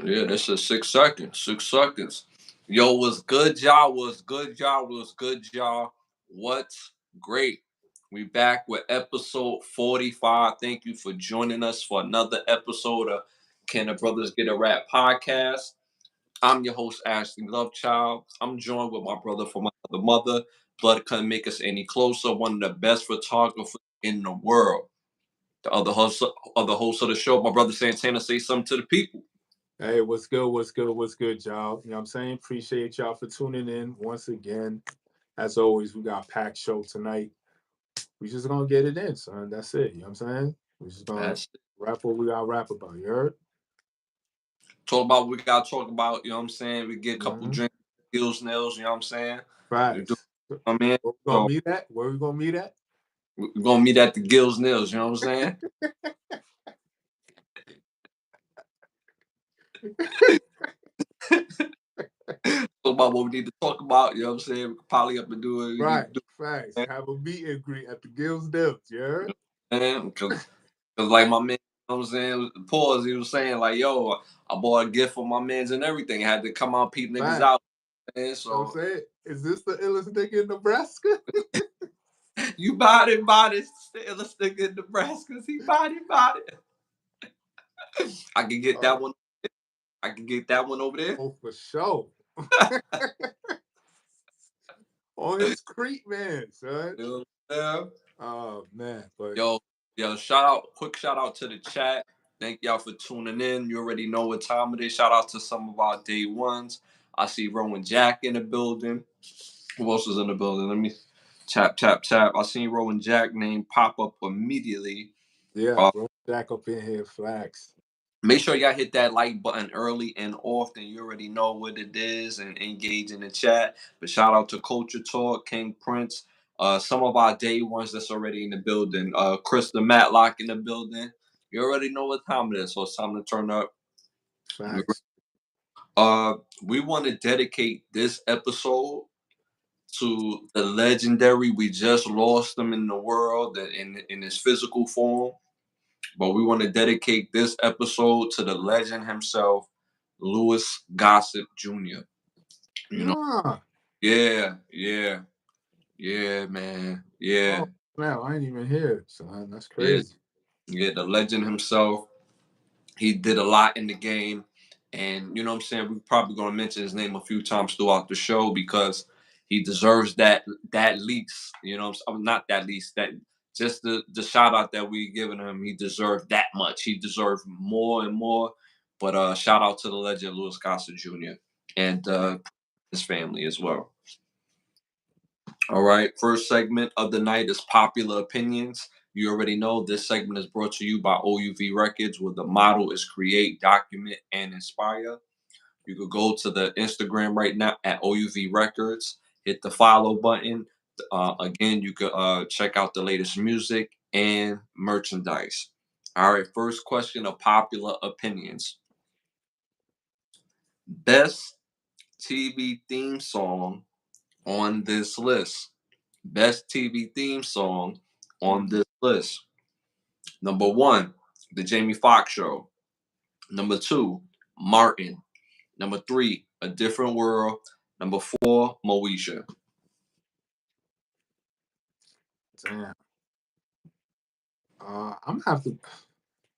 Yeah, this is 6 seconds. 6 seconds. Yo, what's good, y'all? What's good, y'all? What's good, y'all? What's great? We back with episode 45. Thank you for joining us for another episode of Can the Brothas Get a Rap podcast. I'm your host, Ashley Lovechild. I'm joined with my brother from another mother. Blood couldn't make us any closer. One of the best photographers in the world. The other host of the show, my brother Santana, say something to the people. Hey, what's good? What's good? What's good, y'all? You know what I'm saying? Appreciate y'all for tuning in once again. As always, we got a packed show tonight. We just gonna get it in, son. That's it. You know what I'm saying? We just gonna That's rap what we gotta rap about. You heard? talk about what we gotta talk about, you know what I'm saying? We get a couple Mm-hmm. drinks, skills, nails, you know what I'm saying? We do, Facts. I mean, Where we gonna so meet at? Where we gonna meet at? we're gonna meet at the Gills Nails, you know what I'm saying? Talk about what we need to talk about, you know what I'm saying? We can poly up and do what we need Right. to do, Facts. man. Have a meet and greet at the Gills Dills. You heard? Because like my man, you know what I'm saying? Pause, he was saying, like, yo, I bought a gift for my mans and everything. I had to come out, peep niggas Facts. out, man. You know what So I'm saying? Is this the illest nigga in Nebraska? you bought it, illest nigga in Nebraska. He bought it. I can get Uh, that one. I can get that one over there. oh, for sure. On his Crete, man, son. You know what I'm saying? Oh man, but Yo, quick shout out to the chat. Thank y'all for tuning in. You already know what time it is. Shout out to some of our day ones. I see Rowan Jack in the building. Who else is in the building? Let me tap. I seen Rowan Jack name pop up immediately. yeah, Uh, bro, Jack up in here, flags. Make sure y'all hit that like button early and often. You already know what it is and engage in the chat. But shout out to Culture Talk, King Prince, some of our day ones that's already in the building. Chris the Matlock in the building. You already know what time it is, so it's time to turn up. Facts. We want to dedicate this episode to the legendary. We just lost him in the world in his physical form. But we want to dedicate this episode to the legend himself, Louis Gossett Jr. You know, Ah, yeah, man, yeah, oh man, I ain't even here, son. That's yeah, crazy. yeah. The legend himself. He did a lot in the game, and you know what I'm saying. We're probably gonna mention his name a few times throughout the show because he deserves that least. You know, not that least. That just the shout out that we giving him. He deserved that much. He deserved more and more. But shout out to the legend Louis Gossett Jr. and his family as well. All right, first segment of the night is popular opinions. You already know this segment is brought to you by OUV Records, where the motto is create, document, and inspire. You could go to the Instagram right now at OUV Records, hit the follow button. Again, you could check out the latest music and merchandise. All right, first question of popular opinions. Best TV theme song on this list. Best TV theme song on Mhm. this list. Number one, The Jamie Foxx Show. Number two, Martin. Number three, A Different World. Number four, Moesha. Damn. I'm gonna have to.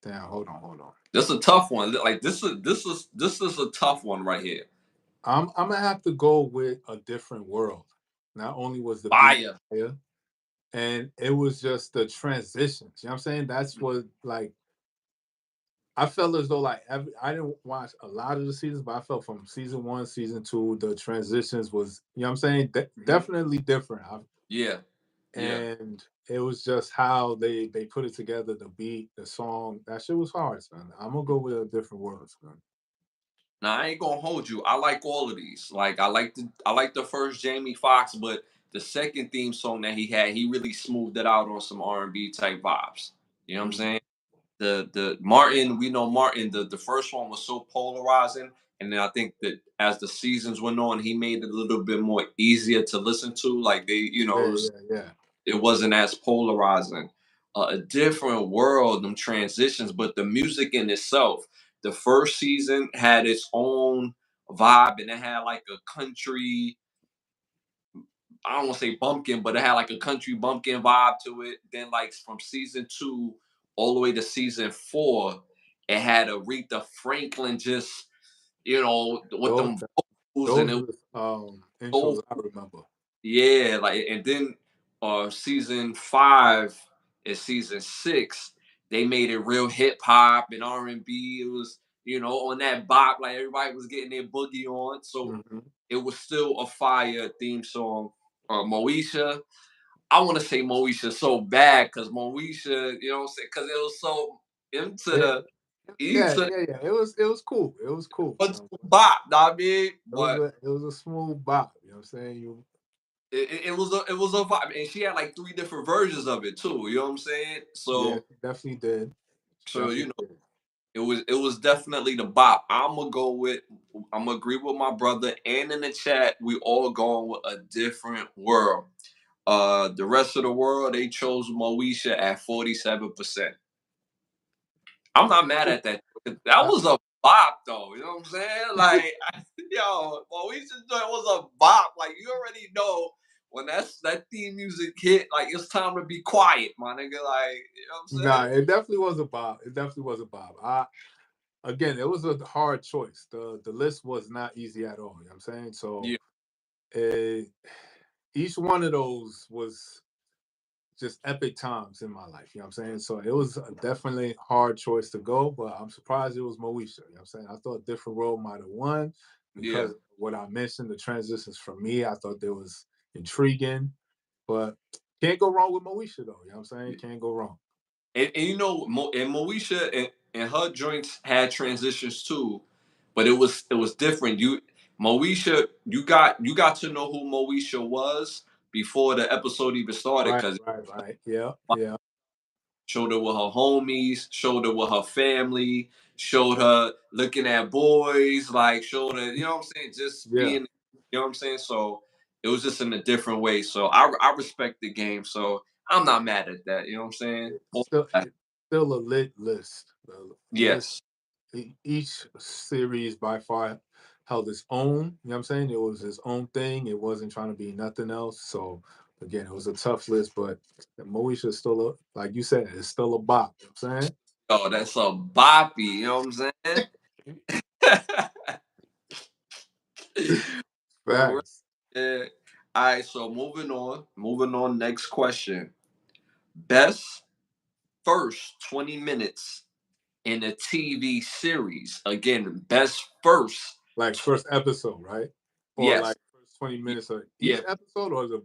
Damn. Hold on. This is a tough one. Like this is a tough one right here. I'm gonna have to go with a different world. Not only was the beat Fire. fire, and it was just the transitions. You know what I'm saying? That's what like I felt as though I didn't watch a lot of the seasons, but I felt from season one, season two, the transitions was you know what I'm saying definitely different. Yeah. Yeah. And it was just how they put it together, the beat, the song. That shit was hard, man. I'm gonna go with a different world, man. Now I ain't gonna hold you. I like all of these. Like I like the first Jamie Foxx, but the second theme song that he had, he really smoothed it out on some R&B type vibes. You know what I'm Mhm. saying? The Martin, we know Martin, the first one was so polarizing. And then I think that as the seasons went on, he made it a little bit more easier to listen to. Like Yeah, yeah, yeah. it wasn't as polarizing. A different world, them transitions, but the music in itself, the first season had its own vibe, and it had like a country, I don't want to say bumpkin, but it had like a country bumpkin vibe to it. Then like from season 2 all the way to season 4, it had Aretha Franklin just, with Those them vocals, and those it was was so, intros I remember. yeah, like, and then season 5 and season 6, they made it real hip hop and R&B. It was, on that bop, like everybody was getting their boogie on. So Hmm. it was still a fire theme song. Moesha, I want to say Moesha so bad because Moesha, you know what I'm saying? Because it was so into Yeah, the yeah, into yeah, yeah. It was cool. It was cool. the bop, know what I mean? But It was a smooth bop. You know what I'm saying? You it was a vibe, and she had like 3 different versions of it too. You know what I'm saying? Yeah, So she definitely did. She so definitely did. it was definitely the bop. I'm gonna agree with my brother, and in the chat we all going with a different world. The rest of the world, they chose Moesha at 47%. I'm not mad at that. That I, was a bop, though. You know what I'm saying? Like, yo, Moesha's joint was a bop. Like, you already know when that theme music hit, like, it's time to be quiet, my nigga. Like, you know what I'm nah, saying? it definitely was a bop. It definitely was a bop. Again, it was a hard choice. The list was not easy at all. You know what I'm saying? So Yeah, uh, each one of those was just epic times in my life. You know what I'm saying? So it was a definitely hard choice to go, but I'm surprised it was Moesha. You know what I'm saying? I thought Different World might have won yeah. because of what I mentioned, the transitions for me. I thought there was intriguing, but can't go wrong with Moesha though. You know what I'm saying? Yeah. Can't go wrong. And and Moesha and her joints had transitions too, but it was different. Moesha, you got to know who Moesha was before the episode even started Right, because right, right. Yeah, yeah, showed her with her homies, showed her with her family, showed her looking at boys, like showed her, you know what I'm saying, just yeah. being, you know what I'm saying. So it was just in a different way. So I respect the game. So I'm not mad at that. You know what I'm saying? It's still a lit list. The list, Yes. each series by far held its own. You know what I'm saying? It was its own thing. It wasn't trying to be nothing else. So again, it was a tough list, but Moesha is still like you said, it's still a bop. You know what I'm saying? Oh, that's a boppy. You know what I'm saying? For real. Facts. Yeah. All right. So moving on. Moving on. Next question. Best first 20 minutes in a TV series. Again, best first. Like first episode, right? Or Yes. like first 20 y- minutes of each Yeah. episode, or the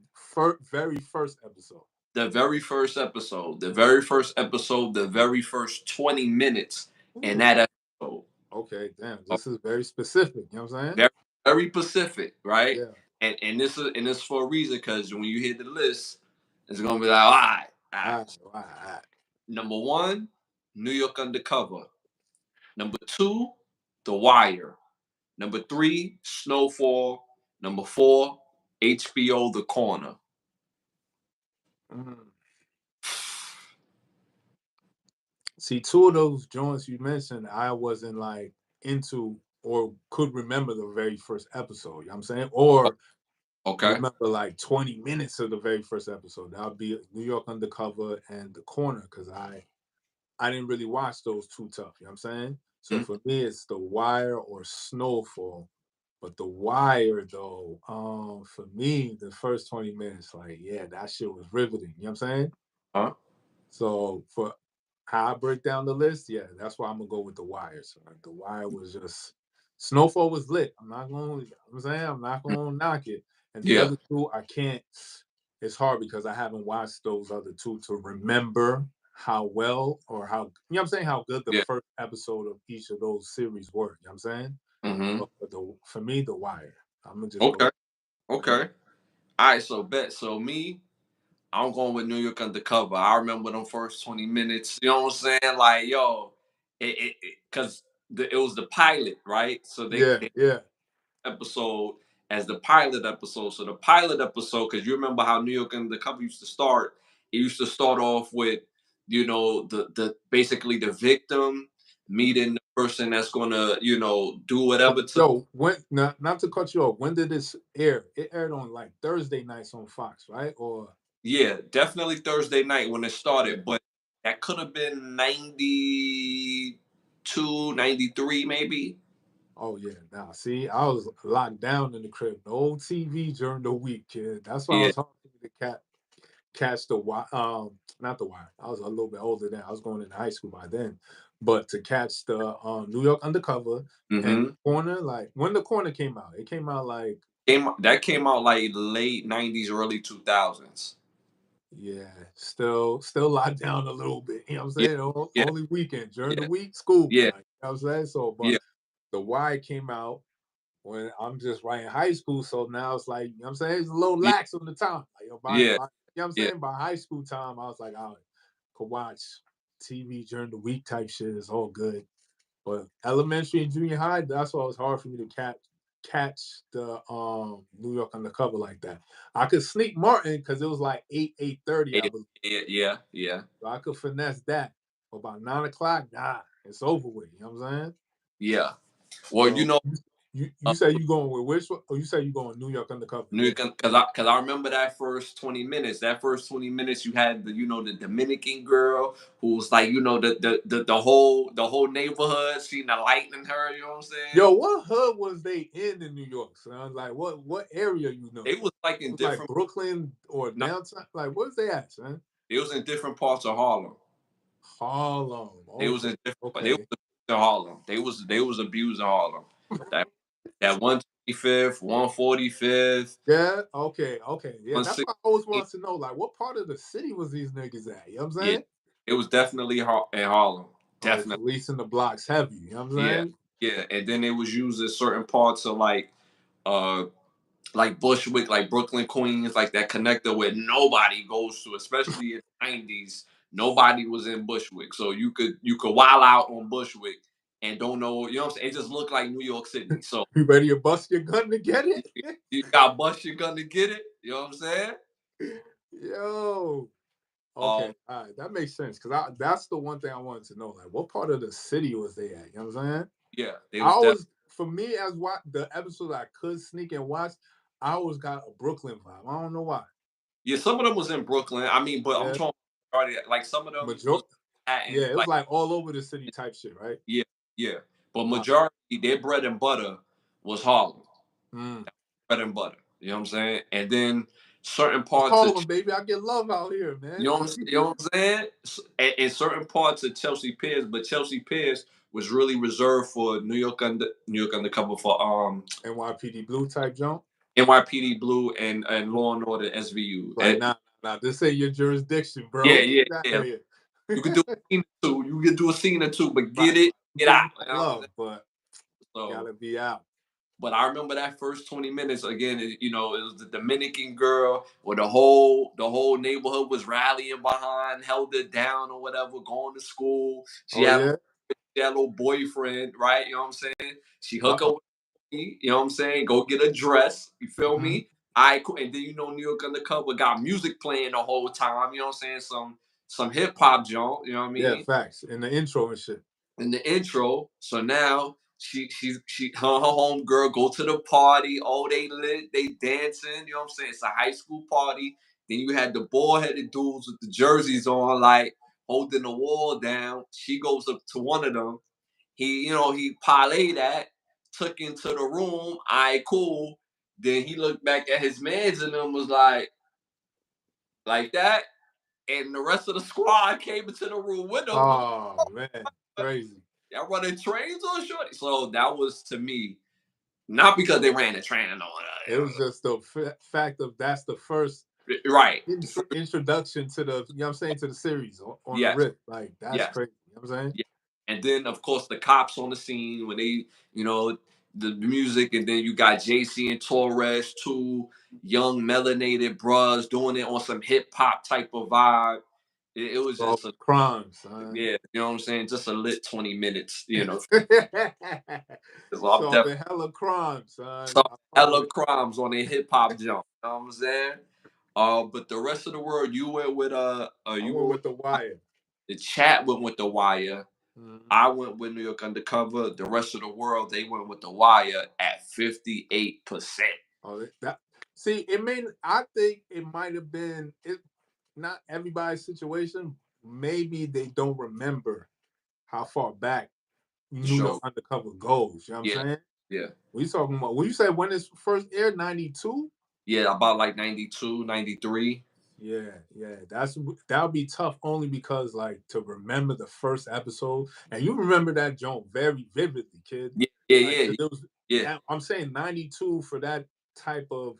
very first episode. The very first episode. The very first episode. The very first 20 minutes in Ooh, that episode. okay, damn. This is very specific. You know what I'm saying? Very, very Pacific, right? Yeah. And this is for a reason because when you hear the list, it's gonna be like, all right, all right. All right, all right, all right. Number one, New York Undercover. Number two, The Wire. Number three, Snowfall. Number four, HBO The Corner. Mm. See, two of those joints you mentioned, I wasn't like into or could remember the very first episode. You know what I'm saying? Or Okay. remember like 20 minutes of the very first episode. That would be New York Undercover and The Corner because I didn't really watch those too tough. You know what I'm saying? So Mhm. for me, it's The Wire or Snowfall. But The Wire, though, for me, the first 20 minutes, like, yeah, that shit was riveting. You know what I'm saying? Huh? So for how I break down the list, yeah, that's why I'm gonna go with The Wire. So like, The Wire was just Snowfall was lit. I'm not gonna, you know what I'm saying, I'm not gonna knock it. And the Yeah. other two, I can't. It's hard because I haven't watched those other two to remember how well or how you know what I'm saying how good the Yeah. first episode of each of those series were. You know what I'm saying? Mm-hmm. But for me, The Wire. I'm gonna just go. Okay. Okay. All right. So bet. So me, I'm going with New York Undercover. I remember them first 20 minutes. You know what I'm saying? Like, yo, because it was the pilot, right? So Yeah, they yeah. episode as the pilot episode. So the pilot episode, because you remember how New York Undercover used to start. It used to start off with, the basically the victim meeting the person that's gonna, do whatever to. Yo, when not to cut you off, when did this air? It aired on like Thursday nights on Fox, right? Or Yeah, definitely Thursday night when it yeah. started, but that could have been 92, 93, maybe. Oh yeah, now see, I was locked down in the crib. No TV during the week, kid. That's why I Yeah. was hard for me to catch the wire. Not the wire. I was a little bit older then. I was going into high school by then, but to catch the New York Undercover and Mm-hmm. Corner, like when the Corner came out, it came out like Came out like late 90s, early 2000s. yeah, still locked down a little bit. You know what I'm Yeah, saying? yeah, Only weekend during the yeah, week, school. yeah, Like you know what I'm saying. So, but yeah, the wire came out when I'm just right in high school. So now it's like, you know what I'm saying? It's a little yeah, lax on the time. Like, yeah, you know what I'm yeah, saying? By high school time, I was like, I could watch TV during the week type shit. It's all good. But elementary and junior high, that's why it was hard for me to catch the New York Undercover like that. I could sneak Martin because it was like 8:30, I yeah, believe. yeah, yeah, yeah, So I could finesse that. But about 9 o'clock, nah, it's over with. You know what I'm saying? yeah. Well, So you uh, say you going with which one? Oh, you say you going New York Undercover, yeah. because I remember that first 20 minutes. That first 20 minutes, you had the Dominican girl who was like, the whole neighborhood seen the light in her. You know what I'm saying? Yo, what hood was they in New York, son? Like what area you know? They was like It in was like different. Brooklyn or No, downtown? Like where's they at, son? it was in different parts of Harlem. Harlem. They was Okay, in different, but they was okay. abusing Harlem. They was abusing Harlem. That that 125th, 145th, Yeah, okay, okay. Yeah, that's 116. what I always wanted to know. Like, what part of the city was these niggas at? You know what I'm Yeah, saying? it was definitely in Harlem. Oh, Definitely. policing the blocks heavy. You know what I'm Yeah, saying? yeah. And then it was used in certain parts of uh like Bushwick, like Brooklyn, Queens, like that connector where nobody goes to, especially in the 90s. Nobody was in Bushwick. So you could wild out on Bushwick and don't know, you know what I'm saying? It just looked like New York City. So You ready to bust your gun to get it? you got bust your gun to get it. You know what I'm saying? Yo. Okay, Um, all right, that makes sense because that's the one thing I wanted to know. Like, what part of the city was they at? You know what I'm saying? yeah, they I was definitely. always, for me, as what the episodes I could sneak and watch, I always got a Brooklyn vibe. I don't know why. Yeah, some of them was in Brooklyn. I mean, but I'm Yeah, talking like some of them major. was Manhattan, Yeah, it was like like all over the city type shit, right? yeah, yeah. But Uh, majority their bread and butter was Harlem. mm. Bread and butter. You know what I'm saying? And then certain It's parts of Harlem, baby. I get love out here, man. you know what I'm saying? And certain parts of Chelsea Piers, but Chelsea Piers was really reserved for New York Undercover for NYPD Blue type jump. NYPD Blue and Law and Order SVU. Like, nah. This ain't your jurisdiction, Yeah, bro. yeah, Get out yeah. of here. You could do a scene or two. You could do a scene or two, but get Right. it, I'm get giving out. you You my know what I'm saying? love, but So, gotta be out. but I remember that first 20 minutes again. It was the Dominican girl where the whole neighborhood was rallying behind, held it down or whatever, going to school. She Oh had yeah. that little boyfriend, right? You know what I'm saying? She hook Uh-uh. up with me, you know what I'm saying? Go get a dress, you feel Mhm. me? I cool. And then New York Undercover got music playing the whole time, you know what I'm saying? Some hip hop junk, you know what I Yeah, mean? facts. In the intro and shit. In the intro. So now her home girl go to the party. Oh, they lit, they dancing. You know what I'm saying? It's a high school party. Then you had the bald headed dudes with the jerseys on, like holding the wall down. She goes up to one of them. He parlayed that, took into the room. All right, cool. Then he looked back at his mans and them was like that. And the rest of the squad came into the room with him. Oh man, crazy. Y'all running trains on shorty. So that was to me, not because they ran a train on It was just the fact of that's the first right. introduction to the, you know what I'm saying, to the series on the Yes, rip. Like that's yes, crazy. You know what I'm saying? yes. And then of course the cops on the scene when they, you know, the music, and then you got JC and Torres, two young melanated bros doing it on some hip hop type of vibe. It was Solving just a crimes, son. yeah, you know what I'm saying? Just a lit 20 minutes, So I'm definitely Solving hella crimes, son. some I fuck with hella it. crimes on a hip hop jump. You know what I'm saying? But the rest of the world, you went with I you went were with with the wire. the chat went with the wire. Mhm. I went with New York Undercover. The rest of the world, they went with The Wire at 58%. Oh, that see, it may. I think it might have been it. Not everybody's situation. Maybe they don't remember how far back The New York show. Undercover goes. You know what I'm Yeah, saying? yeah. We talking about when you said when it first aired, 92. Yeah, about like 92, 93. Yeah, yeah, that would be tough only because like to remember the first episode and you remember that joint very vividly, kid. Yeah, yeah, Like yeah, 'cause it was, yeah. I'm saying 92 for that type of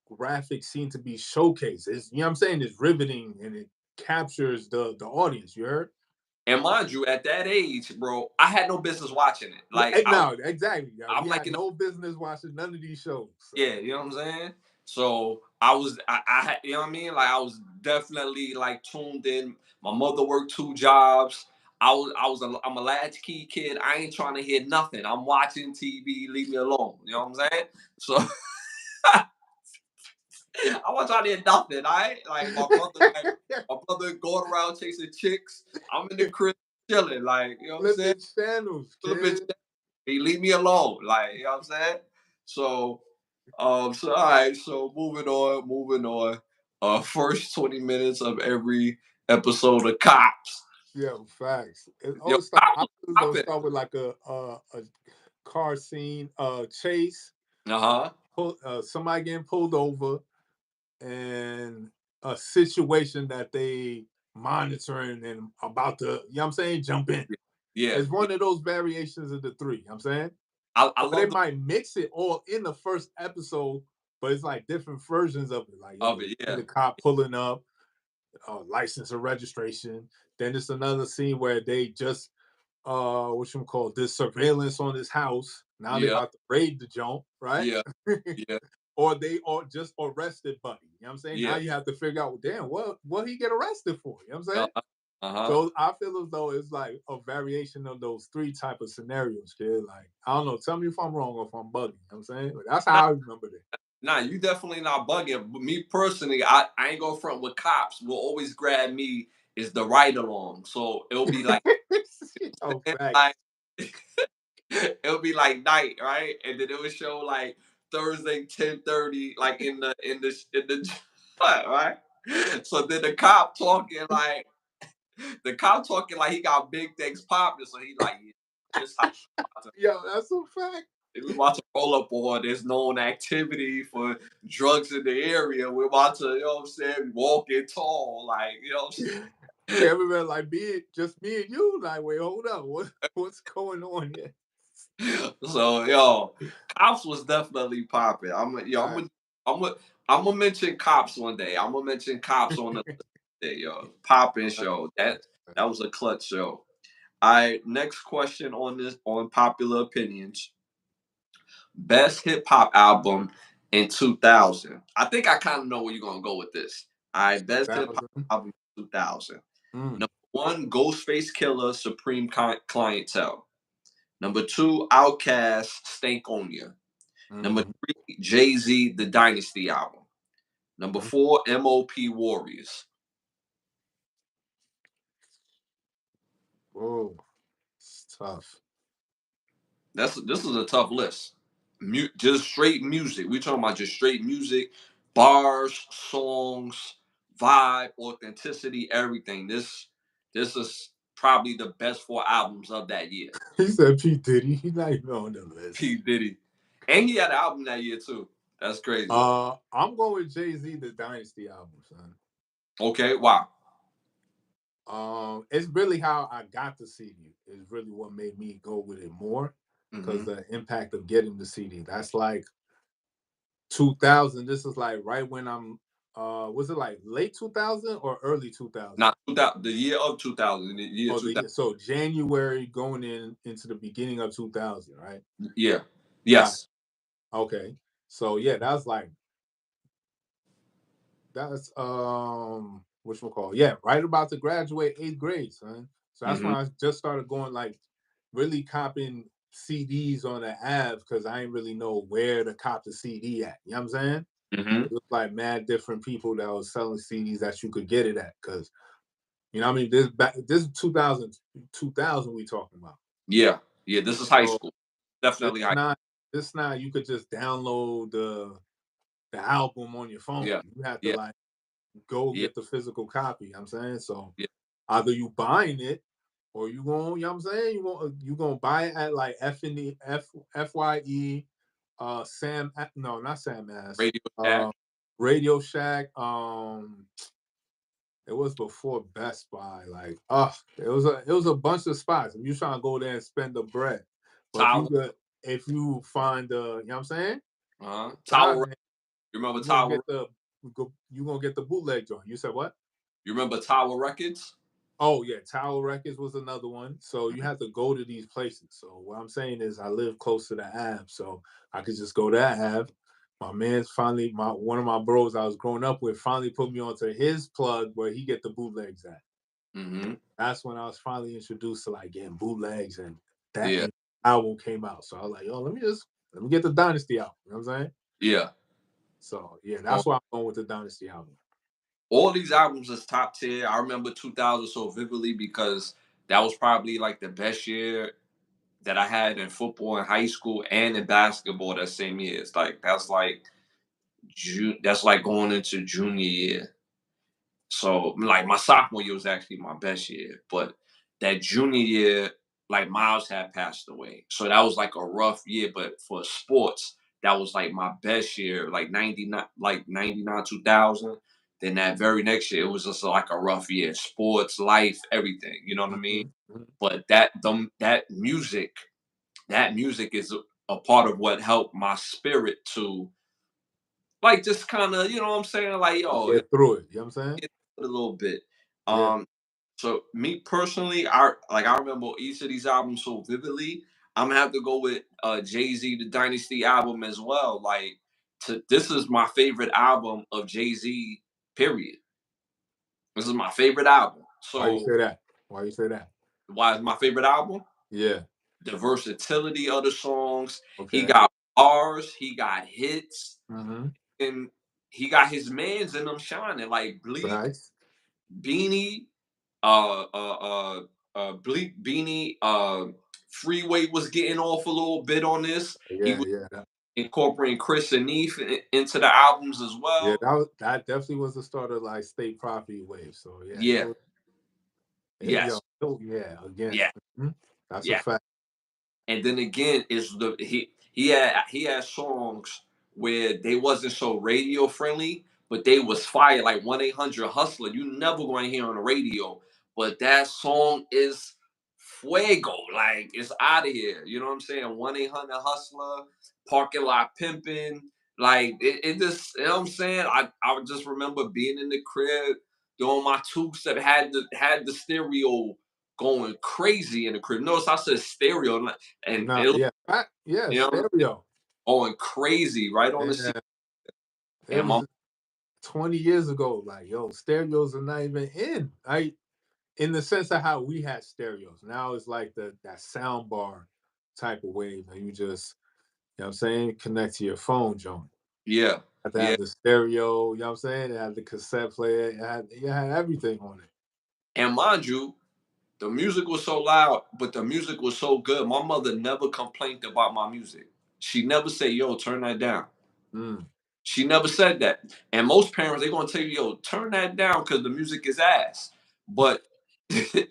graphic scene to be showcased. It's, you know what I'm saying? It's riveting and it captures the audience. You heard? And mind you, at that age, bro, I had no business watching it. Yeah, Like no, exactly. Yeah, I'm we like had in no business watching none of these shows. So. yeah, you know what I'm saying? So I had, you know what I mean? Like I was definitely like tuned in. My mother worked 2 jobs. I'm a latchkey kid. I ain't trying to hear nothing. I'm watching TV. Leave me alone. You know what I'm saying? So I wasn't trying to hear nothing. I like my brother going around chasing chicks. I'm in the crib chilling. Like you know what I'm saying? Flipping channels, Flipping. kid. He leave me alone. Like you know what I'm saying? So so all right, so moving on. First 20 minutes of every episode of Cops. Yeah, facts. It Yo, always start. Cops I was feel as though it popping. start with like a car scene, chase, Uh-huh. somebody getting pulled over, and a situation that they monitoring and about to, you know what I'm saying, jump in. Yeah, It's yeah. one of those variations of the three, you know what I'm saying? I Or they love the might mix it all in the first episode, but it's like different versions of it. Like, yo, of you it, see yeah. the cop pulling up, license or registration. Then it's another scene where they just what you call this surveillance on his house. Now they Yeah, about to raid the joint, right? yeah, yeah, Or they or just arrested Buddy. You know what I'm saying? Now yeah. you have to figure out, damn, what he get arrested for? You know what I'm saying? Uh-huh. Uh-huh. So I feel as though it's like a variation of those three type of scenarios, kid. Like, I don't know. Tell me if I'm wrong or if I'm bugging. You know what I'm saying? But that's how I remember it. Nah, you definitely not bugging. But me personally, I ain't going front with Cops. Will always grab me is the ride along. So it'll be like, Oh, like facts. it'll be like night, right? And then it would show like Thursday 10:30, like in the right. So then the cop talking like he got big things popping. So he like, yeah, this how Yo, that's a fact. we about to roll up on this known activity for drugs in the area. We're about to, you know what I'm saying, walking tall, like, you know what I'm saying? Everybody like just me and you. Like, wait, hold up. What's going on here? So yo, Cops was definitely popping. Right. I'm gonna I'm gonna mention Cops one day. I'm gonna mention Cops on the day, yo. Popping show. That was a clutch show. All right, next question on this on popular opinions. Best hip hop album in 2000. I think I kind of know where you're gonna go with this. All right, best hip hop 2000. album in 2000. Mm. Number one, Ghostface Killer, Supreme Clientele. Number two, Outkast, Stank On Ya. Number Mm-hmm. three, Jay Z, The Dynasty album. Number Mm-hmm. four, MOP Warriors. Whoa, it's tough. This is a tough list. Just straight music. We talking about just straight music, bars, songs, vibe, authenticity, everything. This is probably the best 4 albums of that year. He said P Diddy. He's not even on the P list. Diddy, and he had an album that year too. That's crazy. I'm going with Jay Z, the Dynasty album, son. Okay, wow. It's really how I got the CD. Is really what made me go with it more, because Hmm. the impact of getting the CD. That's like 2000. This is like right when I'm. Was it like late 2000 or early 2000? Not 2000, the year of 2000, the year Oh, 2000. so January going into the beginning of 2000, right? Yeah. Got Yes. Okay. So yeah, that's which we'll call, yeah, right about to graduate 8th grade, son. So that's when Hmm. I just started going like really copying CDs on the app because I didn't really know where to cop the CD at. You know what I'm saying? Hmm. It was like mad different people that was selling CDs that you could get it at. Because You know what I mean? This is 2000 we talking about. Yeah, yeah. This is high So school. this Definitely high. not this not you could just download the album on your phone. Yeah, You have to yeah, like go yeah, get the physical copy. You know what I'm saying? So yeah. either you buying it or you going, you know what I'm saying? You gonna buy it at like FYE, Sam, no, not Sam Ass, Radio Shack. Radio Shack. It was before Best Buy. Like, it was a bunch of spots. If you trying to go there and spend the bread, but Tower. if you find you know what I'm saying, Tower. man, You remember you gonna Tower? get you gonna get the bootleg joint. You said what? You remember Tower Records? Oh yeah, Tower Records was another one. So you Mhm. have to go to these places. So what I'm saying is I live close to the Ave, so I could just go to that Ave. My man's finally my one of my bros I was growing up with finally put me onto his plug where he get the bootlegs at. Mm-hmm. That's when I was finally introduced to like getting bootlegs and that Yeah, and album came out. So I was like, yo, let me get the Dynasty album. You know what I'm saying? yeah. So yeah, Um, that's why I'm going with the Dynasty album. all these albums is top tier. I remember 2000 so vividly because that was probably like the best year that I had in football in high school and in basketball that same year. It's like that's like going into junior year. So like my sophomore year was actually my best year, but that junior year, like Miles had passed away, so that was like a rough year. But for sports, that was like my best year, like 99, 2000. Then that very next year, it was just like a rough year. Sports, life, everything. You know what I mean? Mhm, mhm. But that music is a part of what helped my spirit to like just kind of, you know what I'm saying? Like, yo, Get through it. You know what I'm saying? it a little bit. Yeah. Um, so me personally, I remember each of these albums so vividly. I'm gonna have to go with Jay Z, the Dynasty album as well. Like, this is my favorite album of Jay Z. Period. This is my favorite album. Why you So say that? Why you say that? why is my favorite album? Yeah. The versatility of the songs. He Okay. got bars. He got hits, Mm-hmm. and he got his mans in them shining like Bleak, Nice. Beanie, Bleak Beanie, Freeway was getting off a little bit on this. He Yeah, was yeah, incorporating Chris and Neef into the albums as yeah. well. That definitely was the start of like state property wave. So yeah, Yeah, yo, yes, yeah. Again, yeah, mhm, that's a yeah. fact. And then again, is he had songs where they wasn't so radio friendly, but they was fire like 1-800 Hustler. You never going to hear on the radio, but that song is fuego. Like it's out of here. You know what I'm saying? 1-800 Hustler, Parking Lot Pimping. Like it just, you know what I'm saying? I would just remember being in the crib doing my two step, had the stereo going crazy in the crib. Notice I said stereo, and No, it was, yeah, yeah, you know, stereo. going crazy right on the scene. Yeah, it And my was 20 years ago. Like, yo, stereos are not even in. In the sense of how we had stereos. Now it's like that sound bar type of wave, and you just, you know what I'm saying, connect to your phone, joint. yeah, Had to yeah. have the stereo, you know what I'm saying? It had the cassette player, it had everything on it. And mind you, the music was so loud, but the music was so good. My mother never complained about my music. She never said, "Yo, turn that down." Mm. She never said that. And most parents, they're gonna tell you, "Yo, turn that down because the music is ass." But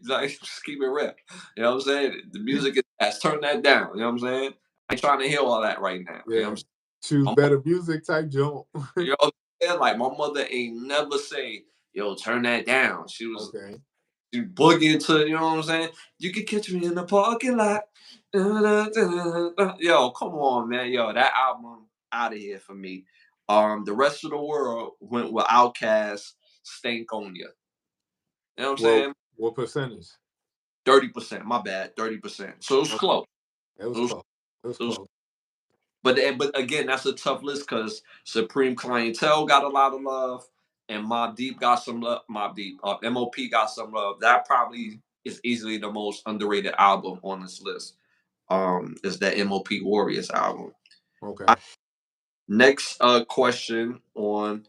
like, just keep it real. You know what I'm saying? The music is ass. Turn that down. You know what I'm saying? I ain't trying to hear all that right now. You know what Yeah. I'm saying? Choose My better music type joint. You know what I'm saying? Like my mother ain't never say, "Yo, turn that down." Okay. She boogie to, you know what I'm saying? You can catch me in the parking lot. Yo, come on, man. Yo, that album out of here for me. The rest of the world went with Outkast, Stank on Ya. You know what I'm Well, saying? what percentage? 30%. My bad. 30%. So it was Okay. close. It was It was, close. It was it was close. but again, that's a tough list because Supreme Clientele got a lot of love, and Mobb Deep got some love. Mobb Deep, MOP got some love. That probably is easily the most underrated album on this list. Is that MOP Warriors album? Okay. Next question on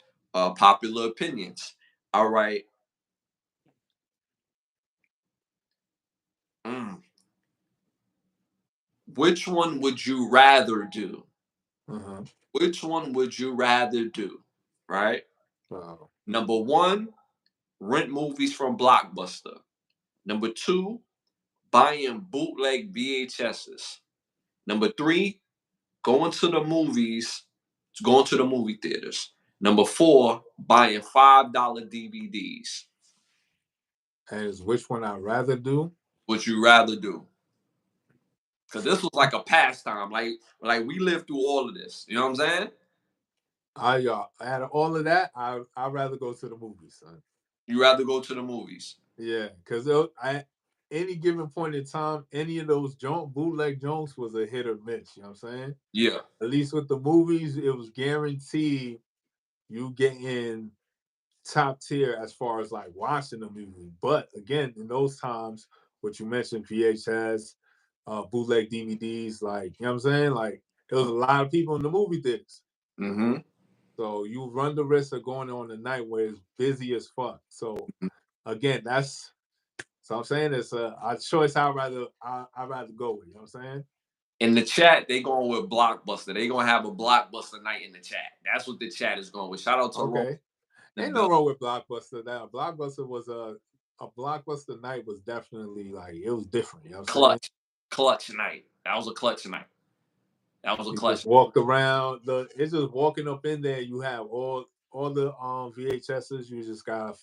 popular opinions. All right, which one would you rather do? Uh-huh. Which one would you rather do? Right? Wow. Number one, rent movies from Blockbuster. Number two, buying bootleg VHSs. Number three, going to the movie theaters. Number four, buying $5 DVDs. And is which one I'd rather do? Would you rather do? Because this was like a pastime. Like we lived through all of this. You know what I'm saying? Out of all of that, I'd rather go to the movies, son. You rather go to the movies. Yeah, because I any given point in time, any of those bootleg Jones was a hit or miss. You know what I'm saying? Yeah. At least with the movies, it was guaranteed you getting top tier as far as like watching the movie. But again, in those times, what you mentioned, VHS, bootleg DVDs, like you know what I'm saying? Like it was a lot of people in the movie theaters. Mm-hmm. So you run the risk of going on a night where it's busy as fuck. So again, I'm saying it's a choice I'd rather go with. You know what I'm saying? In the chat, they going with Blockbuster. They gonna have a Blockbuster night in the chat. That's what the chat is going with. Shout out to Ron. Okay. Ain't no wrong with Blockbuster. That Blockbuster was a Blockbuster night was definitely like it was different. You know what I'm saying? Clutch night. That was a clutch night. That was a You clutch. just walked around. It's just walking up in there. You have all the VHSs. You just gotta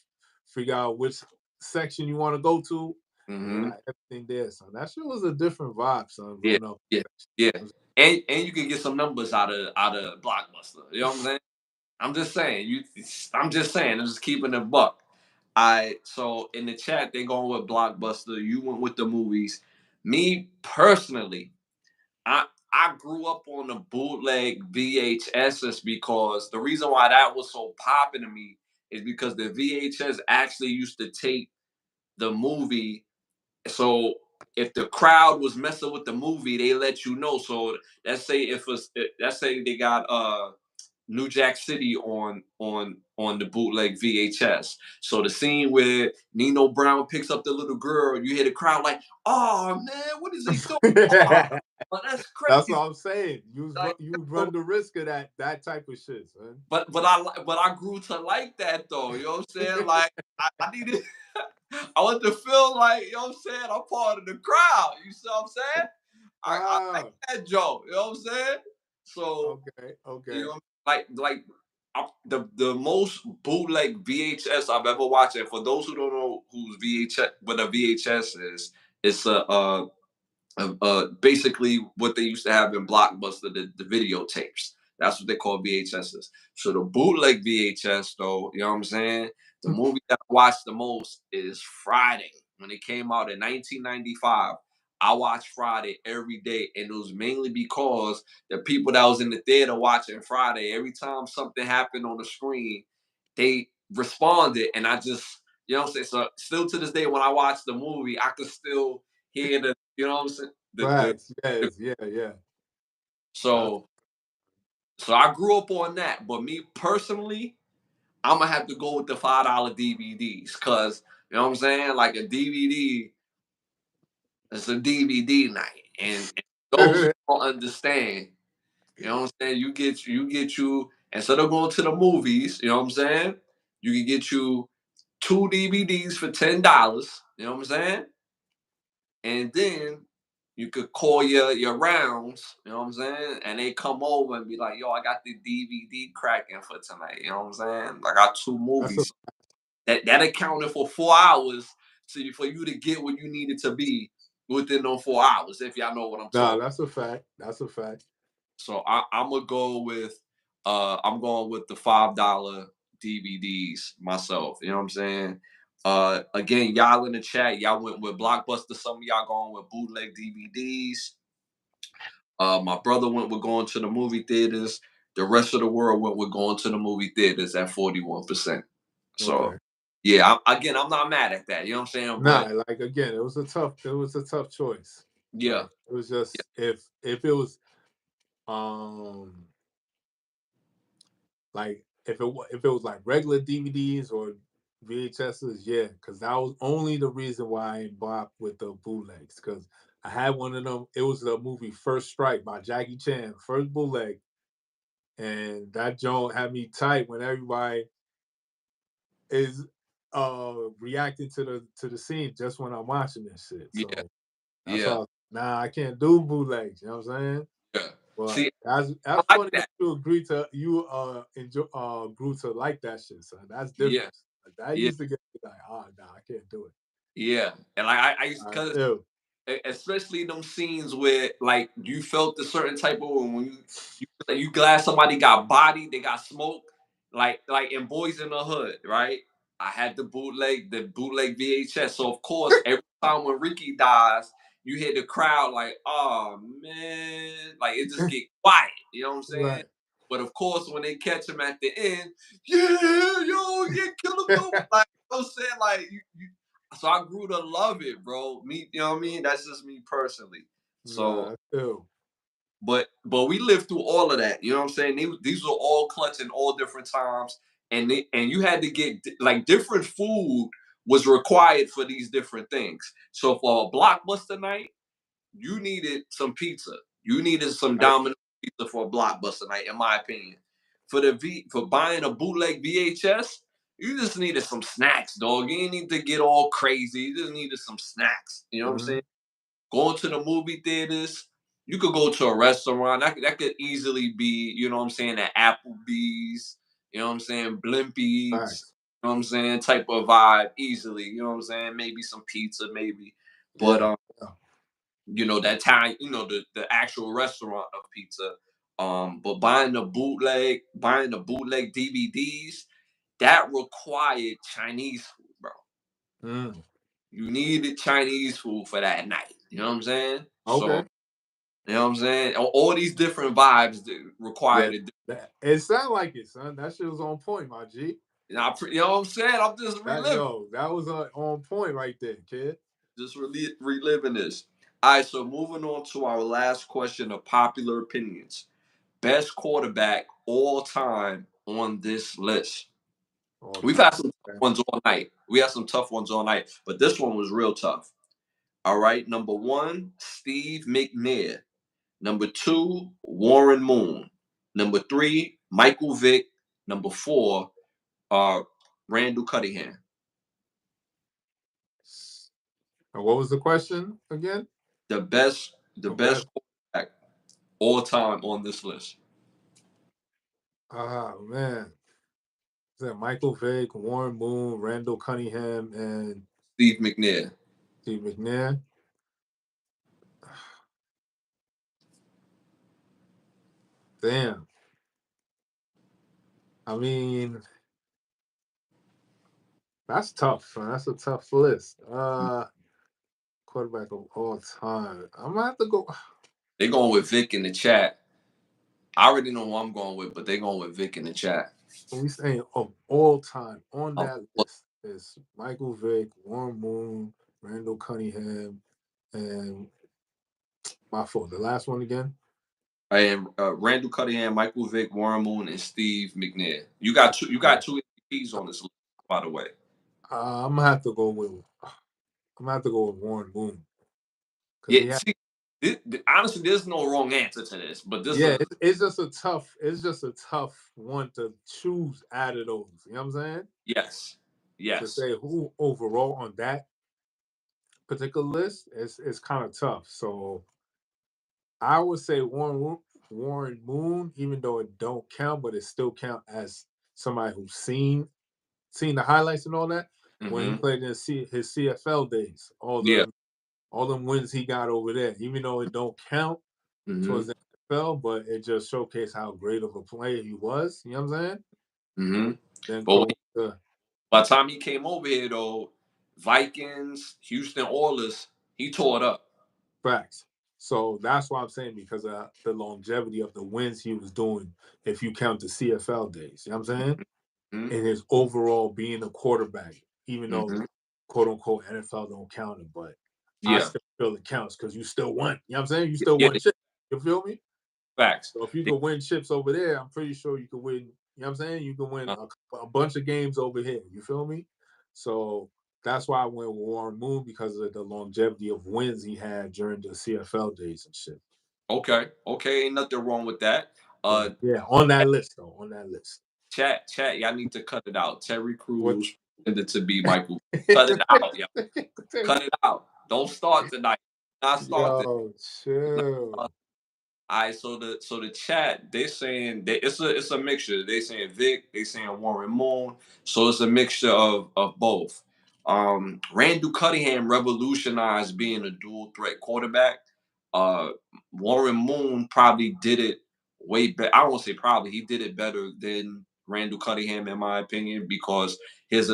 figure out which section you want to go to. They Mm-hmm. got everything there, son. That shit was a different vibe, son. Yeah, Growing up, yeah, yeah. And you can get some numbers out of Blockbuster. You know what I'm saying? I'm just saying. I'm just saying. I'm just keeping it buck. So in the chat they going with Blockbuster. You went with the movies. Me personally, I grew up on the bootleg VHSs because the reason why that was so popping to me is because the VHS actually used to tape the movie. So if the crowd was messing with the movie, they let you know. So let's say they got New Jack City on the bootleg VHS. So the scene where Nino Brown picks up the little girl, you hear the crowd like, "Oh man, what is he doing? Oh, that's That's crazy!" what I'm saying. Like, You run the risk of that type of shit, son. but I grew to like that though. You know what I'm saying? Like I needed. I want to feel like, you know what I'm saying, I'm part of the crowd. You see what I'm saying? I like Ah, that joke. You know what I'm saying? So, you okay. know, the most bootleg VHS I've ever watched, and for those who don't know who's VHS, what a VHS is, it's basically what they used to have in Blockbuster, the videotapes. That's what they call VHSs. So the bootleg VHS, though, you know what I'm saying? The movie that I watched the most is Friday. When it came out in 1995, I watched Friday every day, and it was mainly because the people that was in the theater watching Friday, every time something happened on the screen, they responded, and I just, you know what I'm saying? So still to this day, when I watch the movie, I can still hear the, you know what I'm saying? Facts. The Yes. Yeah. That's so so I grew up on that, but me personally, I'm gonna have to go with the $5 DVDs because you know what I'm saying. Like a DVD, it's a DVD night, and those who don't understand, you know what I'm saying. You get you instead of going to the movies, you know what I'm saying. You can get you two DVDs for $10. You know what I'm saying, and then you could call your rounds, you know what I'm saying? And they come over and be like, yo, I got the DVD cracking for tonight. You know what I'm saying? I got two that's a movies. That accounted for 4 hours for you to get what you needed to be within those 4 hours, if y'all know what I'm nah. talking. That's a fact. That's a fact. So I'm gonna go with I'm going with the $5 DVDs myself. You know what I'm saying? Again, y'all in the chat, y'all went with Blockbuster. Some of y'all going with bootleg DVDs. My brother went with going to the movie theaters. The rest of the world went with going to the movie theaters at 41%. So Okay. yeah, I'm not mad at that. You know what I'm saying? But Nah. Like again, it was a tough choice. yeah, Like it was just if it was um like if it was like regular DVDs or VHSs, yeah, because that was only the reason why I ain't bought with the bootlegs. Because I had one of them. It was the movie First Strike by Jackie Chan, first bootleg, and that joint had me tight when everybody is reacting to the scene just when I'm watching this shit. Yeah, So that's yeah, why nah, I can't do bootlegs. You know what I'm saying? yeah. But See, I that's like funny that that. you agree to you enjoy grew to like that shit, son. That's Yeah, different. Like, that yeah, used to get me like, oh nah, I can't do it. yeah. And like I used I because ew. especially them scenes where like you felt a certain type of when you glad somebody got bodied, they got smoked, like in Boys in the Hood, right? I had the bootleg VHS. So of course, every time when Ricky dies, you hear the crowd like, oh man, like it just get quiet. You know what I'm saying? Right. But of course, when they catch him at the end, yeah, yo, yeah, kill him, though. Like you know what I'm saying, like you so I grew to love it, bro. Me, you know what I mean? That's just me personally. So, Nah, ew. but we lived through all of that. You know what I'm saying? These were all clutch in all different times, and you had to get like different food was required for these different things. So for a blockbuster night, you needed some pizza. You needed some Right. Domino pizza for a blockbuster night, in my opinion. For buying a bootleg VHS, you just needed some snacks, dog. You didn't need to get all crazy. You just needed some snacks. You know what I'm saying? Mhm. Going to the movie theaters, you could go to a restaurant. That could easily be, you know what I'm saying, at Applebee's, you know what I'm saying, Blimpies, Facts. you know what I'm saying, type of vibe easily. You know what I'm saying? Maybe some pizza, maybe. But Yeah. Yeah. that time, the actual restaurant of pizza. But buying the bootleg DVDs, that required Chinese food, bro. Mm. You needed Chinese food for that night. You know what I'm saying? Okay. So, you know what I'm saying? All these different vibes that Yeah. required it. It sounded like it, son. That shit was on point, my G. You know what I'm saying? I'm just That reliving, yo, that was on point right there, kid. reliving this. All right, so moving on to our last question of popular opinions. Best quarterback all time on this list. All We've time. had some tough Okay. ones all night. We had some tough ones all night, but this one was real tough. All right, number one, Steve McNair. Number two, Warren Moon. Number three, Michael Vick. Number four, uh, Randall Cunningham. And what was the question again? The The best best. quarterback all time on this list. Oh man. Is that Michael Vick, Warren Moon, Randall Cunningham, and Steve McNair. Steve McNair? Damn. I mean, that's tough, man. That's a tough list. Quarterback of all time. I'm gonna have to go. They're going with Vic in the chat. I already know who I'm going with, but they're going with Vic in the chat. When we saying of all time on Um, that list is Michael Vick, Warren Moon, Randall Cunningham, and my fault. The last one again. and Randall Cunningham, Michael Vick, Warren Moon, and Steve McNair. You got two. You Uh, got two MVPs on this list, by the way. I'm gonna have to go with. I'm gonna have to go with Warren Moon because Yeah. he had. See, honestly, there's no wrong answer to this, but this Yeah, is it's just a tough. It's just a tough one to choose out of those. You know what I'm saying? yes, To yes. say who overall on that particular list is kind of tough. So I would say Warren Moon, even though it don't count, but it still count as somebody who's seen the highlights and all that when he Hmm. played in his CFL days. Yeah. All them wins he got over there, even though it don't count Hmm. towards the NFL, but it just showcased how great of a player he was. You know what I'm saying? Hmm. Then But come to by the time he came over here, though, Vikings, Houston Oilers, he tore it up. facts. So that's why I'm saying because of the longevity of the wins he was doing, if you count the CFL days. You know what I'm saying? Hmm. And his overall being a quarterback, even though Hmm. quote unquote NFL don't count it, but I Yeah. still feel it counts because you still won. You know what I'm saying? You still Yeah. won chips. You feel me? Facts. So if you can win chips over there, I'm pretty sure you can win. You know what I'm saying? You can win a bunch of games over here. You feel me? So that's why I went with Warren Moon because of the longevity of wins he had during the CFL days and shit. Okay, okay, ain't nothing wrong with that. But yeah, on that list though, on that list. Chat, y'all need to cut it out. Terry What? Crews pretended to be Michael. Cut it out, y'all. Cut it out. Don't start tonight. Not start this. Yo, chill. All right, so the chat they saying that it's a mixture. They saying Vic, they saying Warren Moon. So it's a mixture of both. Randall Cunningham revolutionized being a dual threat quarterback. Uh, Warren Moon probably did it way better. I won't say probably he did it better than Randall Cunningham in my opinion because his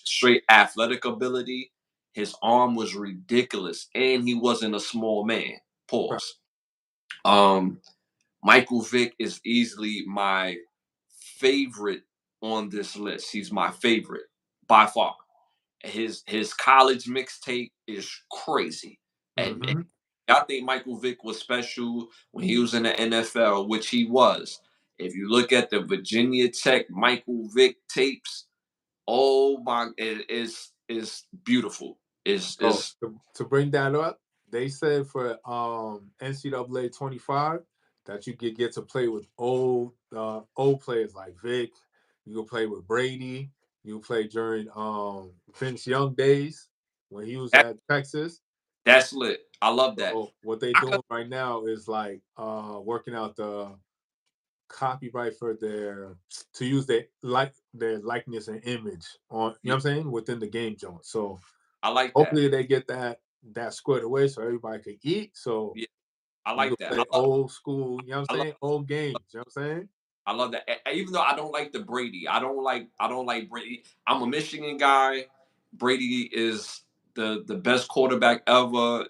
straight athletic ability, his arm was ridiculous, and he wasn't a small man. Pause. Um, Michael Vick is easily my favorite on this list. He's my favorite by far. His college mixtape is crazy, and Mm-hmm. I think Michael Vick was special when he was in the NFL, which he was. If you look at the Virginia Tech Michael Vick tapes, oh my, it is beautiful. So Is to bring that up, they said for NCAA 25 that you could get to play with old players like Vic. You can play with Brady. You play during Vince Young days when he was that at Texas. that's lit. I love that. So what they I could, doing right now is like working out the copyright for their to use their likeness and image on you know yeah, what I'm saying within the game joint. So I like that. hopefully they get that squared away so everybody can eat. So Yeah, I we like can that. play old school, you know what I I'm love saying? Old games, you know what I'm saying? I love that. Even though I don't like the Brady, I don't like Brady. I'm a Michigan guy. Brady is the best quarterback ever,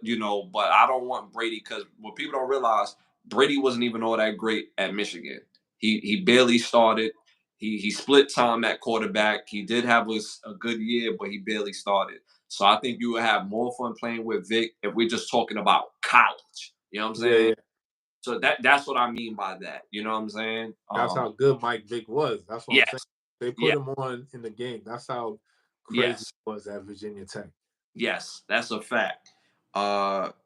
but I don't want Brady because what people don't realize, Brady wasn't even all that great at Michigan. He barely started. He split time at quarterback. He did have a good year, but he barely started. So I think you would have more fun playing with Vic if we're just talking about college. You know what I'm Yeah, saying? yeah. So that's what I mean by that. You know what I'm saying? That's how good Mike Vick was. That's what I'm saying. Yes, They put yes, him on in the game. That's how crazy yes, he was at Virginia Tech. yes. That's a fact.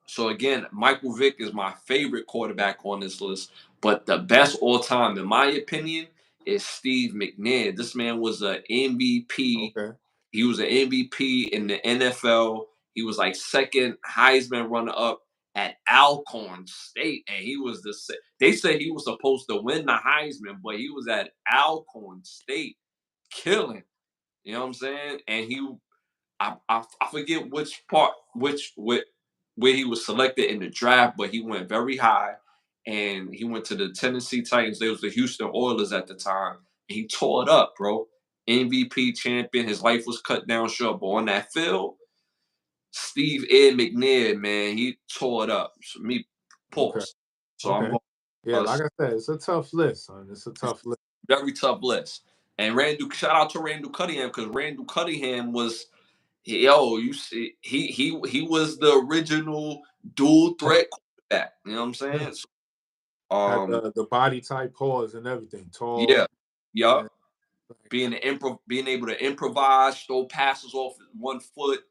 So again, Michael Vick is my favorite quarterback on this list, but the best all time, in my opinion, is Steve McNair. This man was an MVP. Okay. He was an MVP in the NFL. He was like second Heisman runner up at Alcorn State, and he was They said he was supposed to win the Heisman, but he was at Alcorn State killing. You know what I'm saying? And I forget which part, where he was selected in the draft, but he went very high, and he went to the Tennessee Titans. They was the Houston Oilers at the time. And he tore it up, bro. MVP champion. His life was cut down short, but on that field, Steve Ed McNair, man, he tore it up. So me, Okay. pause. So I'm Okay. going Yeah, like I said, it's a tough list, son. It's a tough list. very tough list. And Shout out to Randall Cunningham because Randall Cunningham was yo, you see, he was the original dual threat quarterback. You know what I'm saying? So, Had um, the body type, pause, and everything. Tall. yeah, yup. And, Being able to improvise, throw passes off 1 foot.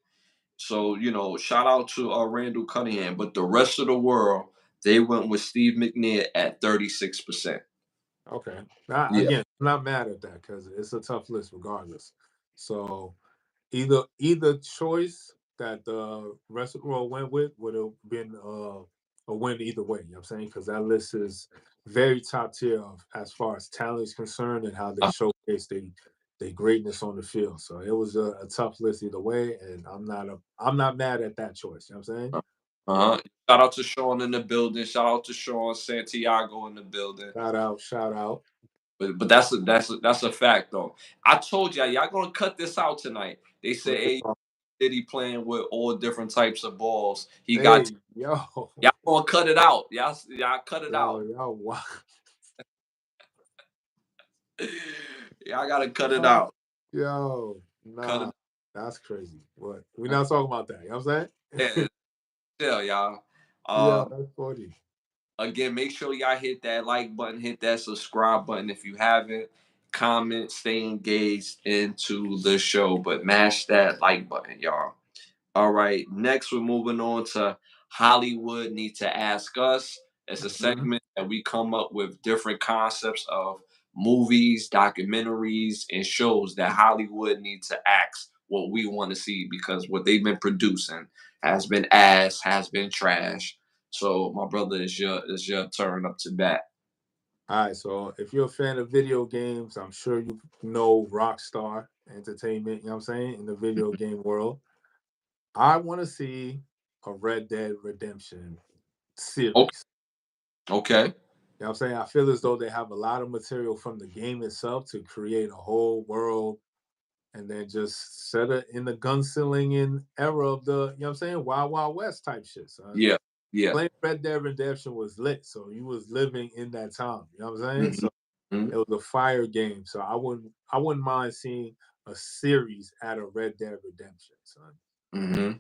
So shout out to Randall Cunningham, but the rest of the world they went with Steve McNair at 36%. okay. Yeah. Again, I'm not mad at that because it's a tough list regardless. So either choice that the rest of the world went with would have been a win either way. You know what I'm saying? Because that list is very top tier of as far as talent is concerned and how they Uh, showcase their greatness on the field. So it was a tough list either way, and I'm not mad at that choice. You know what I'm saying? Yeah. uh-huh. Shout out to Sean in the building. Shout out to Sean Santiago in the building. Shout out. But that's a fact though. I told y'all gonna cut this out tonight. They said, What the hey, fuck? Diddy playing with all different types of balls. He got Hey, yo, y'all gonna cut it out. Y'all cut it yo, out. yo, wow. Y'all gotta cut it out. Yo, Cut nah, it. that's crazy. What? We're Out. not talking about that. You know what I'm saying? Yeah, chill, y'all. Yeah, Um, that's funny. Again, make sure y'all hit that like button, hit that subscribe button if you haven't. comment, stay engaged into the show. But mash that like button, y'all. All right. Next, we're moving on to Hollywood Need to Ask Us. It's a Mhm. segment that we come up with different concepts of movies, documentaries, and shows that Hollywood needs to ask what we want to see because what they've been producing has been ass, has been trash. So, my brother, it's your turn up to bat. All right, so if you're a fan of video games, I'm sure you know Rockstar Entertainment, you know what I'm saying, in the video game world. I want to see a Red Dead Redemption Oh, series. okay. You know what I'm saying? I feel as though they have a lot of material from the game itself to create a whole world and then just set it in the gunslinging era of the, you know what I'm saying, Wild Wild West type shit, son. Yeah. Yeah. Playing Red Dead Redemption was lit, so you was living in that time. You know what I'm saying? Hmm. So it was a fire game. So I wouldn't mind seeing a series out of Red Dead Redemption, son. Hmm.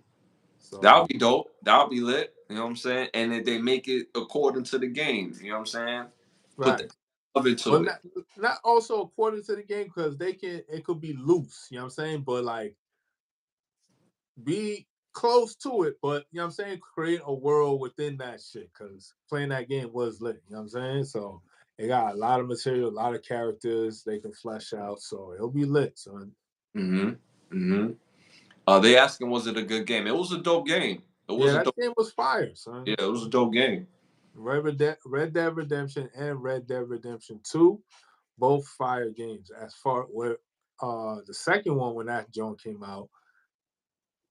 That So would be dope. That would be lit. You know what I'm saying? And if they make it according to the game, you know what I'm saying? Put the right. love But into it. not also according to the game, because it could be loose, you know what I'm saying? But like be close to it, but you know what I'm saying, create a world within that shit. Cause playing that game was lit, you know what I'm saying? So it got a lot of material, a lot of characters they can flesh out. So it'll be lit, son. Hmm. Hmm. They asking, was it a good game? It was a dope game. It Yeah, was a that dope. game was fire, son. Yeah, it was a dope game. Red Dead Redemption and Red Dead Redemption 2, both fire games. As far where the second one when that joint came out,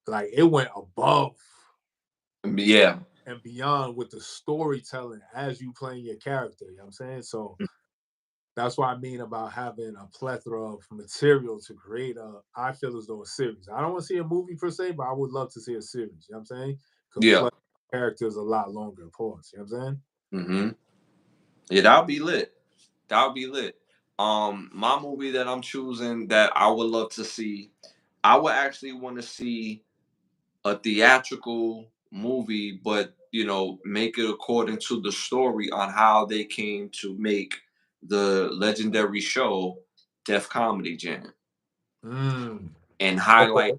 like it went above Yeah. and beyond with the storytelling as you playing your character, you know what I'm saying? So that's what I mean about having a plethora of material to create I feel as though a series. I don't want to see a movie per se, but I would love to see a series, you know what I'm saying? Could Yeah. flesh characters a lot longer, pause, you know what I'm saying? Hmm. Yeah, that would be lit. That would be lit. My movie that I'm choosing that I would love to see, I would actually want to see a theatrical movie, but make it according to the story on how they came to make the legendary show Def Comedy Jam Mm, and highlight okay,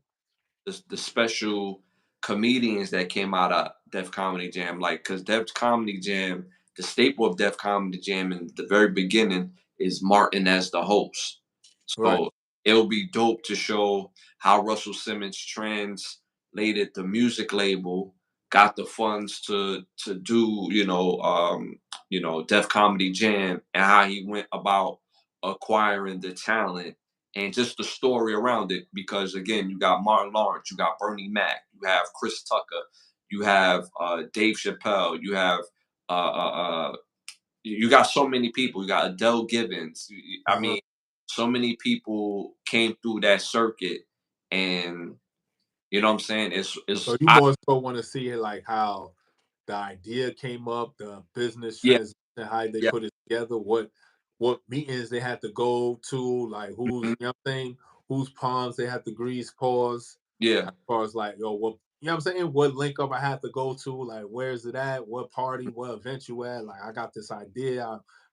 the special comedians that came out of Def Comedy Jam. Like, because Def Comedy Jam, the staple of Def Comedy Jam in the very beginning is Martin as the host. right. So it'll be dope to show how Russell Simmons translated the music label, got the funds to do, Def Comedy Jam, and how he went about acquiring the talent and just the story around it. Because again, you got Martin Lawrence, you got Bernie Mac, you have Chris Tucker, you have Dave Chappelle, you have uh, uh, uh, you got so many people. You got Adele Givens. I Uh-huh. mean, so many people came through that circuit, and you know what I'm saying. So you more so want to see like how the idea came up, the business Yeah, transition, how they yeah, put it together, what meetings they had to go to, like who's, mhm, you know what I'm saying, whose palms they had to grease paws, yeah. as far as like, yo, what, you know what I'm saying, what link up I had to go to, like where's it at, what party, what event you at, like I got this idea,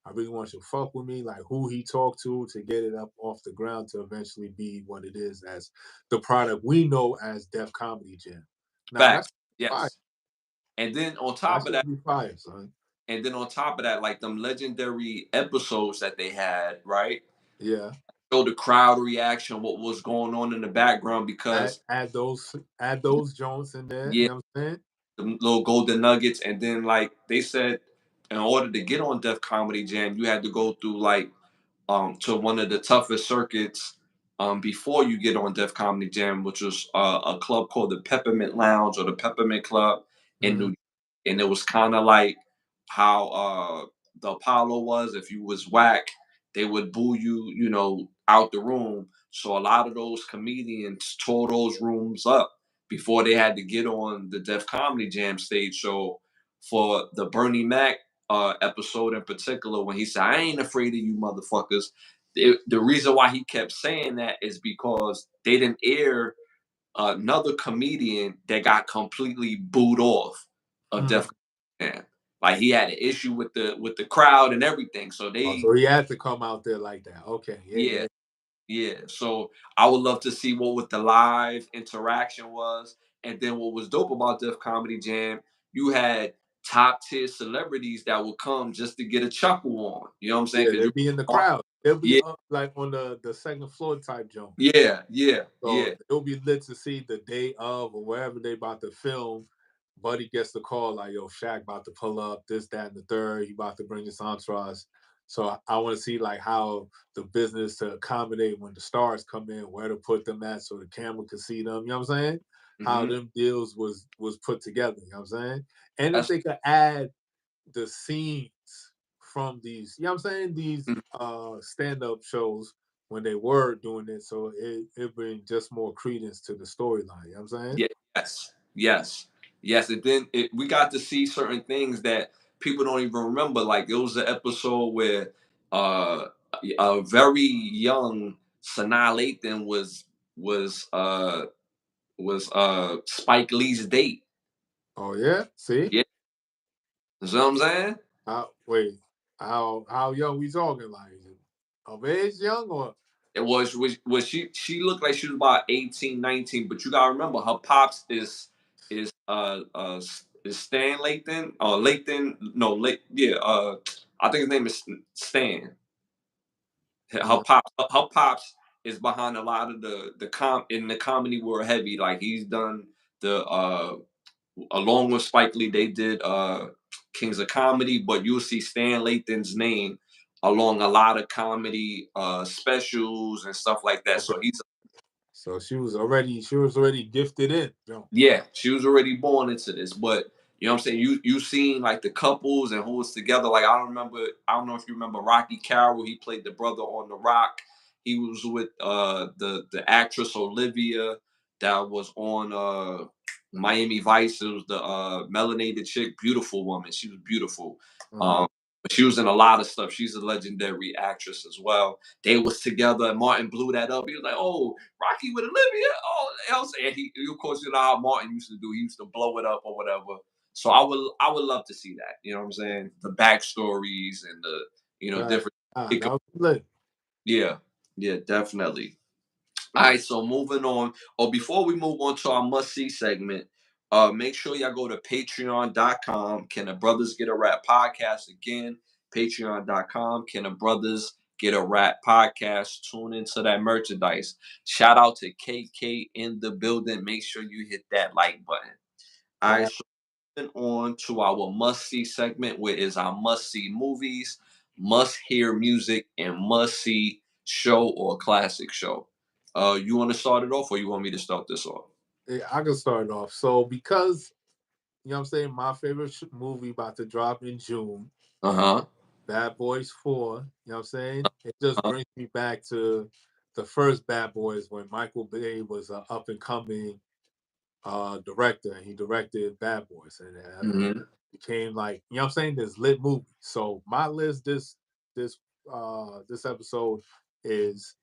I really want you to fuck with me, like who he talked to get it up off the ground to eventually be what it is as the product we know as Def Comedy Jam. Now that's Facts. fire. Yes. And then on That top of should that, be fire, son. like them legendary episodes that they had, right? Yeah. Show the crowd reaction, what was going on in the background, Add because those joints in there. yeah, You know what I'm saying? the little golden nuggets, and then like they said, in order to get on Def Comedy Jam, you had to go through like to one of the toughest circuits before you get on Def Comedy Jam, which was a club called the Peppermint Lounge or the Peppermint Club in New Mm-hmm. York. And it was kind of like how the Apollo was. If you was whack, they would boo you, out the room. So a lot of those comedians tore those rooms up before they had to get on the Def Comedy Jam stage. So for the Bernie Mac episode in particular, when he said, "I ain't afraid of you motherfuckers," the reason why he kept saying that is because they didn't air another comedian that got completely booed off of Mm. Def Jam. like he had an issue with the crowd and everything. So Oh, they, so he had to come out there like that. Okay, yeah, yeah, yeah. yeah. So I would love to see what the live interaction was, and then what was dope about Def Comedy Jam, you had top tier celebrities that would come just to get a chuckle on. You know what I'm saying? Yeah, Because you, they'll be in the crowd. They'll be yeah, like on the second floor type joint. yeah, yeah, So yeah. it'll be lit to see the day of or wherever they about to film. Buddy gets the call like, "Yo, Shaq about to pull up, this, that, and the third. He about to bring his entourage." So I want to see like how the business to accommodate when the stars come in, where to put them at so the camera can see them. You know what I'm saying? How Hmm. them deals was put together. You know what I'm saying? And if That's they could add the scenes from these, you know what I'm saying? These mhm. stand-up shows when they were doing it, so it bring just more credence to the storyline. You know what I'm saying? Yeah, yes, yes, yes. And then we got to see certain things that people don't even remember. Like it was an episode where uh, a very young Sanaa Lathan was Spike Lee's date. Oh yeah. See? Yeah, you know what I'm saying? Wait, how young we talking? Like of age young or It was she looked like she was about 18, 19, but you gotta remember her pops is Stan Lathan or Lathan, no, yeah, I think his name is Stan. uh, Her pops is behind a lot of the in the comedy world heavy. Like he's done the along with Spike Lee, they did Kings of Comedy, but you'll see Stan Lathan's name along a lot of comedy specials and stuff like that. okay. So he's, So she was already gifted in. Yo. yeah, she was already born into this. But you know what I'm saying? You seen like the couples and who was together. Like I don't know if you remember Rocky Carroll, he played the brother on The Rock. He was with the actress Olivia that was on Miami Vice. It was the melanated chick, beautiful woman. She was beautiful. Uh-huh. But she was in a lot of stuff. She's a legendary actress as well. They was together and Martin blew that up. He was like, "Oh, Rocky with Olivia." Oh, else, and he, of course, you know how Martin used to do. He used to blow it up or whatever. So I would love to see that. You know what I'm saying? The backstories and the Right. different. That was lit. Yeah, yeah, definitely. All right, so moving on. Or before we move on to our must see segment, make sure y'all go to patreon.com. Can the Brothers Get a Rap podcast? Again, patreon.com. Can the Brothers Get a Rap podcast? Tune into that merchandise. Shout out to KK in the building. Make sure you hit that like button. All right, so moving on to our must see segment, where is our must see movies, must hear music, and must see show or classic show. You want to start it off, or you want me to start this off? Yeah, I can start off. So because you know what I'm saying, my favorite movie about to drop in June, Uh huh. Bad Boys 4, you know what I'm saying? It just Uh-huh. brings me back to the first Bad Boys when Michael Bay was an up and coming director and he directed Bad Boys and Hmm. became like, you know what I'm saying, this lit movie. So my list this this episode is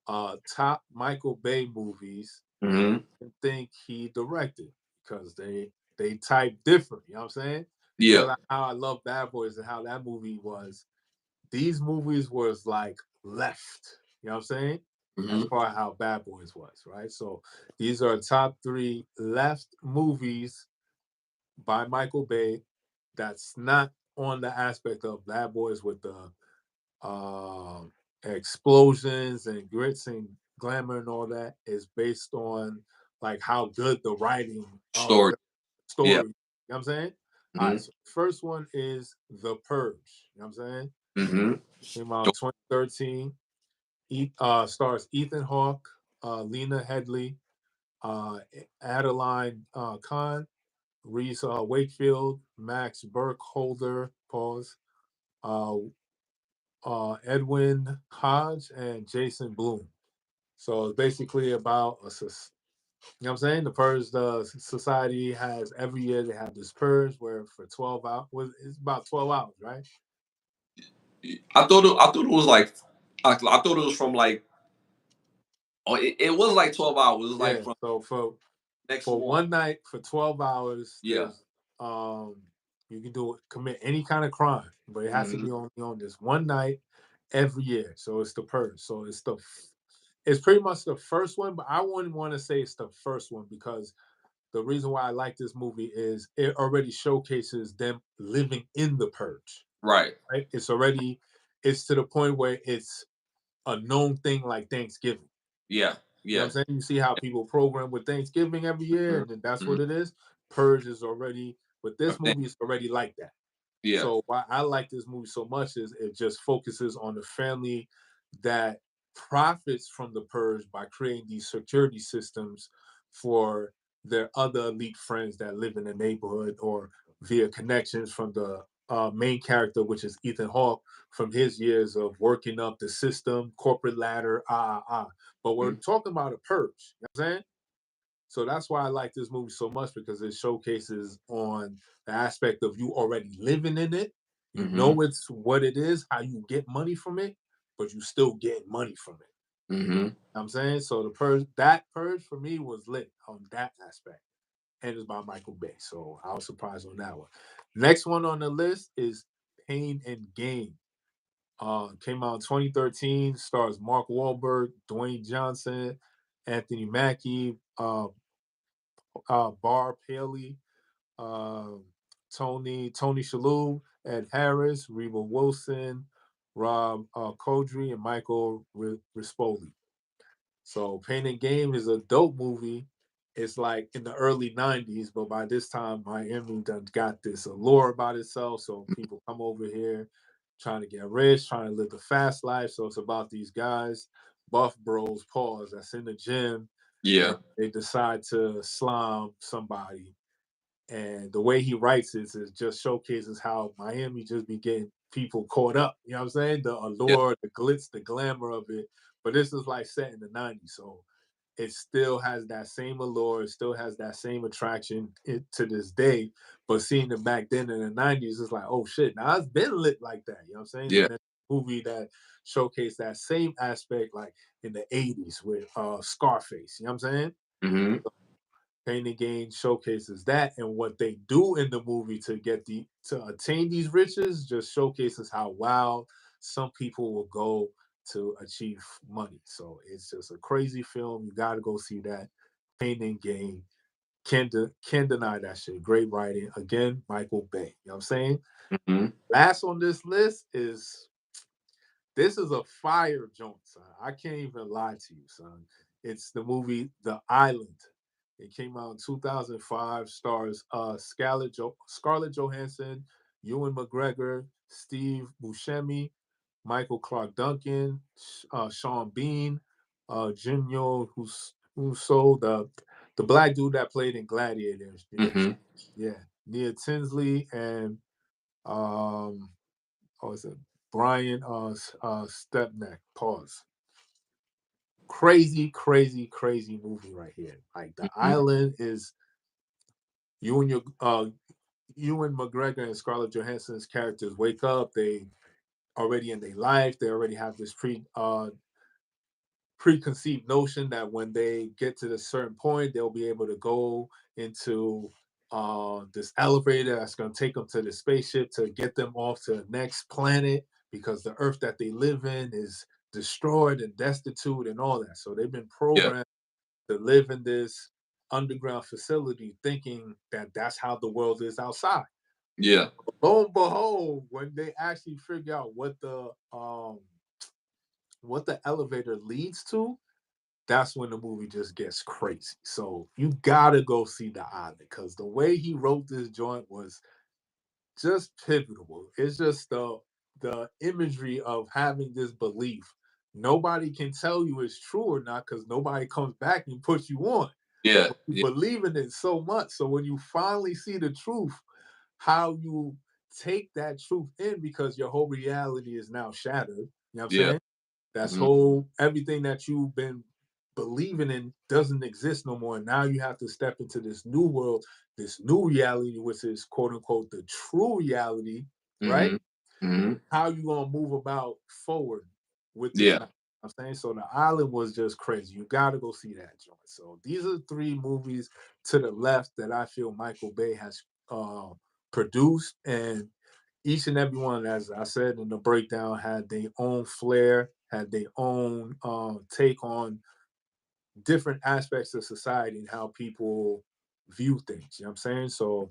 top Michael Bay movies Hmm. and think he directed because they type different, you know what I'm saying? Yeah. Just like how I love Bad Boys and how that movie was, these movies was like left, you know what I'm saying? As Hmm. far as how Bad Boys was, right? So these are top three left movies by Michael Bay that's not on the aspect of Bad Boys with the uh, explosions and grits and glamour and all that is based on like how good the writing of Story. the Yeah. story. You know what I'm saying? All Hmm. right. So the first one is The Purge. You know what I'm saying? Hmm. Came out 2013. Stars Ethan Hawke, Lena Headley, Adeline Kahn, Reese Wakefield, Max Burkholder, pause, uh, Edwin Hodge, and Jason Bloom. So it's basically about you know what I'm saying? The purge the society has every year they have this purge where for 12 hours, it's about 12 hours, right? I thought it was like I thought it was from like, oh, it was like 12 hours. It was like Yeah. from So next for morning. one night for 12 hours, Yeah. there's um You can do it, commit any kind of crime, but it has to Mm-hmm. be only on this one night every year. So it's the purge. So it's pretty much the first one, but I wouldn't want to say it's the first one because the reason why I like this movie is it already showcases them living in the purge. Right. Right? It's to the point where it's a known thing like Thanksgiving. Yeah. You know what Yeah. I'm saying? You see how people program with Thanksgiving every year, and then that's Mm-hmm. what it is. Purge is already, but I this think. movie is already like that. Yeah. So why I like this movie so much is it just focuses on the family that profits from the purge by creating these security systems for their other elite friends that live in the neighborhood or via connections from the main character, which is Ethan Hawke, from his years of working up the system, corporate ladder, But we're Mm-hmm. talking about a purge. You know what I'm saying? So that's why I like this movie so much because it showcases on the aspect of you already living in it. You Mm-hmm. know it's what it is, how you get money from it, but you still get money from it. Mm-hmm. You know what I'm saying? So that purge for me was lit on that aspect. And it's by Michael Bay. So I was surprised on that one. Next one on the list is Pain and Gain. Came out in 2013, stars Mark Wahlberg, Dwayne Johnson, Anthony Mackie, Barb Paley, uh, Tony Shalhoub, Ed Harris, Reba Wilson, Rob Corddry, and Michael Rispoli. So Pain and Game is a dope movie. It's like in the early 90s, but by this time Miami done got this allure about itself. So people come over here trying to get rich, trying to live the fast life. So it's about these guys, buff bros, pause, that's in the gym, and Yeah. they decide to slime somebody, and the way he writes it is just showcases how Miami just be getting people caught up. You know what I'm saying? The Yeah. allure, the glitz, the glamour of it. But this is like set in the 90s. So it still has that same allure, it still has that same attraction to this day. But seeing it back then in the 90s, it's like, oh shit, now it's been lit like that. You know what I'm saying? Yeah. And then movie that showcased that same aspect like in the 80s with Scarface. You know what I'm saying? Mm-hmm. Pain and Gain showcases that, and what they do in the movie to attain these riches just showcases how wild some people will go to achieve money. So it's just a crazy film. You got to go see that. Pain and Gain. Can't deny that shit. Great writing. Again, Michael Bay. You know what I'm saying? Mm-hmm. Last on this list is this is a fire joint, son. I can't even lie to you, son. It's the movie The Island. It came out in 2005. Stars Scarlett Johansson, Ewan McGregor, Steve Buscemi, Michael Clark Duncan, Sean Bean, Jinyo Huso, the black dude that played in Gladiators. Yeah, Mm-hmm. yeah. Nia Tinsley and um, what was it? Brian Stepneck. Pause. Crazy, crazy, crazy movie right here. Like The Mm-hmm. Island is you and your Ewan McGregor and Scarlett Johansson's characters wake up. They already in their life. They already have this preconceived notion that when they get to a certain point, they'll be able to go into this elevator that's going to take them to the spaceship to get them off to the next planet because the Earth that they live in is destroyed and destitute and all that. So they've been Yeah. programmed to live in this underground facility thinking that that's how the world is outside. Yeah. Lo and behold, when they actually figure out what the elevator leads to, that's when the movie just gets crazy. So you gotta go see The Island because the way he wrote this joint was just pivotal. It's just the imagery of having this belief. Nobody can tell you it's true or not because nobody comes back and puts you on. Yeah. But you Yeah. believe in it so much. So when you finally see the truth, how you take that truth in because your whole reality is now shattered. You know what I'm Yeah. saying? That's Mm-hmm. whole everything that you've been believing in doesn't exist no more. Now you have to step into this new world, this new reality, which is quote unquote the true reality, right? Mm-hmm. Mm-hmm. How you gonna move about forward with this Yeah. now? I'm saying so. The Island was just crazy. You got to go see that joint. So these are three movies to the left that I feel Michael Bay has uh, produced, and each and every one, as I said in the breakdown, had their own flair, had their own take on different aspects of society and how people view things. You know what I'm saying? So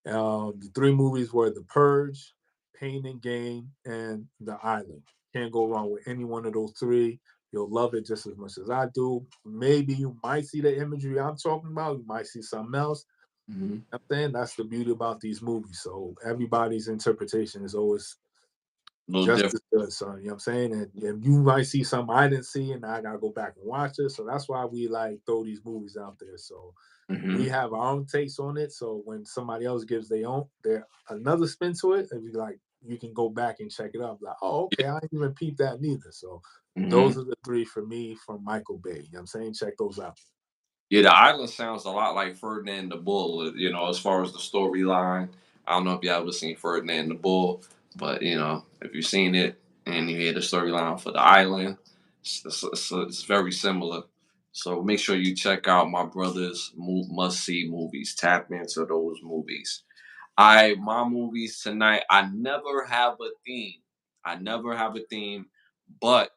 the three movies were The Purge, Pain and Gain, and The Island. Can't go wrong with any one of those three. You'll love it just as much as I do. Maybe you might see the imagery I'm talking about. You might see something else. Mm-hmm. I'm saying that's the beauty about these movies. So everybody's interpretation is always A little just different. as good, son. You know what I'm saying? And you might see something I didn't see, and I gotta go back and watch it. So that's why we like throw these movies out there. So we Mm-hmm. have our own takes on it. So when somebody else gives their another spin to it, and you like you can go back and check it out. Like, oh, okay, I didn't even peep that neither. So Mm-hmm. those are the three for me from Michael Bay. You know what I'm saying? Check those out. Yeah, the island sounds a lot like Ferdinand the Bull, as far as the storyline. I don't know if you ever seen Ferdinand the Bull, but if you've seen it and you hear the storyline for the island, it's very similar. So make sure you check out my brother's must see movies. Tap into those movies. My movies tonight. I never have a theme. I never have a theme, but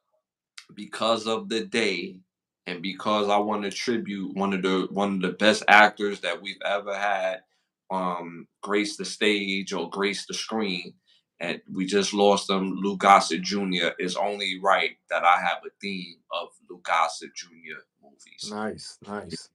because of the day and because I want to tribute one of the best actors that we've ever had grace the stage or grace the screen, and we just lost him, Lou Gossett Jr. It's only right that I have a theme of Lou Gossett Jr. movies. Nice, nice.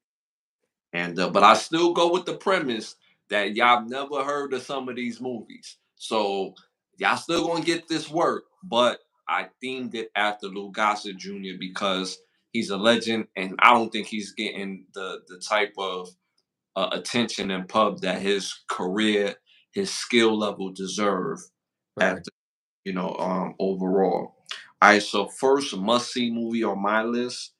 And but I still go with the premise that y'all never heard of some of these movies. So y'all still gonna get this work, but I themed it after Lou Gossett Jr. because he's a legend, and I don't think he's getting the type of attention and pub that his career, his skill level deserve Right. after overall. All right, so first must see movie on my list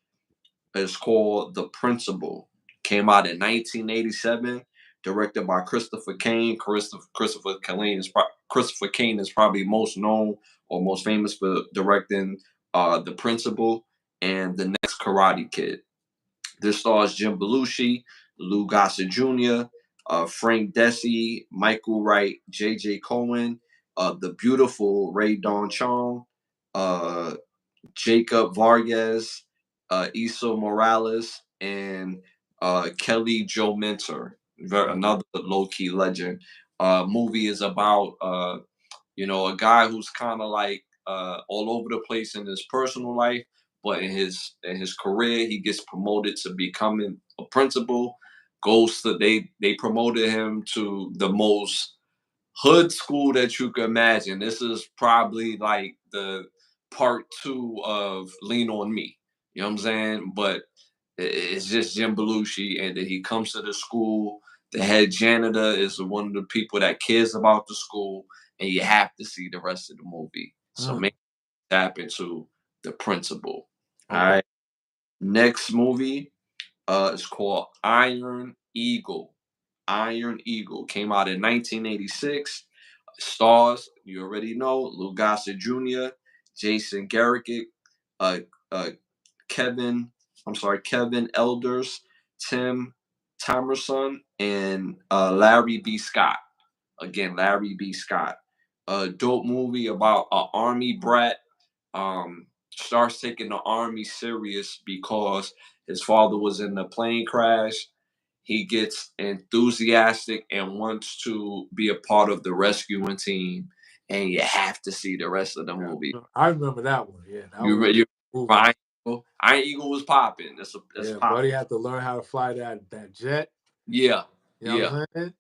is called The Principal. Came out in 1987, directed by Christopher Kane. Christopher Kane is probably most known or most famous for directing The Principal and The Next Karate Kid. This stars Jim Belushi, Lou Gossett Jr., Frank Desi, Michael Wright, J.J. Cohen, the beautiful Ray Don Chong, uh, Jacob Vargas, Isa Morales, and Kelly Joe Mentor, another low key legend. Movie is about a guy who's kind of like all over the place in his personal life, but in his career, he gets promoted to becoming a principal. They promoted him to the most hood school that you could imagine. This is probably like the part two of Lean on Me. You know what I'm saying? But it's just Jim Belushi, and then he comes to the school. The head janitor is one of the people that cares about the school, and you have to see the rest of the movie. So Mm, make tap into the principal. All okay. right. Next movie is called Iron Eagle. Iron Eagle came out in 1986. Stars, you already know, Lou Gossett Jr., Jason Garrick, uh, uh, Kevin, Kevin Elders, Tim Thomerson, and Larry B. Scott. Again, Larry B. Scott. A dope movie about an army brat. Starts taking the army serious because his father was in a plane crash. He gets enthusiastic and wants to be a part of the rescuing team, and you have to see the rest of the Yeah, movie. I remember that one. Yeah, that You was re- a you movie. Iron Eagle. Iron Eagle was popping. That's Yeah, pop. buddy had to learn how to fly that jet. Yeah, You know what yeah. I'm saying?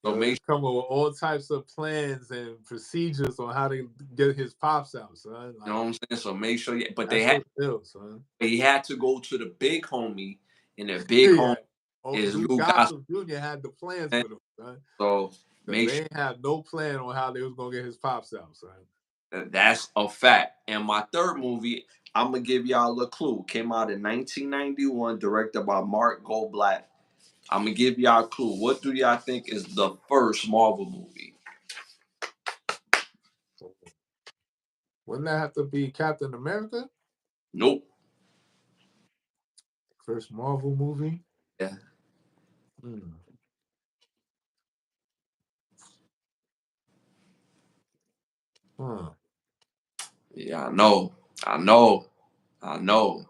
So Yo, they make come up with all types of plans and procedures on how to get his pops out, son. you know what Like I'm saying. So make sure you. But that's your deal, son. he had to go to the big homie, and the big homie Yeah. Oh, is Lou Lou Gossett. Gossett Jr. had the plans with him, son. So Because make they sure ain't have no plan on how they was gonna get his pops out, son. that's a fact. And my third movie, I'm gonna give y'all a clue. Came out in 1991, directed by Mark Goldblatt. I'm gonna give y'all a clue. What do y'all think is the first Marvel movie? Wouldn't that have to be Captain America? Nope. First Marvel movie? Yeah. Hmm. Huh. Yeah, I know. I know. I know.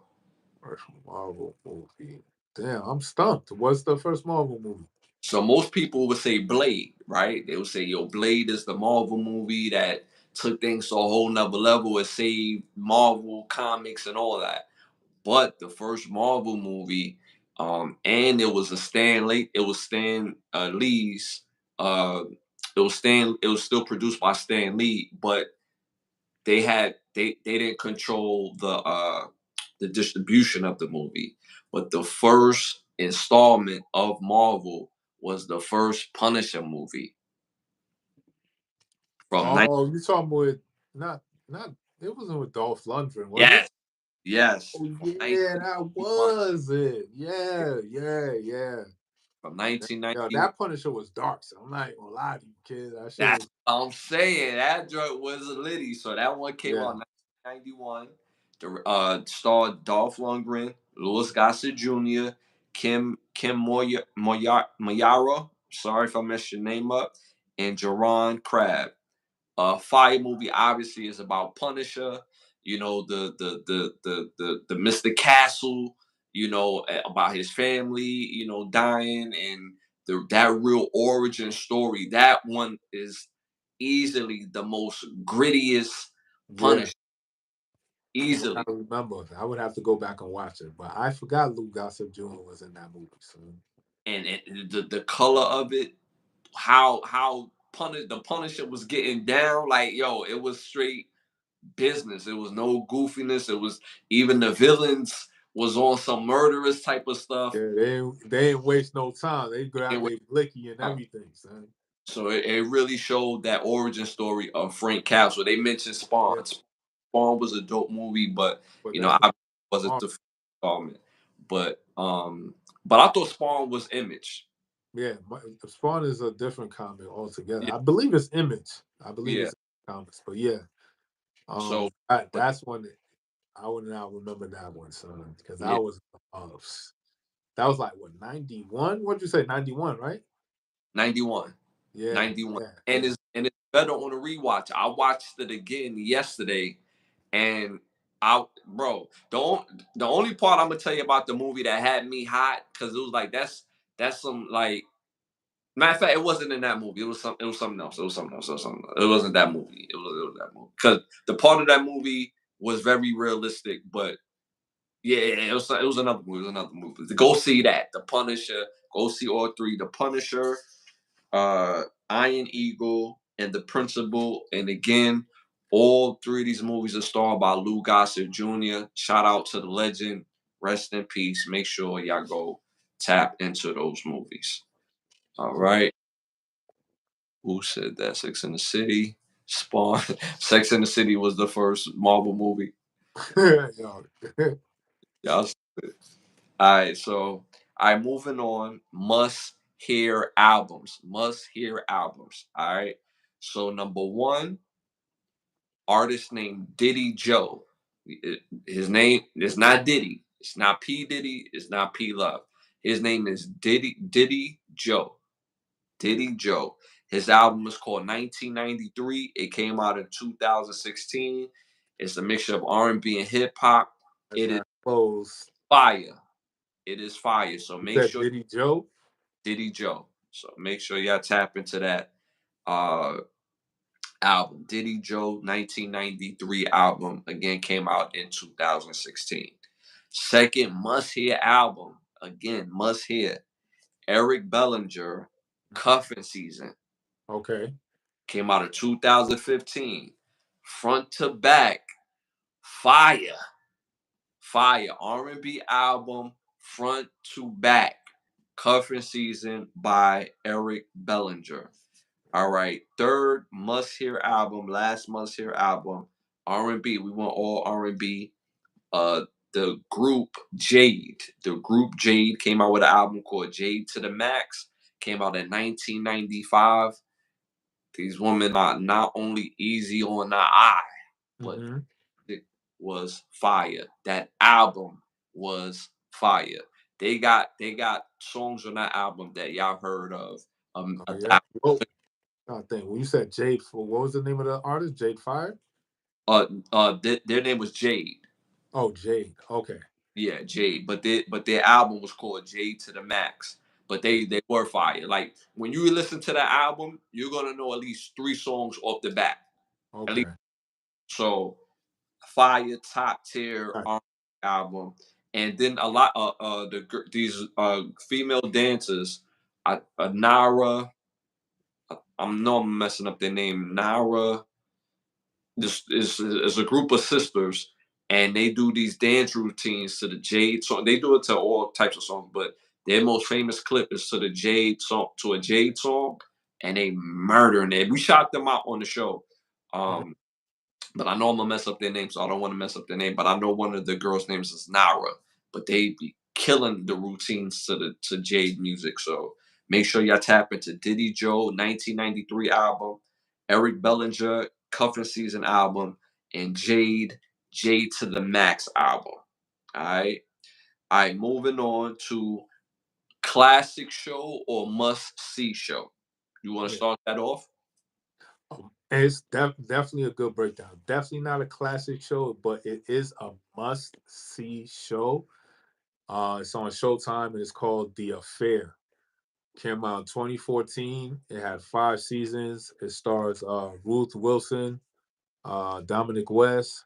First Marvel movie. Damn, I'm stumped. What's the first Marvel movie? So most people would say Blade, right? They would say, yo, Blade is the Marvel movie that took things to a whole nother level. It saved Marvel comics and all that. But the first Marvel movie, and it was Stan Lee's, uh, it was still produced by Stan Lee, but they didn't control the distribution of the movie. But the first installment of Marvel was the first Punisher movie from Oh, you talking with not it wasn't with Dolph Lundgren, was it? yes, yes, Oh from yeah, that 1991, was it. Yeah, yeah, yeah. from Yo, 1991. that Punisher was dark, so I'm not even gonna lie to you, kid. That shit That's was what I'm saying. That joint was a litty. So that one came yeah, out in 1991. The starred Dolph Lundgren, Louis Gossett Jr., Mayara. Sorry if I messed your name up, and Jerron Crabb. Fire movie obviously is about Punisher. You know the Mr. Castle. You know about his family. You know dying and that real origin story. That one is easily the most grittiest yeah. Punisher. I Easily, remember. I would have to go back and watch it, but I forgot Lou Gossett Jr. was in that movie. So and the color of it, how the Punisher was getting down. Like yo, it was straight business. It was no goofiness. It was even the villains was on some murderous type of stuff. yeah, they ain't waste no time. They grab their blicky and everything, son. So it really showed that origin story of Frank Castle. They mentioned Yeah, Spawn. Spawn was a dope movie, but but you know that's I wasn't not the installment. But but I thought Spawn was Image. yeah. Spawn is a different comic altogether. Yeah, I believe it's Image. I believe yeah. it's comics, but yeah. So but That's one that I would not remember that one, son, because yeah, uh, that was like what 91. What'd you say 91, right? 91. Yeah, 91. yeah, And yeah. it's better on a rewatch. I watched it again yesterday and I bro, the only part I'm gonna tell you about the movie that had me hot because it was like that's some like matter of fact, it wasn't in that movie. It was something else. It was something else. It was something else. It wasn't that movie. It was that movie. Because the part of that movie was very realistic, but yeah, it was another movie. It was another movie. Go see that. The Punisher. Go see all three. The Punisher, Iron Eagle, and The Principal. And again, all three of these movies are starred by Lou Gossett Jr. Shout out to the legend. Rest in peace. Make sure y'all go tap into those movies. All right. Who said that? Sex in the City. Spawn. Sex in the City was the first Marvel movie. Yo, Y'all. All right. So, all right. Moving on. Must hear albums. Must hear albums. All right. So, number one, artist named Diddy Joe. His name is not Diddy. It's not P Diddy. It's not P Love. His name is Diddy Joe. Diddy Joe. His album is called 1993. It came out in 2016. It's a mixture of R&B and hip hop. I It is got close. fire. It is fire. So You make said sure Diddy Joe? Diddy Joe. So make sure y'all tap into that uh album. Diddy Joe 1993 album again came out in 2016. Second must hear album again must hear Eric Bellinger Cuffing Season. Okay. Came out in 2015. Front to back, fire, fire R&B album, front to back, Cuffing Season by Eric Bellinger. All right, third must hear album, last must hear album, R&B. We want all R&B. Uh, the group Jade came out with an album called Jade to the Max. Came out in 1995. These women are not only easy on the eye, but Mm-hmm. it was fire. That album was fire. They got songs on that album that y'all heard of Oh a yeah. Whoa. I think when you said Jade, for what was the name of the artist? Jade Fire. Their name was Jade. Oh, Jade. Okay. Yeah, Jade. But their album was called Jade to the Max. But Okay. they were fire. Like when you listen to that album, you're gonna know at least 3 songs off the bat. At least Okay. so fire, top tier All right. album. And then a lot these female dancers, Nara, I'm no I'm messing up their name. Nara, this is a group of sisters, and they do these dance routines to the Jade song. They do it to all types of songs, but their most famous clip is to the Jade song, to a Jade song, and they murdering it. We shot them out on the show. Mhm. Um, but I know I'm gonna mess up their name, so I don't want to mess up their name. But I know one of the girls' names is Nara. But they be killing the routines to Jade music. So make sure y'all tap into Diddy Joe 1993 album, Eric Bellinger Cuffing Season album, and Jade to the Max album. All right. All right. Moving on to classic show or must see show. You want to Yeah. start that off? And it's definitely a good breakdown. Definitely not a classic show, but it is a must see show. It's on Showtime and it's called The Affair. Came out in 2014. It had 5 seasons. It stars Ruth Wilson, Dominic West,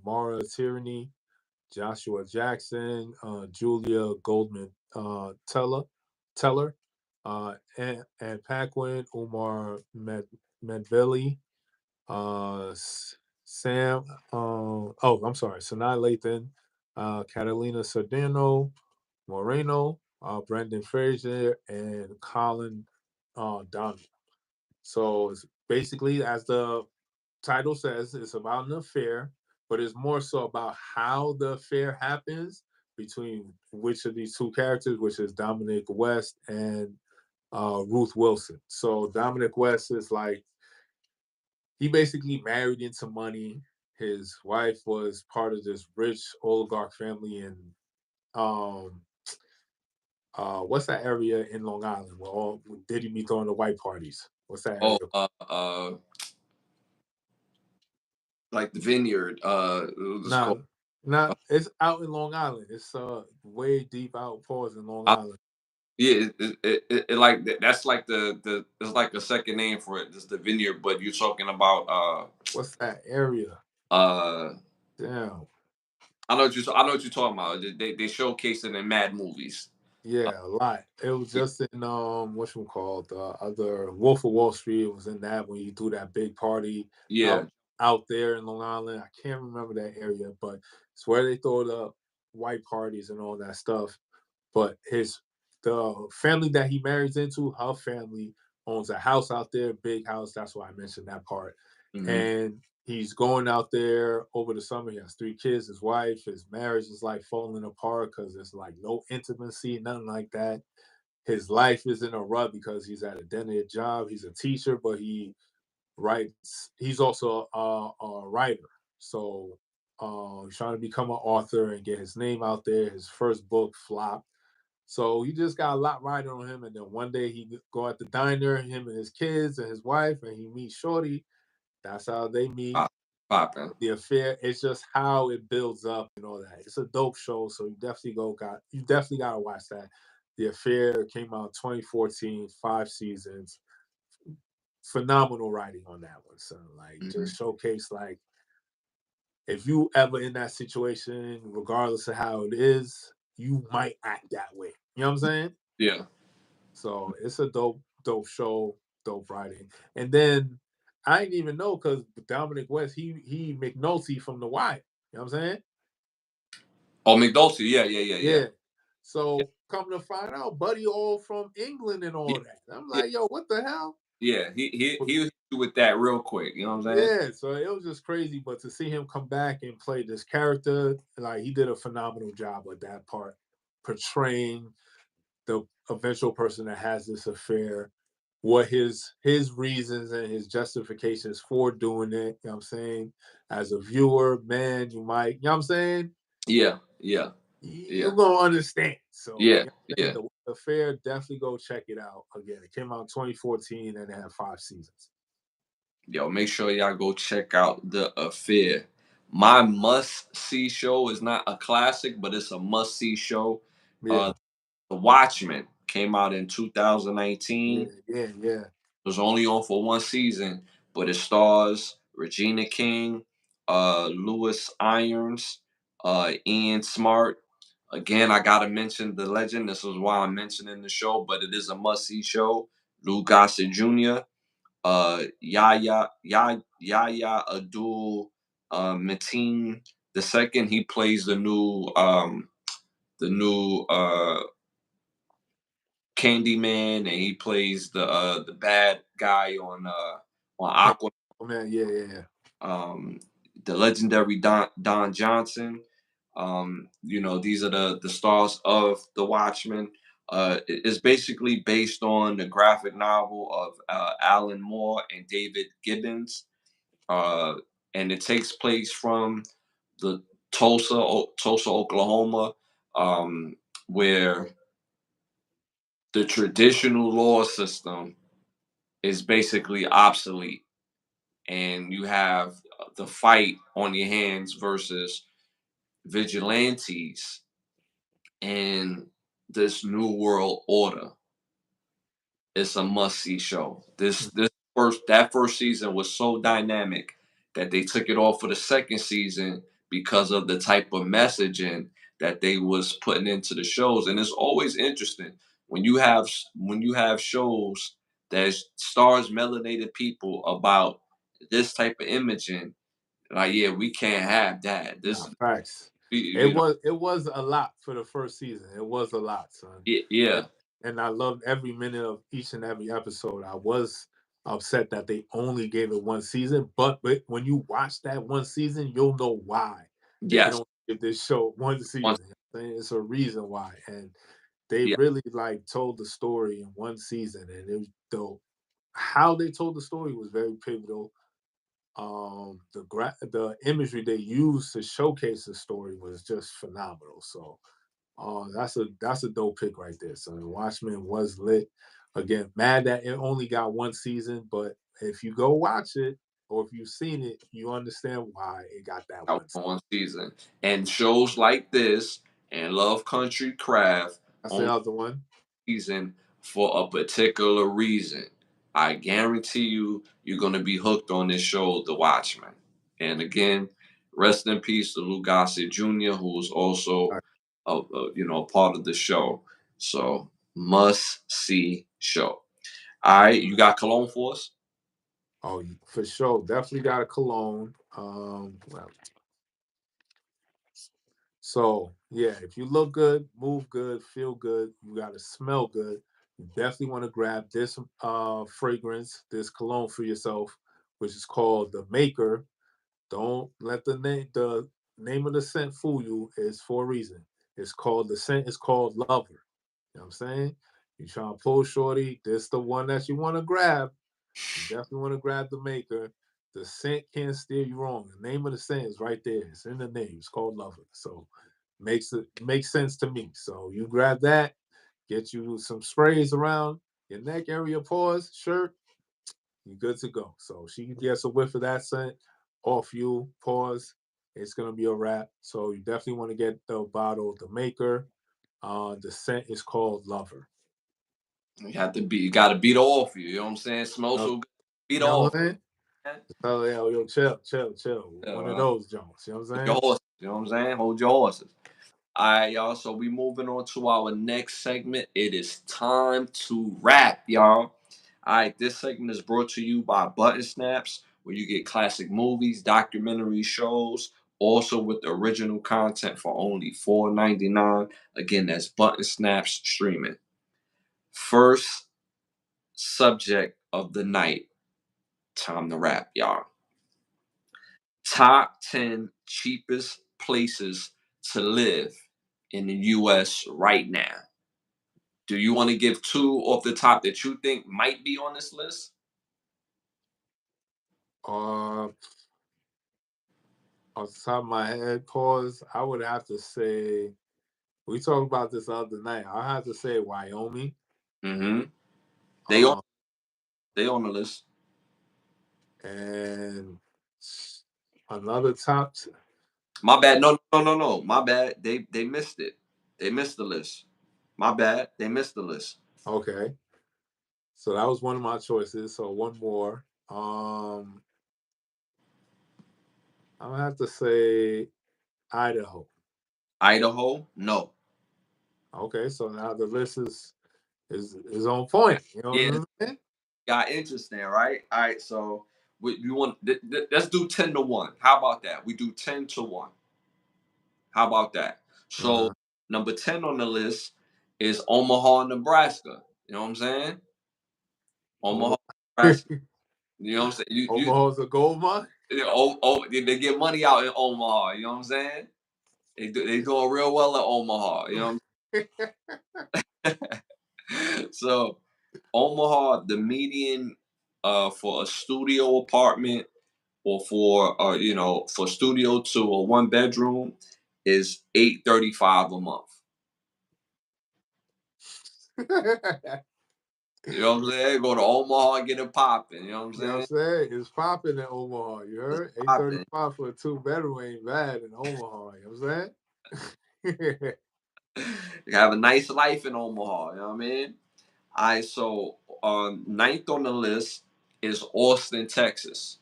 Mara Tierney, Joshua Jackson, Julia Goldman Teller, and Paquin, Umar Medveli, Sam, I'm sorry, Sanaa Lathan, Catalina Sardano, Moreno, Brendan Fraser, and Colin Donald. So it's basically, as the title says, it's about an affair, but it's more so about how the affair happens between which of these two characters, which is Dominic West and Ruth Wilson. So Dominic West is like, he basically married into money. His wife was part of this rich oligarch family in um what's that area in Long Island where all Diddy be throwing the white parties? What's that Oh, area? like the Vineyard. It's Nah, called. not it's out in Long Island. It's way deep out pause in Long I, Island. yeah, like that's like the it's like a second name for it. It's the Vineyard, but you're talking about What's that area? uh Damn. I know what you're talking about. They showcase it in mad movies. Uh, Yeah, a lot. It was y- just in what's one called the other Wolf of Wall Street was in that when you do that big party yeah, out out there in Long Island. I can't remember that area, but it's where they throw the white parties and all that stuff. But the family that he marries into, her family owns a house out there, big house. That's why I mentioned that part. hmm And he's going out there over the summer. He has 3 kids, his wife, his marriage is like falling apart because there's like no intimacy, nothing like that. His life is in a rut because he's at a dead end job. He's a teacher, but he writes. He's also a writer. So he's trying to become an author and get his name out there. His first book flopped, so he just got a lot riding on him. And then one day he go at the diner, him and his kids and his wife, and he meets Shorty. That's how they meet. pop, popping. The affair. It's just how it builds up and all that. It's a dope show, so you definitely gotta watch that. The affair came out 2014, 5 seasons. Phenomenal writing on that one, son. Like Hmm just showcase like if you ever in that situation, regardless of how it is, you might act that way. You know what I'm saying? Yeah. So it's a dope show, dope writing. And then I didn't even know because Dominic West, he McNulty from The Wire. You know what I'm saying? Oh, McDulce. Yeah, yeah, yeah, yeah, Yeah. So come to find out, Buddy all from England and yeah, all that. I'm yeah. like, yo, what the hell? Yeah. He was with that real quick. You know what I'm saying? Yeah, so it was just crazy, but to see him come back and play this character, like he did a phenomenal job with that part, portraying the eventual person that has this affair, what his reasons and his justifications for doing it. You know what I'm saying? As a viewer, man, you might, you know what I'm saying? Yeah, yeah. Yeah, you're gonna understand. So yeah, you know what I'm saying? yeah. The Affair, definitely go check it out. Again, it came out in 2014 and it had 5 seasons. Yo, make sure y'all go check out The Affair. My must see show is not a classic, but it's a must see show. Yeah, The Watchmen came out in yeah, 2019. yeah, yeah. It was only on for one season, but it stars Regina King, Lewis Irons, Ian Smart. Again, I gotta mention the legend. This is why I'm mentioning the show, but it is a must-see show. Lou Gossett Jr., Yaya Abdul Mateen the second. He plays the new Candyman, and he plays the bad guy on Can't- Aqua. Oh man, yeah, yeah, yeah. Um, the legendary Don Johnson. These are the stars of The Watchmen. It's basically based on the graphic novel of Alan Moore and David Gibbons, uh, and it takes place from the Tulsa, Oklahoma, where the traditional law system is basically obsolete, and you have the fight on your hands versus vigilantes and this new world order. It's a must see show. This first season was so dynamic that they took it off for the second season because of the type of messaging that they was putting into the shows. And it's always interesting when you have shows that stars melanated people about this type of imaging. Like, yeah, we can't have that. Nah, This, facts. you know, It was a lot for the first season. It was a lot, son. And, yeah, and I loved every minute of each and every episode. I was upset that they only gave it one season, but when you watch that one season, you'll know why they can yes, only give this show one one, season. You know what I'm saying? It's a reason why. And they yeah, really like told the story in one season. And it was dope. How they told the story was very pivotal. The imagery they used to showcase the story was just phenomenal. So that's a dope pick right there. So Watchmen was lit. Again, mad that it only got one season, but if you go watch it or if you've seen it, you understand why it got that out one for season. one season. And shows like this and Love Country Craft That's the on other one. season for a particular reason. I guarantee you're gonna be hooked on this show, The Watchmen. And again, rest in peace to Lou Gossett Jr., who was also a part of the show. So must see show. All right, you got Cologne for us? Oh, for sure. Definitely got a cologne. So yeah, if you look good, move good, feel good, you gotta smell good. You definitely want to grab this fragrance, this cologne for yourself, which is called the Maker. Don't let the name of the scent fool you. It's for a reason. The scent is called Lover. You know what I'm saying? You trying to pull shorty, this the one that you want to grab. You definitely want to grab the Maker. The scent can't steer you wrong. The name of the scent is right there. It's in the name. It's called Lover. So makes sense to me. So you grab that, get you some sprays around your neck area, paws, shirt, you're good to go. So she gets a whiff of that scent off you, pause. It's gonna be a wrap. So you definitely want to get the bottle, the Maker. The scent is called Lover. You gotta beat off you. You know what I'm saying? Smells You so good. Beat know what off. I'm saying? Man. Oh yeah, yo, chill, chill, chill. One of Yeah, those Jones. You know what I'm hold your saying? horses. You know what I'm saying? Hold your horses. All right, y'all. So we moving on to our next segment. It is time to rap, y'all. All right, this segment is brought to you by Button Snaps, where you get classic movies, documentary shows, also with the original content for only $4.99. Again, that's Button Snaps streaming. First subject of the night. Time to rap, y'all. Top 10 cheapest places to live in the US right now. Do you want to give two off the top that you think might be on this list? Uh, off the top of my head, pause. I would have to say. We talked about this the other night. I have to say Wyoming. Mm-hmm. They on Um, they on the list. and another top. My bad. No. My bad. They missed it. They missed the list. My bad. They missed the list. Okay, so that was one of my choices. So one more. I'm gonna have to say Idaho. Idaho, no. Okay, so now the list is on point. You know what Yeah, I'm saying? got interesting, right? All right, so we want let's do 10-1. How about that? We do 10-1. How about that? So Uh-huh. number 10 on the list is Omaha, Nebraska. You know what I'm saying? Omaha, Omaha. Nebraska. You know what I'm saying? Omaha's a gold mine. They get money out in Omaha. You know what I'm saying? They doing real well in Omaha. You know what I'm saying? So Omaha, the median for a studio apartment or for for studio to a one bedroom is $835 a month. You know what I'm saying? Go to Omaha and get it popping. You know what I'm You know what I'm saying? saying? It's popping in Omaha. You It's heard? popping. 835 for a two bedroom ain't bad in Omaha. You know what I'm saying? You have a nice life in Omaha. You know what I mean? All right, so ninth on the list is Austin, Texas.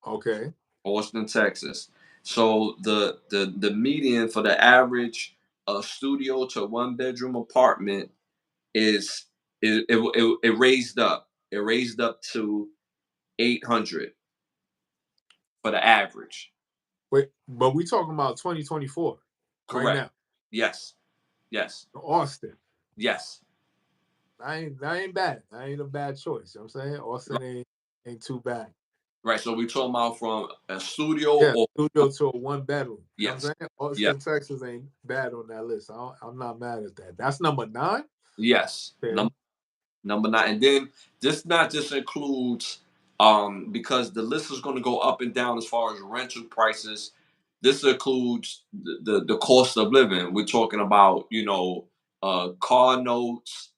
Okay. Austin, Texas. So the median for the average studio to one bedroom apartment is it raised up. It raised up to 800 for the average. Wait, but we talking about 2024 right Correct. now. Yes. Yes. Austin. Yes. That ain't bad. That ain't a bad choice. You know what I'm saying? Austin ain't too bad. Right. So we talking about from a studio Yeah, or studio to a one bedroom. You know what yes. I'm saying? Yes. Austin, Texas ain't bad on that list. I'm not mad at that. That's number 9. Yes. Okay. Number 9. And then this not just includes because the list is going to go up and down as far as rental prices. This includes the cost of living. We're talking about, car notes,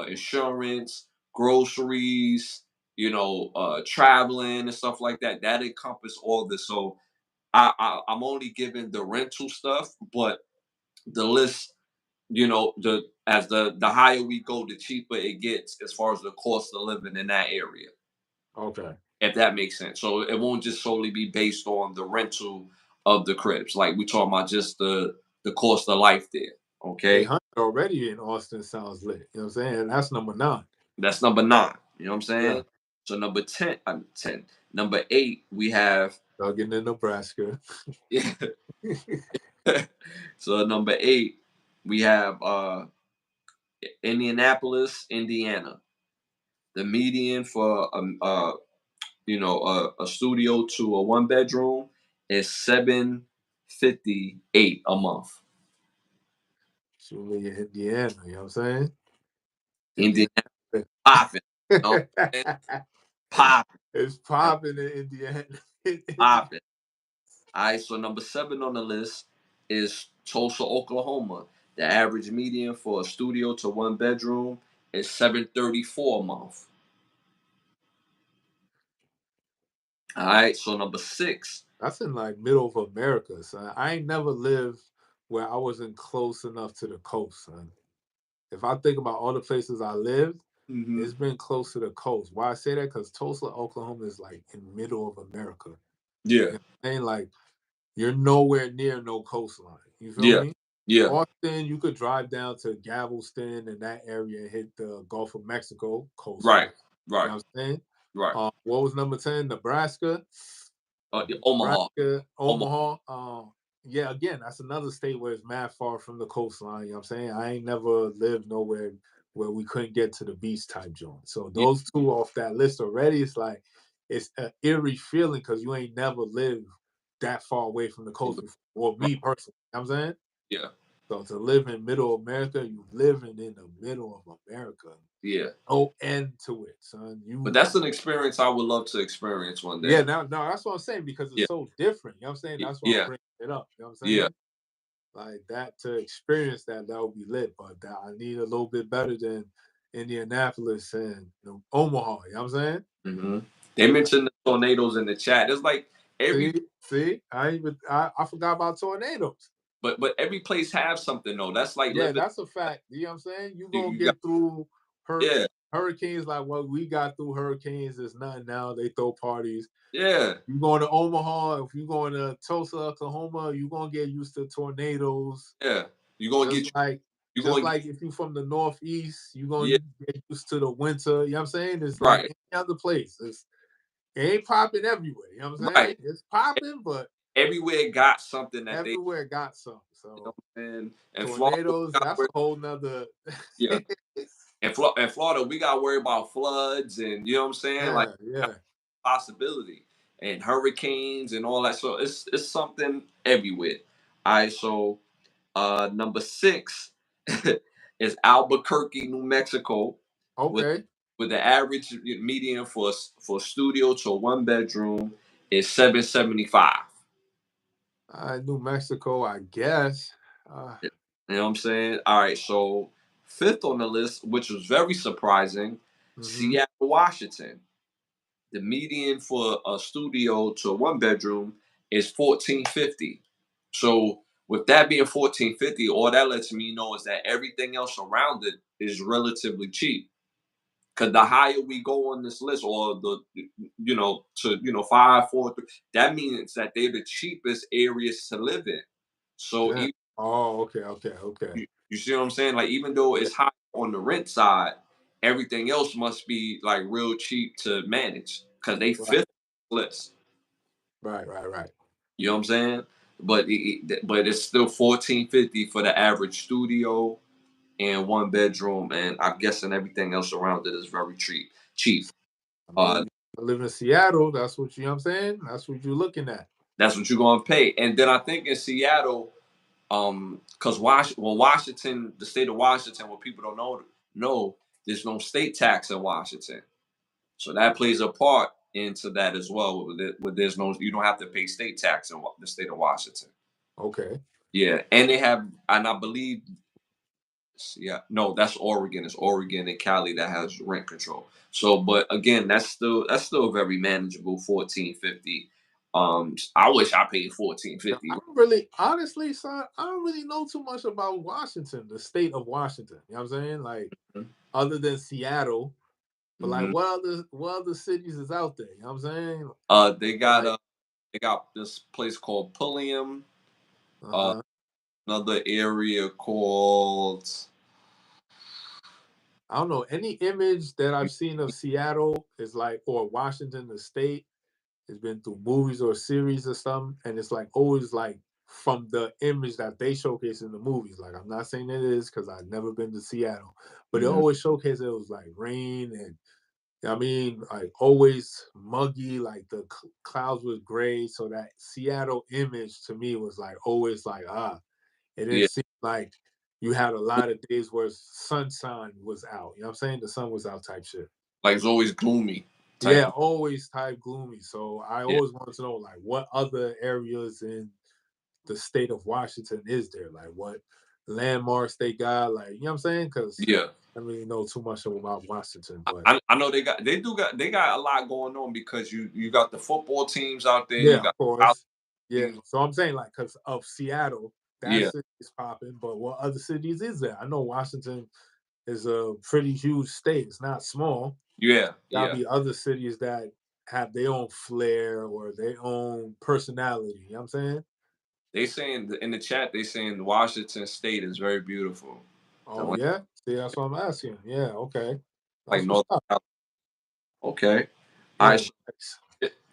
insurance, groceries, traveling and stuff like that. That encompass all this. So I'm only giving the rental stuff, but the list, the higher we go, the cheaper it gets as far as the cost of living in that area. Okay. If that makes sense. So it won't just solely be based on the rental of the cribs. Like we talking about just the cost of life there. Okay. 800 already in Austin sounds lit. You know what I'm saying? That's number 9. That's number 9. You know what I'm Yeah. saying? So number 10, I'm 10. Number 8, we have Duggan in Nebraska. yeah. So number 8, we have Indianapolis, Indiana. The median for a studio to a one bedroom is 758 a month. Julie, Indiana. You know what I'm saying? Indiana Indiana. popping, you know what I'm saying? Popping, It's popping in Indiana. popping. All right, so number 7 on the list is Tulsa, Oklahoma. The average median for a studio to one bedroom is 734 a month. All right, so number 6. That's in like middle of America, son. I ain't never lived where I wasn't close enough to the coast, son. If I think about all the places I lived, Mm-hmm. it's been close to the coast. Why I say that? Because Tulsa, Oklahoma is like in middle of America. Yeah, You know what I'm saying? Like you're nowhere near no coastline. You feel yeah, me? yeah. Austin, you could drive down to Galveston and that area and hit the Gulf of Mexico Right, coastline. You right, know what I'm saying? right. What was number 10? Nebraska. Yeah, Omaha, Nebraska, Omaha. Omaha. Yeah, again, that's another state where it's mad far from the coastline. You know what I'm saying? I ain't never lived nowhere where we couldn't get to the beach type joint. So Yeah, those two off that list already, it's like it's an eerie feeling because you ain't never lived that far away from the coast before. Or right, me personally, you know what I'm saying? yeah, So to live in middle America, you living in the middle of America. yeah. No end to it, son. But You that's an experience I would love to experience one day. Yeah, now that's what I'm saying because it's Yeah, so different. You know what I'm saying? That's why I'm yeah, bringing it up. You know what I'm yeah, saying? like that to experience that, that would be lit. But that I need a little bit better than Indianapolis and Omaha. You know what I'm saying? Mm-hmm. They mentioned the tornadoes in the chat. It's like every, See, I forgot about tornadoes. but every place have something though. That's like Yeah, living. that's a fact. You know what I'm saying? You gonna You got, get through her yeah, hurricanes like what we got through hurricanes is nothing now. They throw parties. yeah, You going to Omaha, if you going to Tulsa, Oklahoma, you gonna get used to tornadoes. yeah. You gonna Just get like you just gonna get like if you from the northeast, you gonna yeah, get used to the winter. You know what I'm saying? It's like right, any other place. It ain't popping everywhere. You know what I'm right. saying? It's popping, but Everywhere got something that they, everywhere got some. you know So what I'm saying? And Florida, we tornadoes, got that's a worried, whole nother. yeah. And Florida, we got worried about floods and you know what I'm saying, like Yeah, yeah. possibility and hurricanes and all that. So it's something everywhere. All right, so number 6 is Albuquerque, New Mexico, with Okay. the average median for studio to a 1 bedroom is 775. New Mexico, I guess. You know what I'm saying? All right, so fifth on the list, which was very surprising, hmm Seattle, Washington. The median for a studio to a 1 bedroom is 1450. So with that being 1450, all that lets me know is that everything else around it is relatively cheap. Cause the higher we go on this list, or the to 5, 4, 3, that means that they're the cheapest areas to live in. So Yeah. Oh, okay, okay, okay. you see what I'm saying? Like even though Yeah. it's high on the rent side, everything else must be like real cheap to manage because they Right, fit the list. right, right, right. You know what I'm saying? But it's still 1450 for the average studio and 1 bedroom, and I'm guessing everything else around it is very cheap. Cheap. I Uh, mean, I live in Seattle. That's what you know what I'm saying? That's what you're looking at. that's what you're gonna pay. And then I think in Seattle, because Washington, the state of Washington, what people don't know, there's no state tax in Washington. So that plays a part into that as well. With there's no, you don't have to pay state tax in the state of Washington. Okay. Yeah, and they have, and I believe, yeah, no, that's Oregon. It's Oregon and Cali that has rent control. So, but again, that's still very manageable. 1450. I wish I paid fourteen Now, fifty. I don't really, honestly, son, I don't really know too much about Washington, the state of Washington. You know what I'm saying? Like, other than Seattle, but like, Mm-hmm. what other cities is out there? You know what I'm saying? They got Like, they got this place called Pulliam. uh Uh, huh. another area called I don't know. Any image that I've seen of Seattle is like, or Washington, the state, has been through movies or series or something, and it's like always like from the image that they showcase in the movies. Like I'm not saying it is because I've never been to Seattle, but it Mhm. always showcased it was like rain and I mean like always muggy, like the clouds was gray. So that Seattle image to me was like always like it didn't Yeah, seem like you had a lot of days where sunshine was out. You know what I'm saying? The sun was out type shit. like it's always gloomy type Yeah, of. always type gloomy. So I Yeah, always wanted to know like what other areas in the state of Washington is there? Like what landmarks they got? Like, you know what I'm saying? Because yeah. I don't really know too much about Washington, but I know they got a lot going on because you got the football teams out there. You yeah, of got college course. Yeah. teams. So I'm saying like because of Seattle, that Yeah, city is popping, but what other cities is there? I know Washington is a pretty huge state. It's not small. yeah, Gotta yeah. be other cities that have their own flair or their own personality. You know what I'm saying? They saying in the chat they saying Washington State is very beautiful. The Oh yeah. See, that's what I'm asking. Yeah. Okay. like That's what's North up. Carolina. Okay. All right. Yeah. So Nice.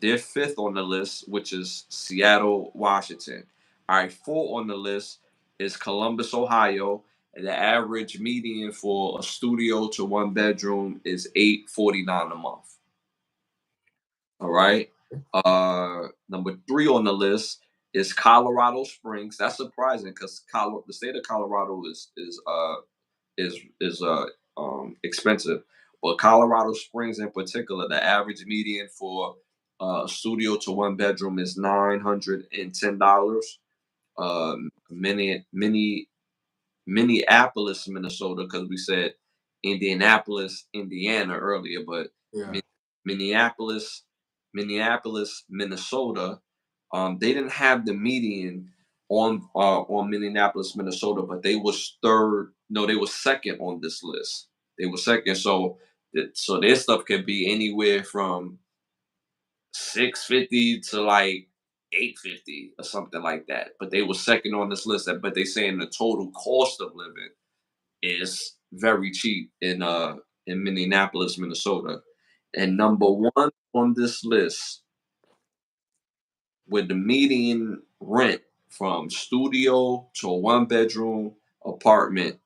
they're fifth on the list, which is Seattle, Washington. All right. Fourth on the list is Columbus, Ohio. And the average median for a studio to 1 bedroom is $849 a month. All right. Number 3 on the list is Colorado Springs. That's surprising because the state of Colorado is expensive. But Colorado Springs in particular, the average median for a studio to 1 bedroom is $910. Minneapolis, Minnesota, because we said Indianapolis, Indiana earlier, but Yeah. Minneapolis, Minnesota. They didn't have the median on Minneapolis, Minnesota, but they was third. No, they were second on this list. They were second, so their stuff could be anywhere from 650 to like 850 or something like that. But they were second on this list. But they saying the total cost of living is very cheap in Minneapolis, Minnesota. And number one on this list with the median rent from studio to a one bedroom apartment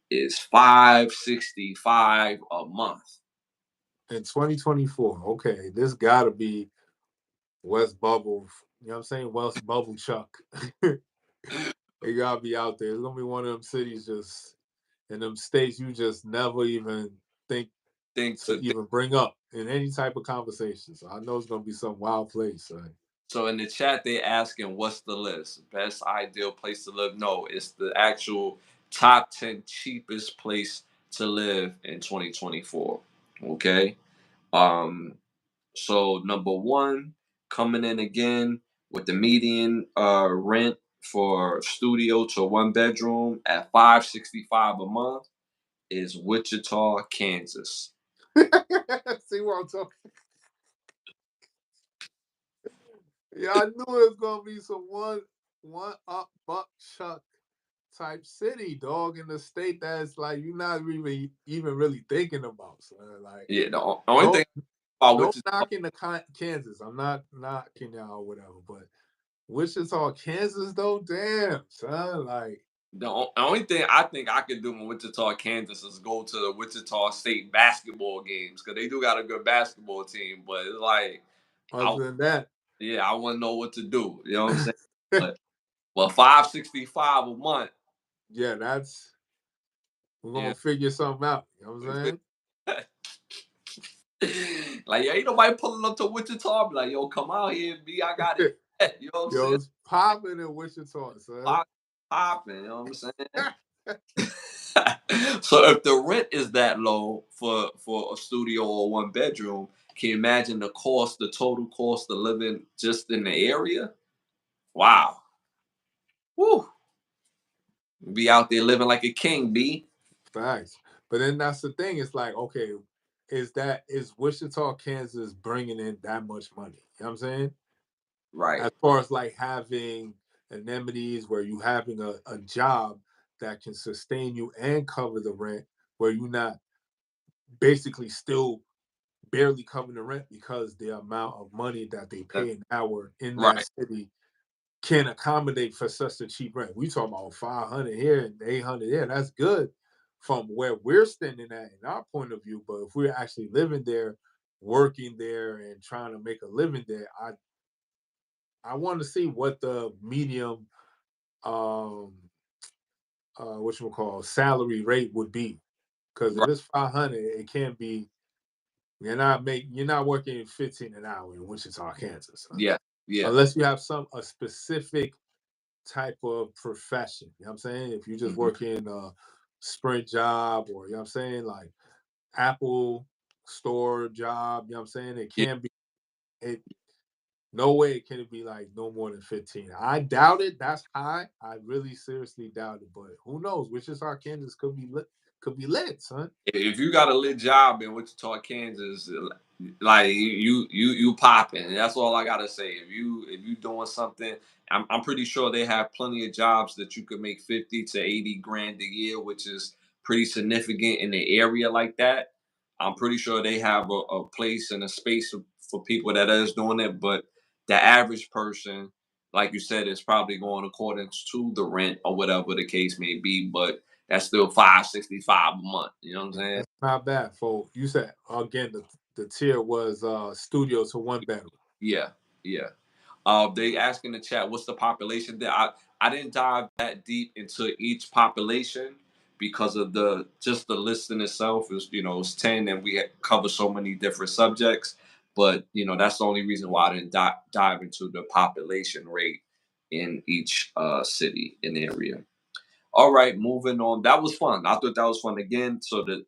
is 565 a month. In 2024, okay, this gotta be West Bubble. You know what I'm saying? West Bubble Chuck. It gotta be out there. It's gonna be one of them cities just in them states you just never even think Think to to even bring up in any type of conversation. So I know it's gonna be some wild place. Right? So in the chat, they asking what's the list? Best ideal place to live? No, it's the actual top 10 cheapest place to live in 2024. Okay. Um, so number one, coming in again with the median rent for studio to one bedroom at 565 a month is Wichita, Kansas. See what I'm talking? Yeah, I knew it was gonna be some one up buck chuck type city, dog, in the state that's like you're not even really thinking about. So like Yeah, the only no thing about no Wichita, knocking the Kansas. I'm not knocking y'all or whatever, but Wichita, Kansas though, damn son, like only thing I think I could do in Wichita, Kansas is go to the Wichita State basketball games because they do got a good basketball team. But it's like, I other than that, yeah, I want to know what to do. You know what I'm saying? But well, 565 a month. yeah, that's we're Yeah. gonna figure something out. You know what I'm saying? Like, ain't nobody pulling up to Wichita. Be like, yo, come out here, B. I got it. You know what I'm Yo, saying? it's popping in Wichita, son. Popping. You know what I'm saying? So if the rent is that low for a studio or one bedroom, can you imagine the total cost of living just in the area? Wow. Woo. Be out there living like a king, B. Facts. But then that's the thing. It's like, okay, is Wichita, Kansas bringing in that much money? You know what I'm saying? Right. As far as like having amenities where you having a job that can sustain you and cover the rent, where you're not basically still barely covering the rent because the amount of money that they pay an hour in that Right. city can accommodate for such a cheap rent. We talk about 500 here and 800 there. That's good from where we're standing at in our point of view. But if we're actually living there, working there, and trying to make a living there, I want to see what the medium um what you call salary rate would be. Because if Right. it's 500, it can't be. You're not working 15 an hour in Wichita, Kansas, huh? Yeah. Yeah. Unless you have a specific type of profession. You know what I'm saying? If you just Mhm. work in a sprint job or you know what I'm saying, like Apple store job, you know what I'm saying? It Yeah. can be it no way can it be like no more than 15. I doubt it. That's high. I really seriously doubt it. But who knows? Wichita, Kansas could be lit, son. If you got a lit job in Wichita, Kansas, like you popping. That's all I gotta say. If you doing something, I'm pretty sure they have plenty of jobs that you could make 50 to 80 grand a year, which is pretty significant in the area like that. I'm pretty sure they have a place and a space for people that is doing it, but the average person, like you said, is probably going according to the rent or whatever the case may be, but that's still 565 a month. You know what I'm saying? That's not bad, folks. You said again the tier was studio to one bedroom. Yeah, yeah. They ask in the chat, what's the population there? I didn't dive that deep into each population because of the list in itself is it's 10 and we cover so many different subjects. But that's the only reason why I didn't dive into the population rate in each city and area. All right, moving on. That was fun. I thought that was fun again. So to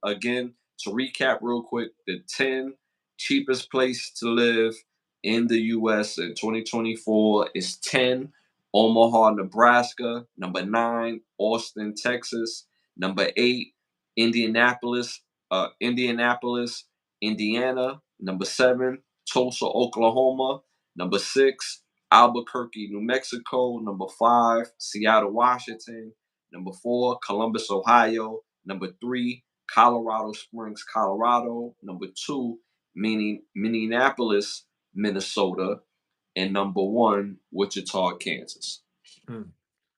recap real quick, the 10 cheapest place to live in the US in 2024 is 10 Omaha, Nebraska, number 9 Austin, Texas, number 8 Indianapolis, Indiana, number 7 Tulsa, Oklahoma, number 6 Albuquerque, New Mexico, number 5 Seattle, Washington, number 4, Columbus, Ohio. Number 3, Colorado Springs, Colorado. Number 2, Minneapolis, Minnesota. And number 1, Wichita, Kansas. Hmm.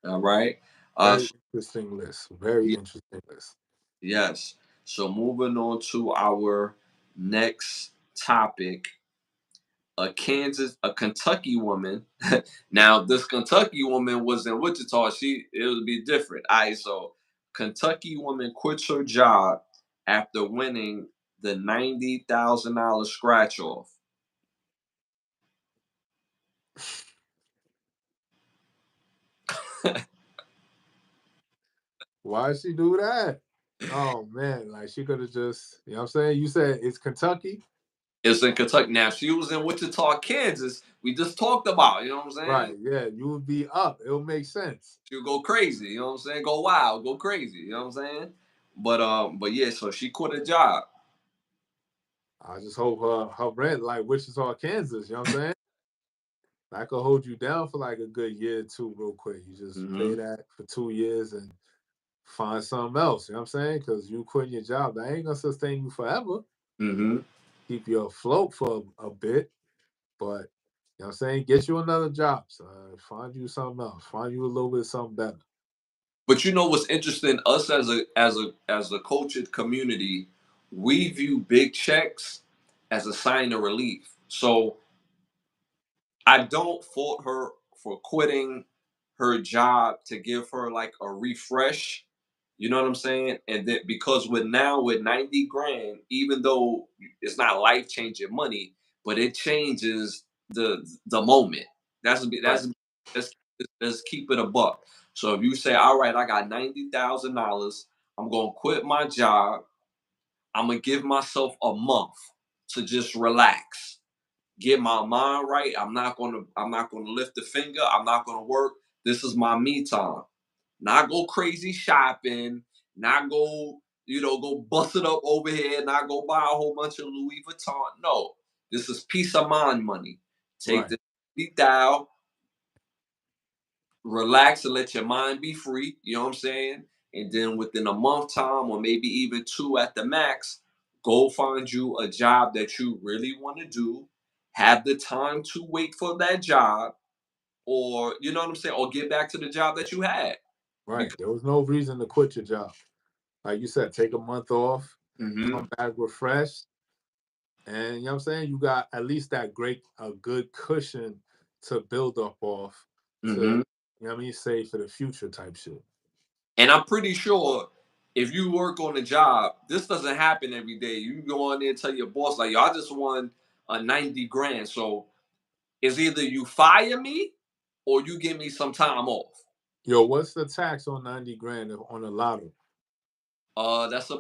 All right. Very So, interesting list. Very interesting list. yes. So moving on to our next topic, a Kentucky woman. Now, this Kentucky woman was in Wichita. It would be different. All right, so Kentucky woman quits her job after winning the $90,000 scratch off. Why she do that? Oh man, like she could have just, you know what I'm saying? You said it's Kentucky? It's in Kentucky. Now, she was in Wichita, Kansas. We just talked about, you know what I'm saying? Right, yeah, you would be up. It'll make sense. She'll go crazy, you know what I'm saying? Go wild, go crazy, you know what I'm saying? But yeah, so she quit a job. I just hope her rent like Wichita, Kansas, you know what I'm saying? I could hold you down for like a good year or two real quick. You just pay Mm-hmm. that for 2 years and find something else, you know what I'm saying? Because you quitting your job, that ain't gonna sustain you forever. Mm-hmm. Keep you afloat for a bit, but you know what I'm saying? Get you another job, son. Find you something else. Find you a little bit something better. But you know what's interesting? Us as a cultured community, we view big checks as a sign of relief. So I don't fault her for quitting her job to give her like a refresh. You know what I'm saying? And that because with 90 grand, even though it's not life changing money, but it changes the moment. Right, That's let's keep it a buck. So if you say, all right, I got $90,000, I'm gonna quit my job. I'm gonna give myself a month to just relax, get my mind right. I'm not gonna lift a finger. I'm not gonna work. This is my me time. Not go crazy shopping, not go, go bust it up over here, not go buy a whole bunch of Louis Vuitton. No. This is peace of mind money. Take right, the beat down, relax and let your mind be free. You know what I'm saying? And then within a month time, or maybe even 2 at the max, go find you a job that you really want to do. Have the time to wait for that job, or you know what I'm saying, or get back to the job that you had. right. Because There was no reason to quit your job. Like you said, take a month off, Mhm, come back refreshed, and you know what I'm saying? You got at least a good cushion to build up off to, mhm. you know what I mean, save for the future type shit. And I'm pretty sure if you work on a job, this doesn't happen every day. You go on there and tell your boss, like, yo, I just won a 90 grand. So it's either you fire me or you give me some time off. Yo, what's the tax on 90 grand on a lotto? That's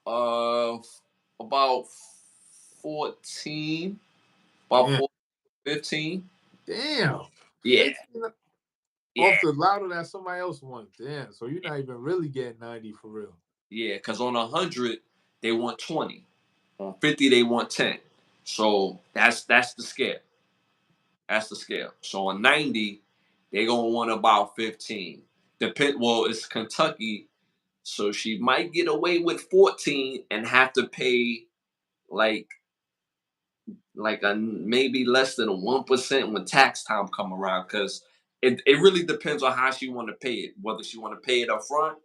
uh about 14, about Damn, 14, 15. damn. Yeah, 15 yeah, off the lotto that somebody else won. Damn. So you're not even really getting 90 for real. yeah. Because on 100 they want 20, on 50 they want 10. So that's the scale. That's the scale. So on 90, they gonna want about 15. Well, it's Kentucky, so she might get away with 14 and have to pay like a maybe less than a 1% when tax time come around, because it really depends on how she want to pay it, whether she want to pay it up front,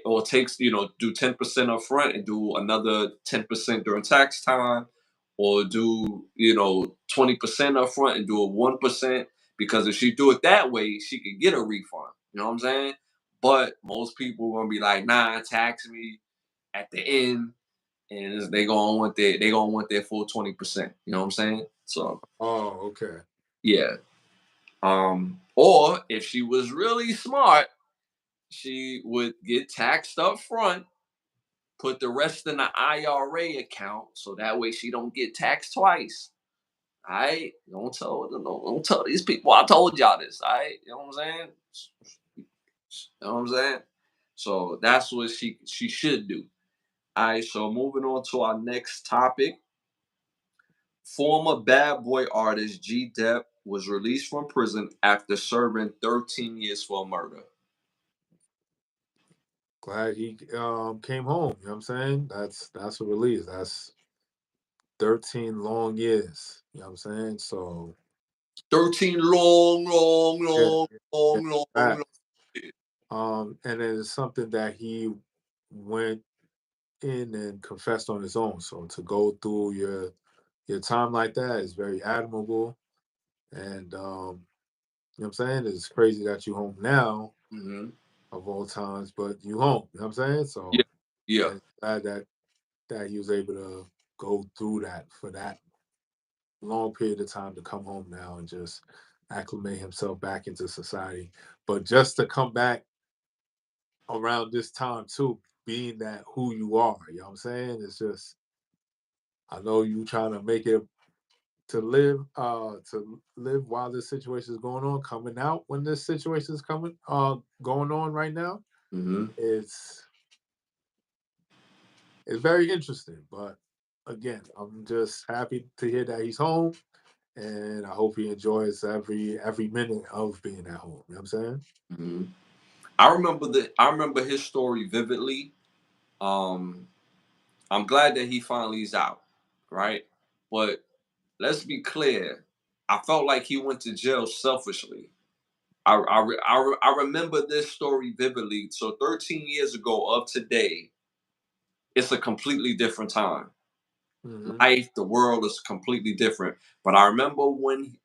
or takes, do 10% up front and do another 10% during tax time, or do 20% up front and do a 1%, because if she do it that way she could get a refund, you know what I'm saying? But most people gonna be like, nah, tax me at the end, and they gonna want their full 20%, you know what I'm saying? So Oh, okay. yeah. Or if she was really smart, she would get taxed up front, put the rest in the IRA account, so that way she don't get taxed twice. All right, don't tell these people I told y'all this. All right, you know what I'm saying? You know what I'm saying? So that's what she should do. All right, so moving on to our next topic. Former bad boy artist G Dep was released from prison after serving 13 years for murder. Glad he came home. You know what I'm saying? That's a release. That's 13 long years. You know what I'm saying? So 13 long, long, yeah, long, yeah, long, long, long facts. And it is something that he went in and confessed on his own. So to go through your time like that is very admirable. And you know what I'm saying? It's crazy that you home now hmm of all times, but you home. You know what I'm saying? Yeah, So yeah. and glad that he was able to go through that for that long period of time to come home now and just acclimate himself back into society. But just to come back around this time too, being that who you are, you know what I'm saying? It's just I know you trying to make it to live while this situation is going on, coming out when this situation is coming going on right now. hmm It's it's very interesting. But again, I'm just happy to hear that he's home and I hope he enjoys every minute of being at home. You know what I'm saying? hmm I remember his story vividly. Um, I'm glad that he finally is out, right? But let's be clear. I felt like he went to jail selfishly. I remember this story vividly. So 13 years ago of today, it's a completely different time. Hmm. Life, the world is completely different. But I remember when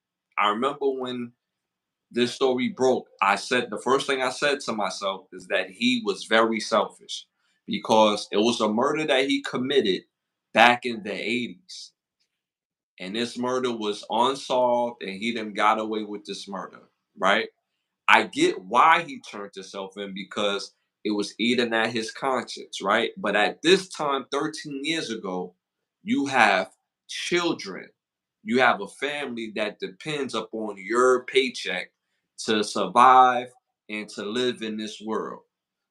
this story broke, I said the first thing I said to myself is that he was very selfish because it was a murder that he committed back in the 80s. And this murder was unsolved and he then got away with this murder, right? I get why he turned himself in because it was eating at his conscience, right? But at this time, 13 years ago, you have children. You have a family that depends upon your paycheck to survive and to live in this world.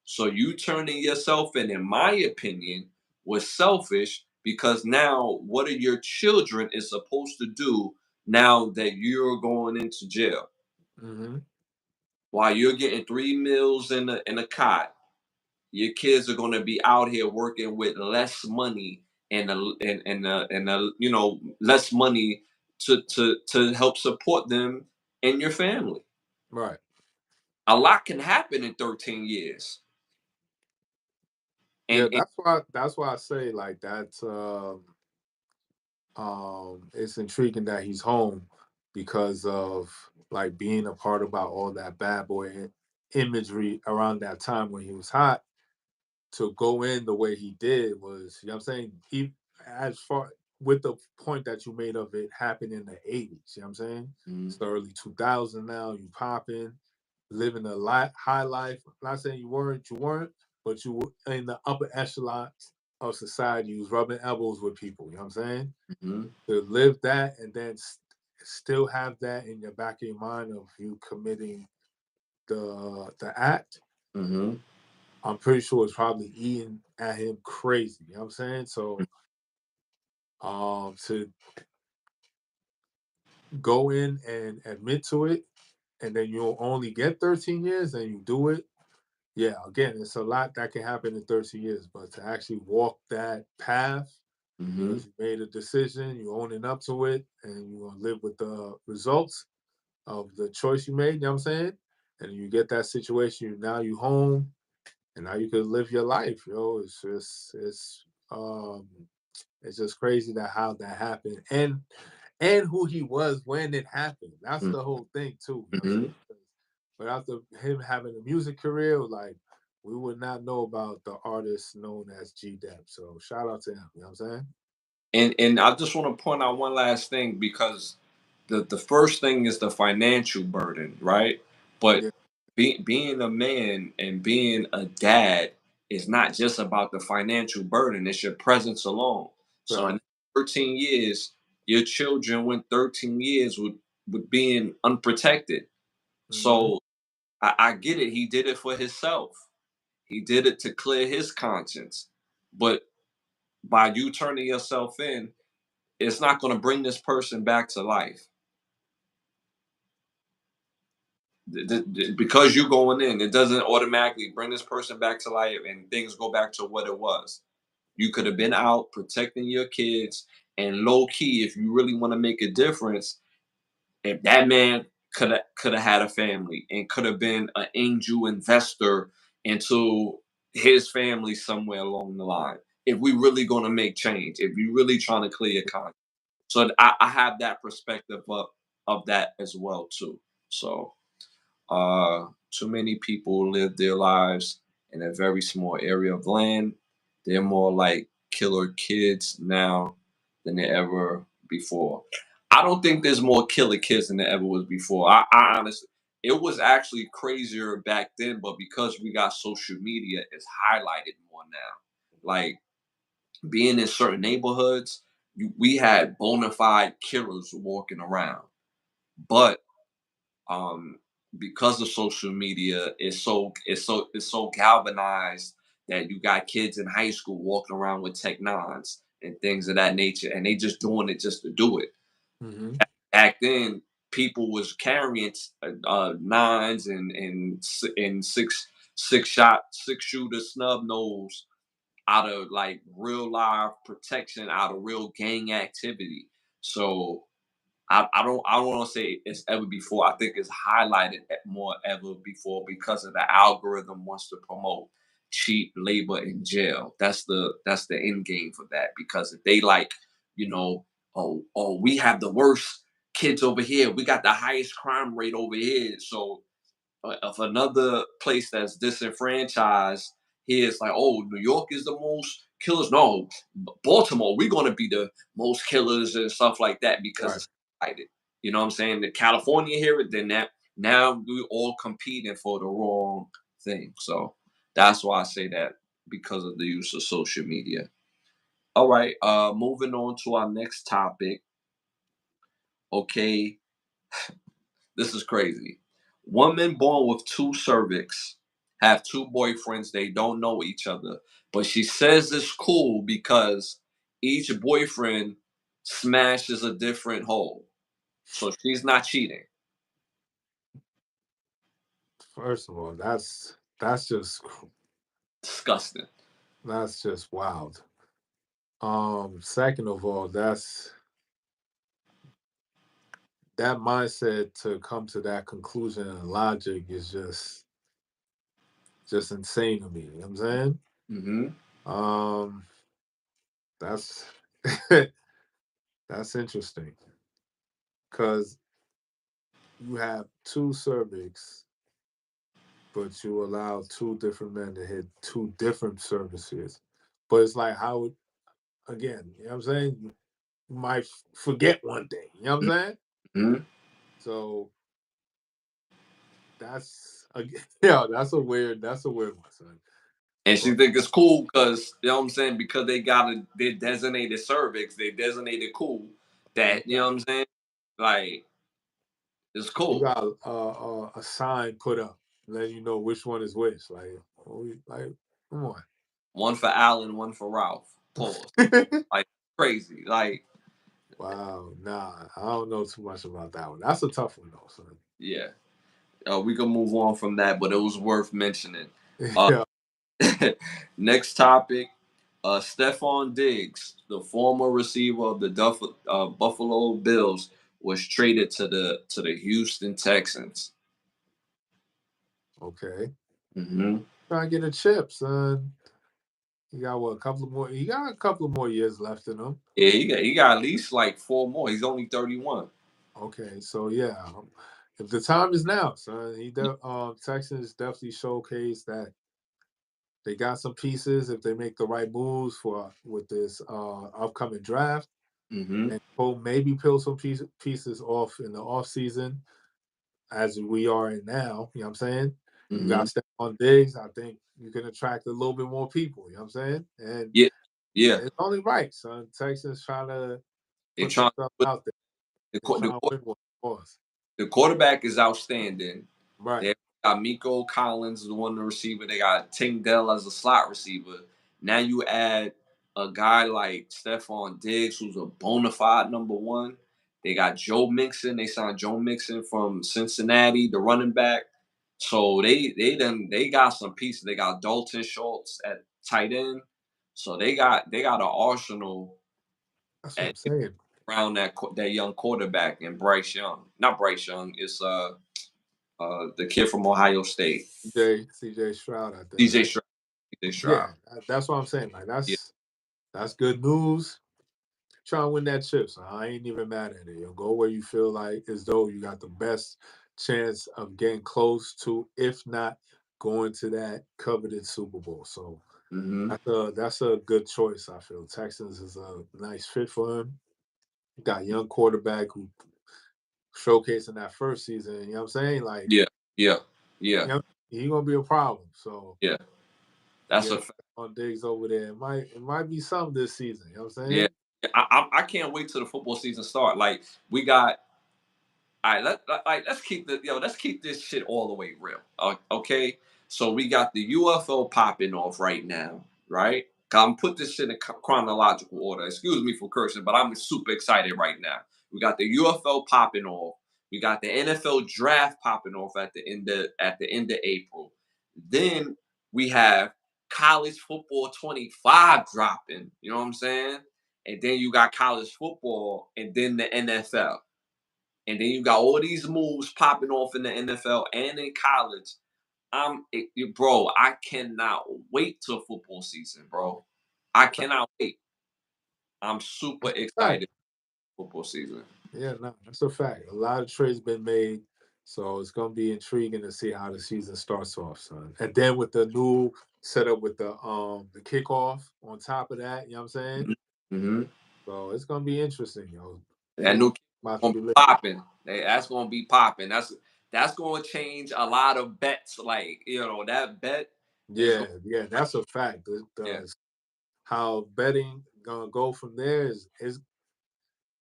So you turning yourself in my opinion, was selfish because now what are your children is supposed to do now that you're going into jail? Hmm. While you're getting 3 meals in a cot, your kids are going to be out here working with less money and less money to help support them and your family. Right. A lot can happen in 13 years. Yeah, And that's why I say like that's it's intriguing that he's home because of like being a part about all that bad boy imagery around that time when he was hot. To go in the way he did was, you know what I'm saying? He as far with the point that you made of it happened in the 80s, you know what I'm saying? It's Mhm, the early 2000s now, you popping, living a high life. I'm not saying you weren't, but you were in the upper echelon of society. You was rubbing elbows with people, you know what I'm saying? mhm, To live that and then still have that in your back of your mind of you committing the act. mhm, I'm pretty sure it's probably eating at him crazy. You know what I'm saying? So to go in and admit to it and then you'll only get 13 years and you do it. Yeah, again, it's a lot that can happen in 13 years, but to actually walk that path mhm, because you made a decision, you owning up to it, and you're gonna live with the results of the choice you made, you know what I'm saying? And you get that situation, now you home, and now you can live your life, yo. It's just crazy that how that happened and who he was when it happened. That's mhm, the whole thing too. You know what I'm mhm. saying? But after him having a music career, like we would not know about the artist known as G Dep. So shout out to him. You know what I'm saying? And I just want to point out one last thing because the first thing is the financial burden, right? But Yeah. being a man and being a dad is not just about the financial burden, it's your presence alone. So Right. in 13 years, your children went 13 years with being unprotected. Mm-hmm. So I get it. He did it for himself. He did it to clear his conscience. But by you turning yourself in, it's not going to bring this person back to life. Because you're going in, it doesn't automatically bring this person back to life and things go back to what it was. You could have been out protecting your kids, and low key, if you really want to make a difference, if that man could have had a family and could have been an angel investor into his family somewhere along the line. If we really gonna make change, if you really trying to clear your conscience. So I have that perspective of that as well too. So too many people live their lives in a very small area of land. They're more like killer kids now than they ever before. I don't think there's more killer kids than there ever was before. I honestly, it was actually crazier back then, but because we got social media, it's highlighted more now. Like being in certain neighborhoods, we had bona fide killers walking around, but um because of social media it's so galvanized that you got kids in high school walking around with tech nines and things of that nature, and they just doing it just to do it. Mm-hmm. Back then people was carrying nines and six shooter snub nose out of like real live protection, out of real gang activity. So I don't want to say it's ever before. I think it's highlighted more ever before because of the algorithm wants to promote cheap labor in jail. That's the end game for that. Because if they like, you know, we have the worst kids over here. We got the highest crime rate over here. So of another place that's disenfranchised, here it's like, oh, New York is the most killers. No, Baltimore, we're gonna be the most killers and stuff like that because Right. it's excited. You know what I'm saying? The California here, then that now we all competing for the wrong thing. So that's why I say that because of the use of social media. All right, moving on to our next topic. Okay, this is crazy. Woman born with two cervix have two boyfriends. They don't know each other, but she says it's cool because each boyfriend smashes a different hole, so she's not cheating. First of all, Disgusting. that's just wild. Second of all, that mindset to come to that conclusion and logic is just insane to me. You know what I'm saying? Hmm. Um, that's that's interesting because you have two cervix, but you allow two different men to hit two different services. But it's like how again, you know what I'm saying? You might forget one day. You know what I'm saying? Hmm. So that's again, yeah, that's a weird one, son. And she But think it's cool because you know what I'm saying, because they got their designated cervix, they designated cool. you That you know got what I'm saying, like it's you cool. got a sign put up letting you know which one is which. Like, come on. One for Allen, one for Ralph. Pause. Like crazy. Like Wow, nah, I don't know too much about that one. That's a tough one though, son. yeah. We can move on from that, but it was worth mentioning. Uh, Yeah. next topic. Stephon Diggs, the former receiver of the Buffalo Bills, was traded to the Houston Texans. Okay. Hmm. Trying to get a chip, son. He got a couple of more years left in him. Yeah, he got at least like four more. He's only 31. Okay, so yeah, if the time is now, son, Texans definitely showcase that they got some pieces if they make the right moves for with this upcoming draft, Mm-hmm. and maybe peel some pieces off in the off season. as we are in now, you know what I'm saying? You Mm-hmm. got Stephon Diggs. I think you can attract a little bit more people, you know what I'm saying? And Yeah, yeah. it's only right, son. Texans trying to They put trying themselves to out there. the, They're trying the to win one for us. the quarterback is outstanding. Right. They got Miko Collins as the one receiver. They got Tank Dell as a slot receiver. Now you add a guy like Stephon Diggs, who's a bona fide number one. They got Joe Mixon. They signed Joe Mixon from Cincinnati, the running back. So they got some pieces. They got Dalton Schultz at tight end. So they got an arsenal That's what at I'm saying. around that young quarterback and Bryce Young. Not Bryce Young. It's the kid from Ohio State. CJ Stroud, I think, DJ right? Stroud. DJ Yeah, Stroud. that's what I'm saying. Like Yeah. that's good news. Try and win that chip. So I ain't even mad at it. You go where you feel like as though you got the best chance of getting close to, if not going to that coveted Super Bowl. So Mm-hmm. that's a good choice. I feel Texans is a nice fit for him. Got a young quarterback who showcasing that first season. You know what I'm saying? Like, Yeah. Yeah. Yeah. you know, he gonna be a problem. So Yeah. to That's get a fact. on Diggs over there, it might be something this season. You know what I'm Yeah. saying? I can't wait till the football season start. Like we got. All right, let's keep this shit all the way real. Okay, so we got the UFO popping off right now, right? I'm put this shit in chronological order. Excuse me for cursing, but I'm super excited right now. We got the UFO popping off. We got the NFL draft popping off at the end of April. Then we have college football 25 dropping. You know what I'm saying? And then you got college football, and then the NFL. And then you got all these moves popping off in the NFL and in college. Bro, I cannot wait till football season, bro. I cannot wait. I'm super That's a fact. excited for football season. Yeah, no, that's a fact. A lot of trades been made, so it's gonna be intriguing to see how the season starts off, son. And then with the new setup with the kickoff on top of that, you know what I'm saying? Mm-hmm. So it's gonna be interesting, yo. That new Football kid about to gonna be be lit. popping. That's gonna be popping. That's gonna change a lot of bets. Like that bet is Yeah, going. yeah, that's a fact. Yeah. How betting gonna go from there is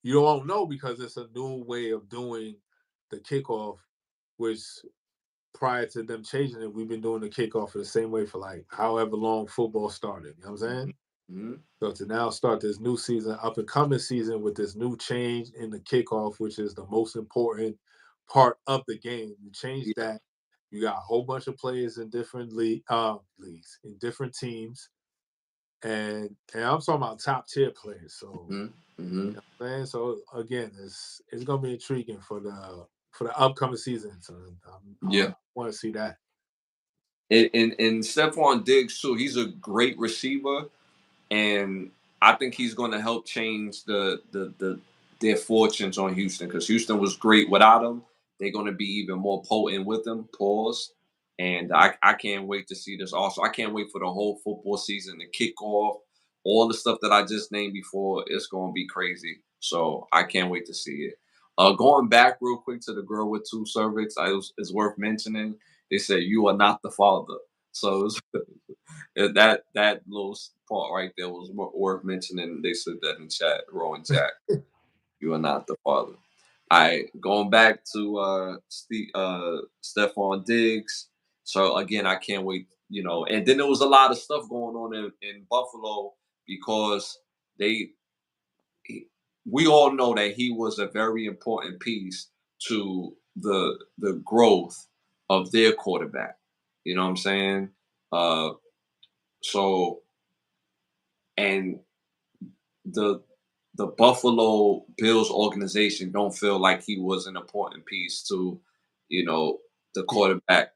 you don't know because it's a new way of doing the kickoff, which prior to them changing it, we've been doing the kickoff the same way for like however long football started. You know what I'm saying? Mm-hmm. So to now start this new season, up and coming season with this new change in the kickoff, which is the most important part of the game. You change Yeah. that. You got a whole bunch of players in different leagues, in different teams, and I'm talking about top tier players. So Mm-hmm. Mm-hmm. you know what I'm saying? So again, it's gonna be intriguing for the upcoming season. So I Yeah. want to see that. And Stephon Diggs too. He's a great receiver, and I think he's going to help change their fortunes on Houston because Houston was great without him. They're going to be even more potent with him. Pause. And I can't wait to see this. Also, I can't wait for the whole football season to kick off. All the stuff that I just named before, it's going to be crazy. So I can't wait to see it. Going back real quick to the girl with two cervix, it's worth mentioning. They said you are not the father. So that little part right there was worth mentioning. They said that in chat, Rowan Jack. You are not the father. All right, going back to Stephon Diggs. So again, I can't wait. And then there was a lot of stuff going on in Buffalo because they we all know that he was a very important piece to the growth of their quarterback. You know what I'm saying? Uh, so and the the Buffalo Bills organization don't feel like he was an important piece to, you know, the quarterback,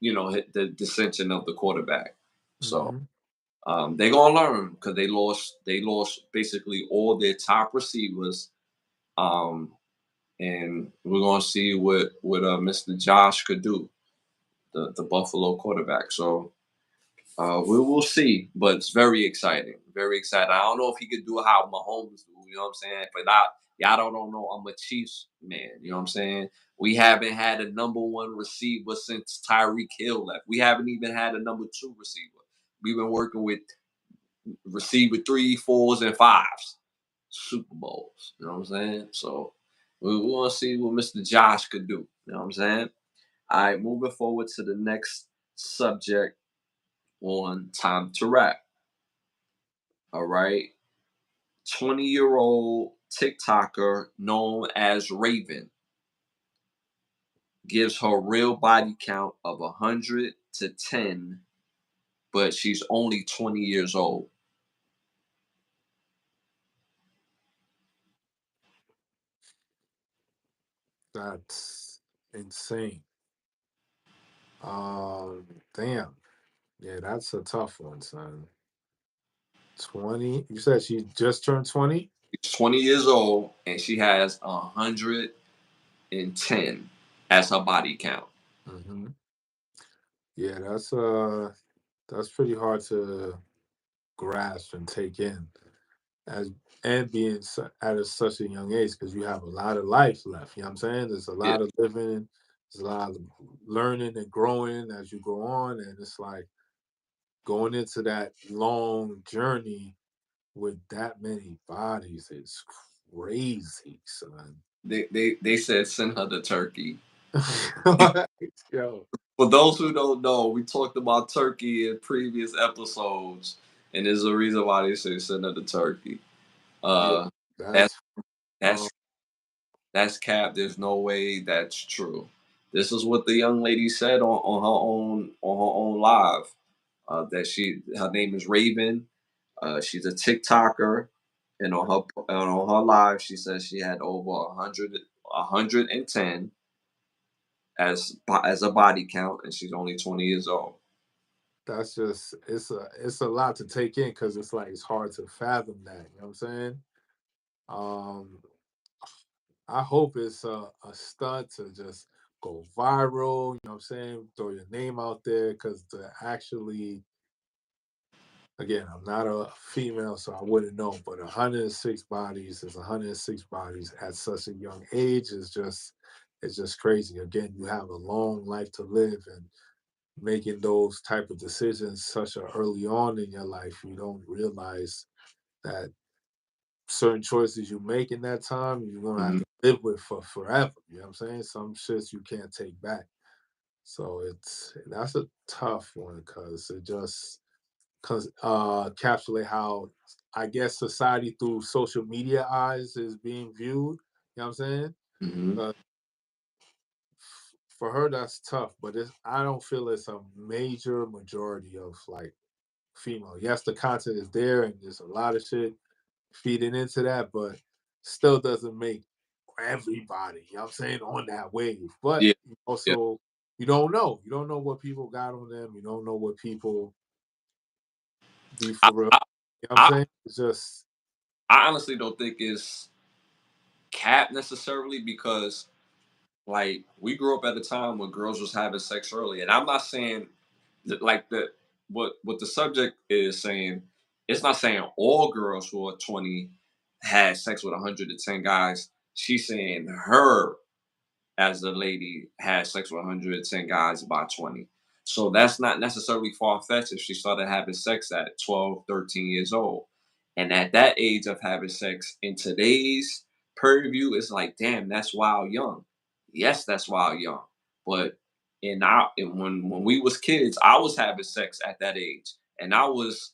the dissension of the quarterback. So Mhm. they're gonna learn because they lost basically all their top receivers. Um, and we're gonna see what Mr. Josh could do, the Buffalo quarterback. So we will see, but it's very exciting. Very exciting. I don't know if he could do how Mahomes do. You know what I'm saying? But y'all don't know. I'm a Chiefs man. You know what I'm saying? We haven't had a number one receiver since Tyreek Hill left. We haven't even had a number two receiver. We've been working with receiver 3, 4s, and 5s. Super Bowls. You know what I'm saying? So we want to see what Mr. Josh could do. You know what I'm saying? All right, moving forward to the next subject on Time to Rap. All right. 20-year-old TikToker known as Raven gives her real body count of 100 to 10, but she's only 20 years old. That's insane. Damn. Yeah, that's a tough one, son. 20. You said she just turned 20? She's 20 years old and she has 110 as her body count. Mm-hmm. Yeah, that's pretty hard to grasp and take in as and being at such a young age because you have a lot of life left. You know what I'm saying? There's a Yeah, lot of living, there's a lot of learning and growing as you go on, and it's like going into that long journey with that many bodies is crazy, son. they said send her to Turkey. Yo, For those who don't know, we talked about Turkey in previous episodes, and there's a reason why they say send her to Turkey. yeah, Uh, that's that's um, that's that's cap. There's no way that's true. This is what the young lady said on her own live. That her name is Raven. She's a TikToker, and on her live, she says she had over 110 as a body count, and she's only 20 years old. that's just it's a lot to take in because it's like it's hard to fathom that. You know what I'm saying? Um, I hope it's a stunt to just go viral. You know what I'm saying? Throw your name out there because to actually, again, I'm not a female, so I wouldn't know. But 106 bodies is 106 bodies at such a young age is just it's just crazy. Again, you have a long life to live, and making those type of decisions such a early on in your life, you don't realize that certain choices you make in that time, you're gonna have Mhm, to live with for forever. You know what I'm saying? Some shits you can't take back. So that's a tough one because it just encapsulate how I guess society through social media eyes is being viewed. You know what I'm saying? mhm, But for her, that's tough. But I don't feel it's a major majority of like female. Yes, the content is there and there's a lot of shit feeding into that, but still doesn't make everybody, you know what I'm saying, on that wave. But yeah, yeah. also, you don't know. You don't know what people got on them. You don't know what people be I, for real. I, You know what I'm I saying? It's just, I honestly don't think it's cap necessarily because like we grew up at a time when girls was having sex early, and I'm not saying that, like the what the subject is saying. It's not saying all girls who are 20 had sex with 110 guys. She's saying her as a lady had sex with 110 guys by 20. So that's not necessarily far fetched if she started having sex at 12, 13 years old. And at that age of having sex in today's purview, it's like, damn, that's wild young. Yes, that's wild young. But when we was kids, I was having sex at that age. And I was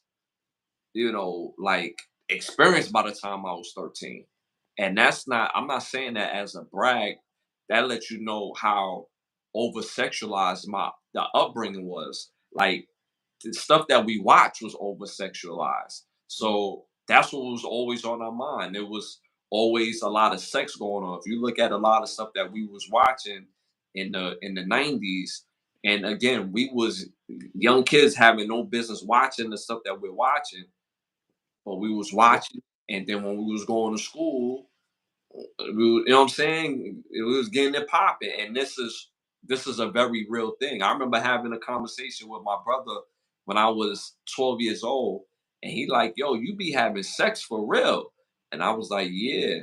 like experienced by the time I was 13. And I'm not saying that as a brag. That lets you know how over sexualized the upbringing was. Like the stuff that we watched was over sexualized. So that's what was always on our mind. There was always a lot of sex going on. If you look at a lot of stuff that we was watching in the 90s, and again, we was young kids having no business watching the stuff that we're watching, but we was watching, and then when we was going to school, you know what I'm saying? It was getting it popping, and this is a very real thing. I remember having a conversation with my brother when I was 12 years old, and he like, "Yo, you be having sex for real?" And I was like, "Yeah,"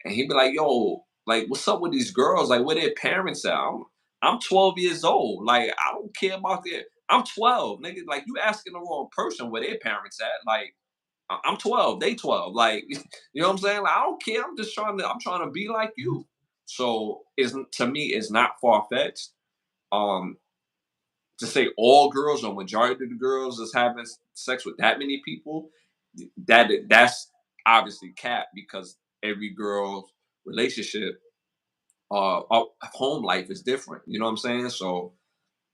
and he'd be like, "Yo." Like, what's up with these girls? Like, where their parents at? I'm 12 years old. Like, I don't care about their. I'm 12, nigga. Like, you asking the wrong person where their parents at. Like, I'm 12, they 12. Like, you know what I'm saying? Like, I don't care. I'm trying to be like you. So, is to me, it's not far fetched. Um, to say all girls or majority of the girls is having sex with that many people, that's obviously cap because every girl's relationship, home life is different. You know what I'm saying? So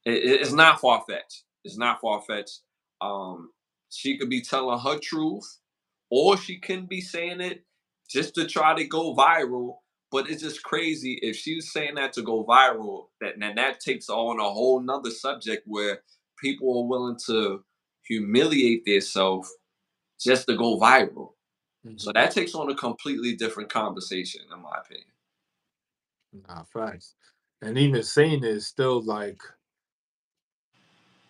it's not far fetched. It's not far fetched. Um, she could be telling her truth, or she can be saying it just to try to go viral. But it's just crazy if she's saying that to go viral. That takes on a whole nother subject where people are willing to humiliate themselves just to go viral. So Mhm. that takes on a completely different conversation, in my opinion. Nah, facts. And even saying it is still like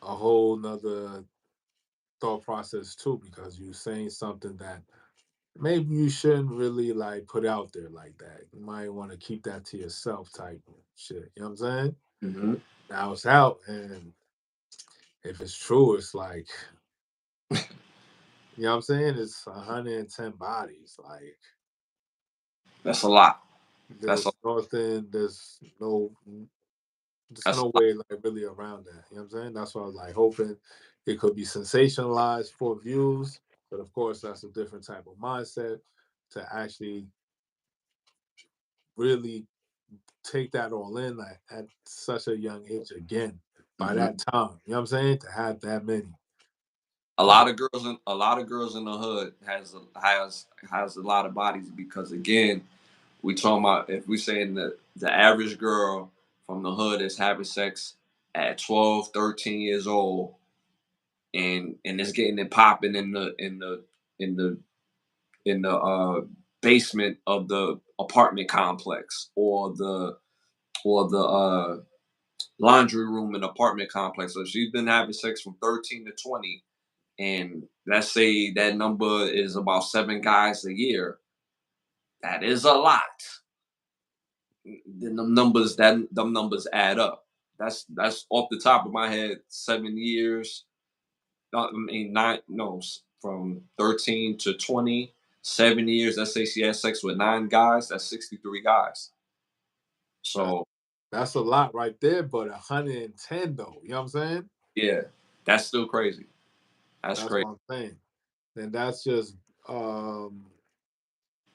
a whole nother thought process too, because you're saying something that maybe you shouldn't really like put out there like that. You might want to keep that to yourself type of shit. You know what I'm saying? Hmm. Now it's out, and if it's true, it's like, you know what I'm saying? It's 110 bodies. Like, That's a lot. That's a there's that's a no lot. way like really around that. You know what I'm saying? That's why I was like hoping it could be sensationalized for views, but of course that's a different type of mindset to actually really take that all in like, at such a young age again. By Mhm. that time, you know what I'm saying? To have that many. A lot of girls in the hood has a lot of bodies because again, we talking about if we saying that the average girl from the hood is having sex at 12, 13 years old and it's getting it popping in the in the basement of the apartment complex or the laundry room in the apartment complex. So she's been having sex from 13 to 20, and let's say that number is about 7 guys a year. That is a lot. Then them numbers add up. That's off the top of my head. 7 years. I mean, nine. No, from 13 to 20. 7 years. Let's say she had sex with 9 guys. That's 63 guys. That, So that's a lot right there, but 110 though, you know what I'm saying? yeah, that's still crazy. That's That's crazy. what I'm saying. Then that's just um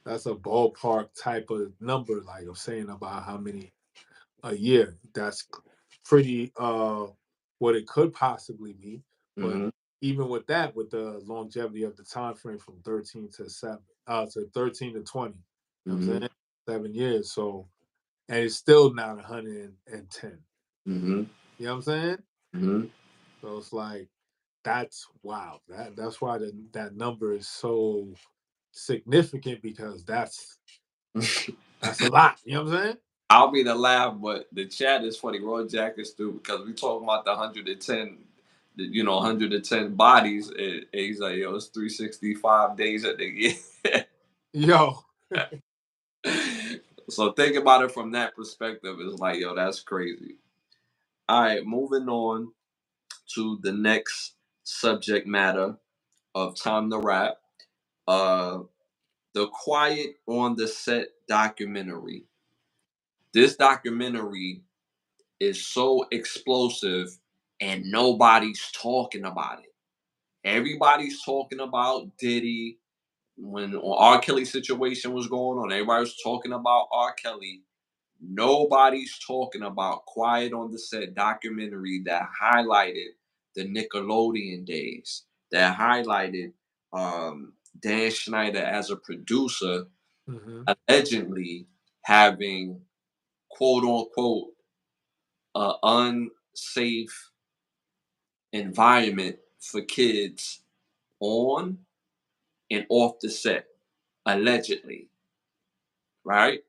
that's a ballpark type of number, like I'm saying about how many a year. That's pretty what it could possibly be. But Hmm. even with that, with the longevity of the time frame from 13 to 13 to 20, you know what I'm Hmm. saying? 7 years. So and it's still not 110. Hmm. You know what I'm saying? Hmm. So it's like that's wow. That's why that number is so significant because that's a lot. You know what I'm saying? I'll be the laugh, but the chat is funny. Roy Jackets too, because we talking about the 110, 110 bodies. And he's like, yo, it's 365 days at the year. Yo, So think about it from that perspective. It's like, yo, that's crazy. All right, moving on to the next subject matter of Time to Rap. Uh, the Quiet on the Set documentary. This documentary is so explosive and nobody's talking about it. Everybody's talking about Diddy. When R. Kelly situation was going on, everybody was talking about R. Kelly. Nobody's talking about Quiet on the Set documentary that highlighted the Nickelodeon days, that highlighted Dan Schneider as a producer, hmm allegedly having quote unquote a unsafe environment for kids on and off the set, allegedly, right?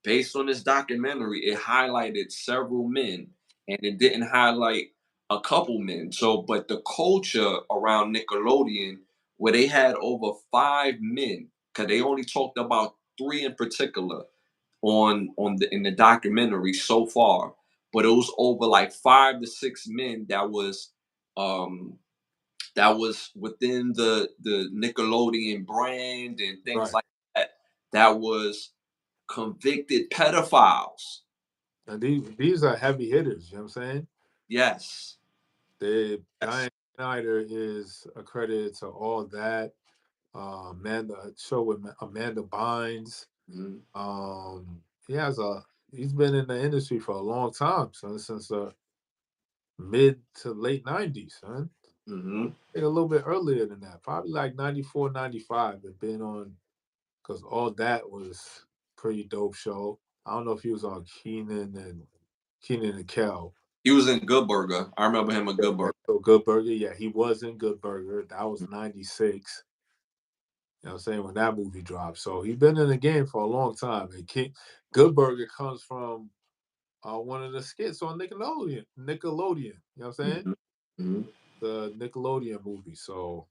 Based on this documentary, it highlighted several men and it didn't highlight a couple men. So, but the culture around Nickelodeon, where they had over 5 men, because they only talked about 3 in particular in the documentary so far, but it was over like 5 to 6 men um that was within the Nickelodeon brand and things Right. like that, that was convicted pedophiles. And these are heavy hitters, you know what I'm saying? Yes. Diane Yes. Schneider is accredited to all that. Amanda show with Amanda Bynes. Mhm. He has a he's been in the industry for a long time, son, since the mid to late 90s, son. Mhm. I think a little bit earlier than that, probably like 94, 95. They've been on because all that was pretty dope show. I don't know if he was on Keenan and Kel. He was in Good Burger. I remember him in Good Okay, Burger. so Good Burger, yeah, he was in Good Burger. That was 96. You know what I'm saying? When that movie dropped. So he's been in the game for a long time. And Good Burger comes from one of the skits on Nickelodeon. You know what I'm saying? Mhm. Mhm. The Nickelodeon movie. So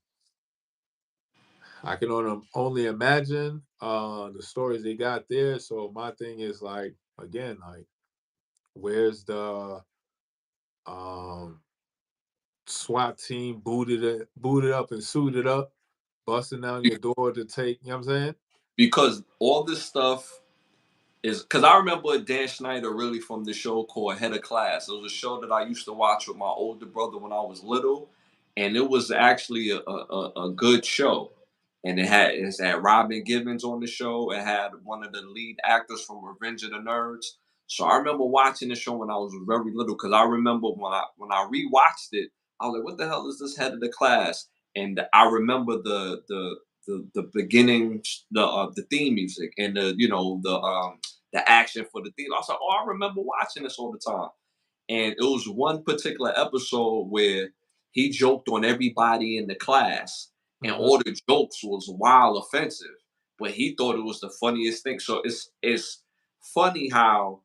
I can only imagine the stories they got there. So my thing is like, again, like, where's the um SWAT team booted up and suited up, busting down your door to take, you know what I'm saying? Because all this stuff is because I remember Dan Schneider really from the show called Head of Class. It was a show that I used to watch with my older brother when I was little, and it was actually a good show. And it had Robin Givens on the show. It had one of the lead actors from Revenge of the Nerds. So I remember watching the show when I was very little because I remember when I rewatched it, I was like, "What the hell is this Head of the Class?" And I remember the beginning, the theme music and the action for the theme. I was like, oh, I remember watching this all the time. And it was one particular episode where he joked on everybody in the class, and Hmm. all the jokes was wild offensive, but he thought it was the funniest thing. So it's funny how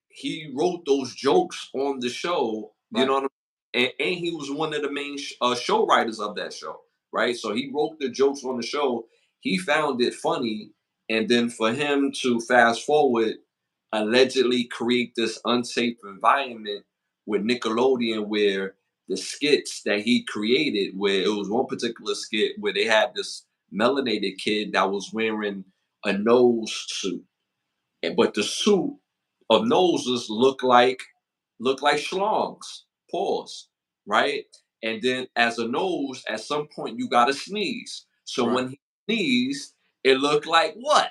he wrote those jokes on the show. You know Right, what I mean? And he was one of the main show writers of that show, right? So he wrote the jokes on the show. He found it funny, and then for him to fast forward, allegedly create this unsafe environment with Nickelodeon, where the skits that he created, where it was one particular skit where they had this melanated kid that was wearing a nose suit, but the suit of noses look like schlongs. Pause. Right? And then as a nose, at some point you gotta sneeze. So right, when he sneezed, it looked like what?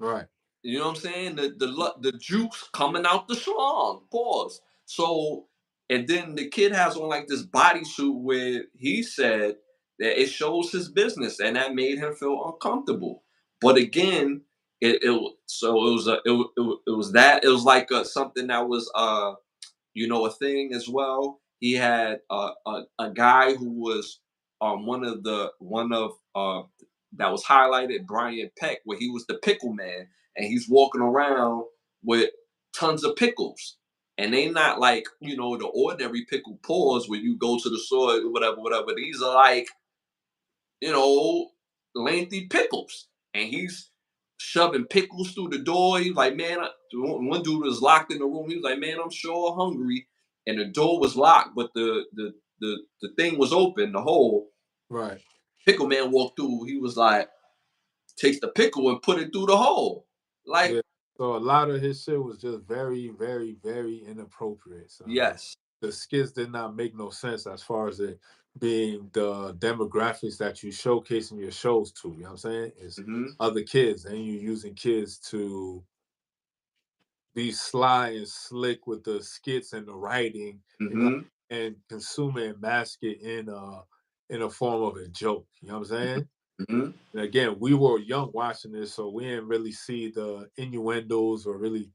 right. You know what I'm saying? The juice coming out the schlong. Pause. So and then the kid has on like this bodysuit where he said that it shows his business, and that made him feel uncomfortable. But again, it was like something that was a thing as well. He had a guy who was one of that was highlighted, Brian Peck, where he was the pickle man, and he's walking around with tons of pickles. And they not like the ordinary pickle paws where you go to the store, whatever, whatever. These are like you know, lengthy pickles. And he's shoving pickles through the door. He's like, man, one dude was locked in the room. He was like, man, I'm sure hungry. And the door was locked, but the thing was open, the hole. Right. Pickle man walked through. He was like, takes the pickle and put it through the hole. Like, Yeah. So a lot of his shit was just very, very, very inappropriate. So yes. the skits did not make no sense as far as it being the demographics that you showcasing your shows to. You know what I'm saying? Is Mm-hmm. other kids, and you using kids to be sly and slick with the skits and the writing, you know, Mm-hmm. and consume it and mask it in a form of a joke. You know what I'm saying? Mm-hmm. And again, we were young watching this, so we didn't really see the innuendos or really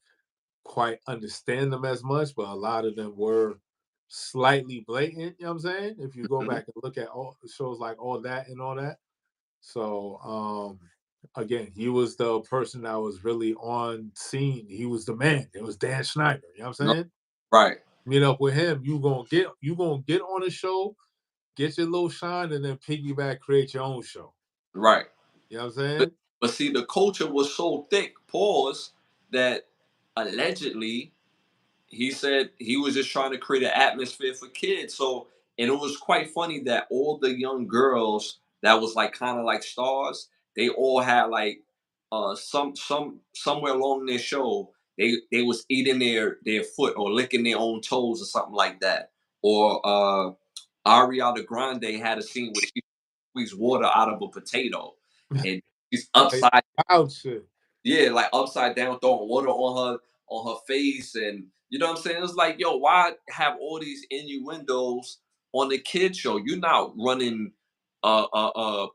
quite understand them as much, but a lot of them were slightly blatant, you know what I'm saying? If you go Mm-hmm. back and look at all shows like All That and all that. So again, he was the person that was really on scene. He was the man. It was Dan Schneider, you know what I'm No, saying? right. Meet up with him, you gonna get on a show, get your little shine, and then piggyback, create your own show. Right. You know what I'm saying? But see, the culture was so thick, pause, that allegedly he said he was just trying to create an atmosphere for kids. So, and it was quite funny that all the young girls that was like kind of like stars, they all had like somewhere along their show, they was eating their foot or licking their own toes or something like that. Or Ariana Grande had a scene where she squeezed water out of a potato and she's Like upside, wild shit. yeah, like upside down, throwing water on her face, and you know what I'm saying. It's like, yo, why have all these innuendos on the kid show? You're not running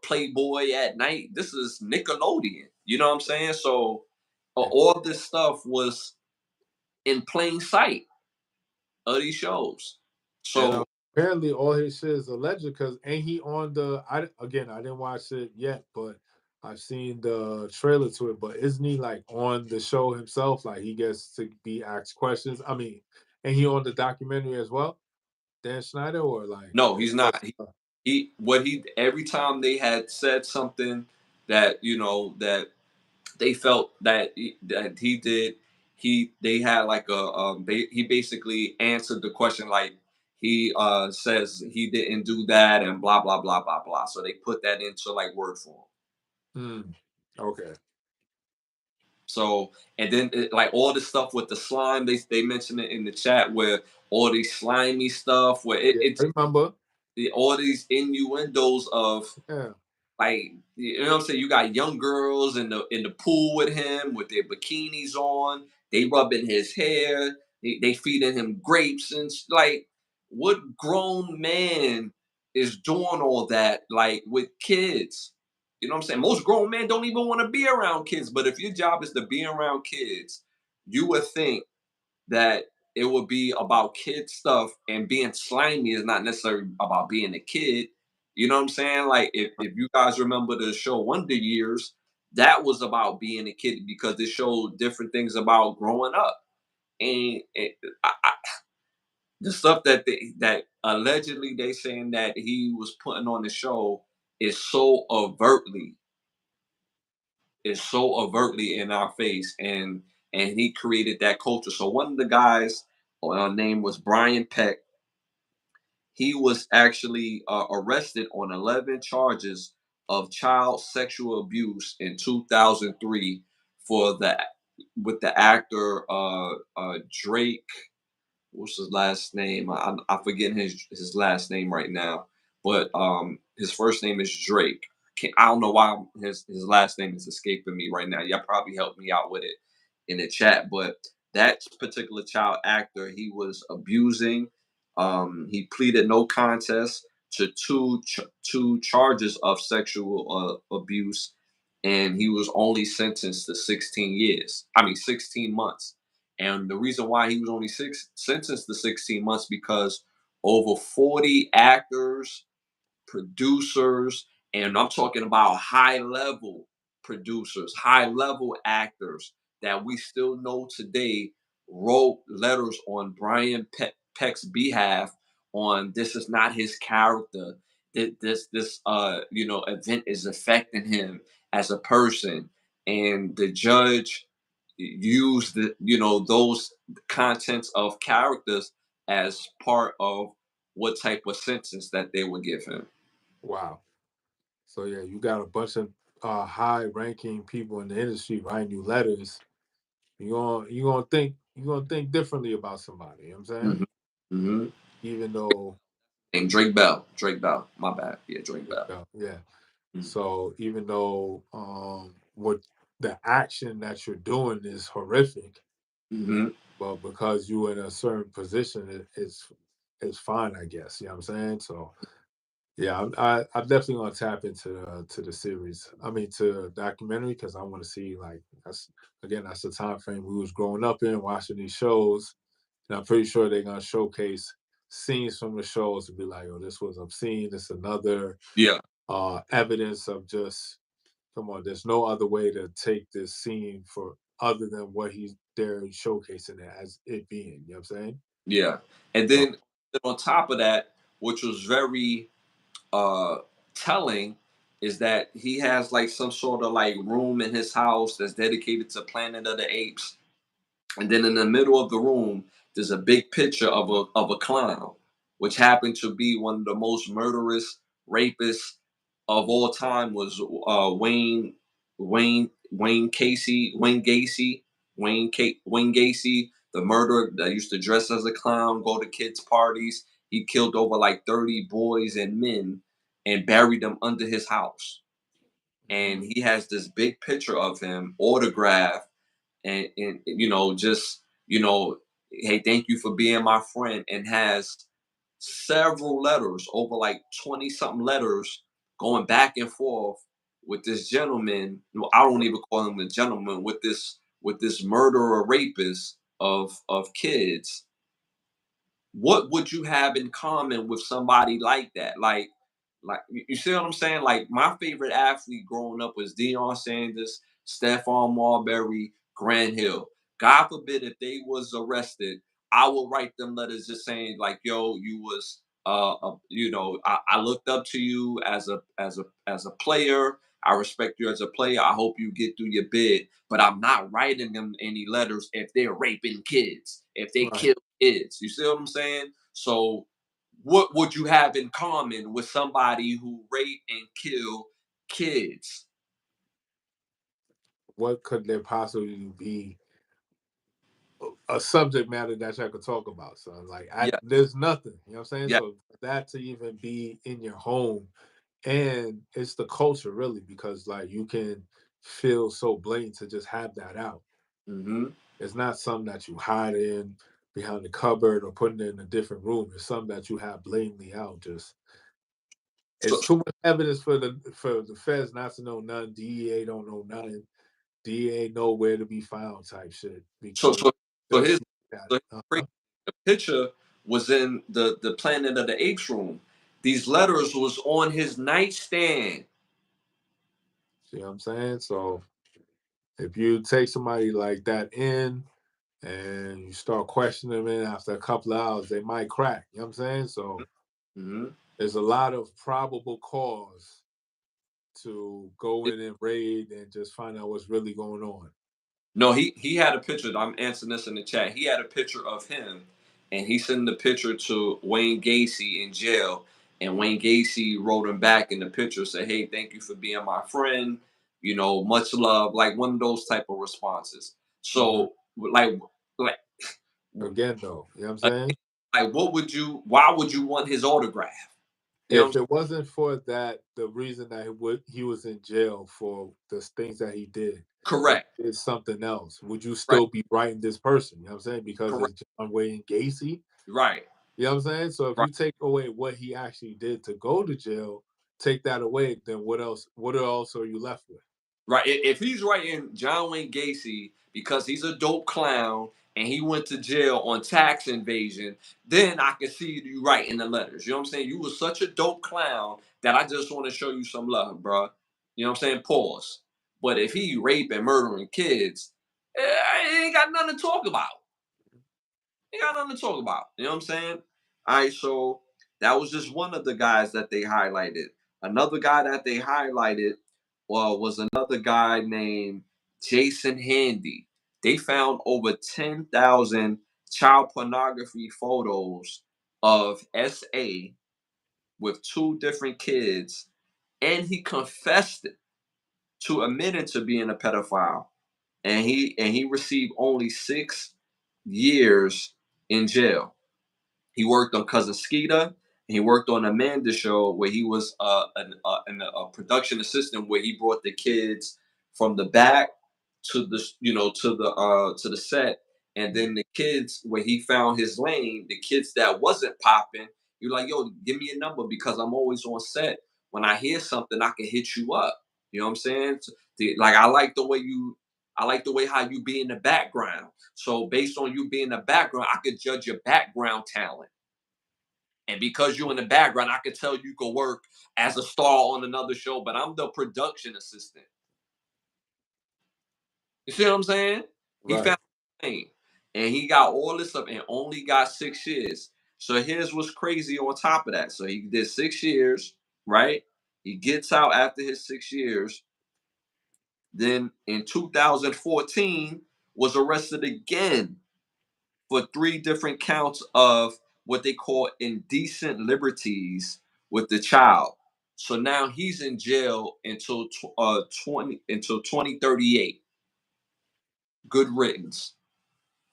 Playboy at night. This is Nickelodeon. You know what I'm saying? So all this stuff was in plain sight of these shows. And So apparently all his shit is alleged because ain't he on the I didn't watch it yet, but I've seen the trailer to it. But isn't he like on the show himself? Like he gets to be asked questions. I mean, and he on the documentary as well? Dan Schneider or like no, it's he's just not. He what he every time they had said something that that they felt that he did, they had like he basically answered the question like he says he didn't do that and blah blah blah blah blah. So they put that into like word form. mm, okay. So and then like all the stuff with the slime, they mentioned it in the chat where all these slimy stuff where Yeah, I remember. all these innuendos of Yeah. like, you know what I'm saying? You got young girls in the pool with him with their bikinis on. They rubbing his hair. They feeding him grapes and like, what grown man is doing all that like with kids? You know what I'm saying? Most grown men don't even want to be around kids. But if your job is to be around kids, you would think that it would be about kid stuff, and being slimy is not necessarily about being a kid. You know what I'm saying? Like if you guys remember the show Wonder Years, that was about being a kid because it showed different things about growing up. And the stuff that allegedly they saying that he was putting on the show is so overtly in our face, and he created that culture. So one of the guys name was Brian Peck. He was actually arrested on 11 charges of child sexual abuse in 2003 for the with the actor Drake. What's his last name? I forget his last name right now, but his first name is Drake. I don't know why his last name is escaping me right now. Y'all probably help me out with it in the chat, but that particular child actor, he was abusing. He pleaded no contest to two charges of sexual abuse, and he was only sentenced to 16 years. I mean, 16 months. And the reason why he was only sentenced to 16 months because over 40 actors, producers, and I'm talking about high level producers, high level actors that we still know today wrote letters on Brian Peck's behalf on this is not his character. This event is affecting him as a person, and the judge used those contents of characters as part of what type of sentence that they would give him. Wow. So yeah, you got a bunch of high ranking people in the industry writing you letters. You gonna think differently about somebody, you know what I'm saying? Mhm. Mhm. Even though And Drake Bell. Drake Bell. My bad. Yeah, Drake Bell. yeah. Mhm. So even though what the action that you're doing is horrific, Mhm. but because you're in a certain position, it's fine, I guess. You know what I'm saying? So yeah, I'm definitely gonna tap into to the series. I mean, to the documentary because I want to see like that's the time frame we was growing up in watching these shows, and I'm pretty sure they're gonna showcase scenes from the shows to be like, oh, this was obscene. This another Yeah. evidence of just come on. There's no other way to take this scene for other than what he's there showcasing it as it being. You know what I'm saying? Yeah. And So then on top of that, which was very uh telling, is that he has like some sort of like room in his house that's dedicated to Planet of the Apes, and then in the middle of the room, there's a big picture of a clown, which happened to be one of the most murderous rapists of all time. Was Wayne Gacy, Wayne Gacy, the murderer that used to dress as a clown, go to kids' parties. He killed over like 30 boys and men and buried them under his house. And he has this big picture of him autographed, and just hey, thank you for being my friend, and has several letters, over like 20 something letters, going back and forth with this gentleman. I don't even call him a gentleman, with this murderer rapist of kids. What would you have in common with somebody like that? Like you see what I'm saying? Like, my favorite athlete growing up was Deion Sanders, Stephon Marbury, Grant Hill. God forbid if they was arrested, I will write them letters just saying like, "Yo, you was I looked up to you as a player. I respect you as a player. I hope you get through your bid, but I'm not writing them any letters if they're raping kids, if they Right. kill kids." You see what I'm saying? So what would you have in common with somebody who rape and kill kids? What could there possibly be a subject matter that y'all could talk about? So like, Yeah, there's nothing. You know what I'm saying? yeah. So that to even be in your home, and it's the culture really, because like you can feel so blatant to just have that out. Hmm. It's not something that you hide in behind the cupboard or putting it in a different room. It's something that you have blatantly out. Just So, it's too much evidence for the feds not to know nothing. DEA don't know nothing. DEA know where to be found type shit so, because so, so just his, look at so it. his the picture was in the Planet of the Apes room. These letters was on his nightstand. See what I'm saying? So if you take somebody like that in and you start questioning them in after a couple of hours, they might crack. You know what I'm saying? So Hmm. there's a lot of probable cause to go in and raid and just find out what's really going on. No, he had a picture. I'm answering this in the chat. He had a picture of him, and he sent the picture to Wayne Gacy in jail. And Wayne Gacy wrote him back in the picture, said, "Hey, thank you for being my friend. Much love." Like one of those type of responses. Mhm. So, like, Again, though, you know what I'm like, saying? what would you? Why would you want his autograph? You know what I'm If it wasn't for that, the reason that he was in jail for the things that he did, and Correct. did something else, would you Right. still be writing this person? You know what I'm saying? Because Correct. it's John Wayne Gacy. Right. You know what I'm saying? So if Right. you take away what he actually did to go to jail, take that away, then what else? What else are you left with? Right. If he's writing John Wayne Gacy because he's a dope clown and he went to jail on tax invasion, then I can see you writing the letters. You know what I'm saying? You was such a dope clown that I just want to show you some love, bro. You know what I'm saying? Pause. But if he raping, murdering kids, I ain't got nothing to talk about. Ain't got nothing to talk about. You know what I'm saying? All right, so that was just one of the guys that they highlighted. Another guy that they highlighted was another guy named Jason Handy. They found over 10,000 child pornography photos of SA with two different kids, and he confessed it to admitting to being a pedophile, and he received only 6 years in jail. He worked on Cousin Skeeter, and he worked on Amanda Show, where he was a production assistant, where he brought the kids from the back to the to the set, and then the kids where he found his lane, the kids that wasn't popping, you're like, "Yo, give me a number because I'm always on set. When I hear something, I can hit you up." You know what I'm saying? So, like, I like the way how you be in the background. So based on you being in the background, I could judge your background talent. And because you're in the background, I could tell you could work as a star on another show, but I'm the production assistant. You see what I'm saying? He Right. found the thing. And he got all this stuff and only got 6 years. So here's what's crazy on top of that. So he did 6 years, right? He gets out after his 6 years. Then in 2014 was arrested again for 3 different counts of what they call indecent liberties with the child. So now he's in jail until 2038. Good riddance.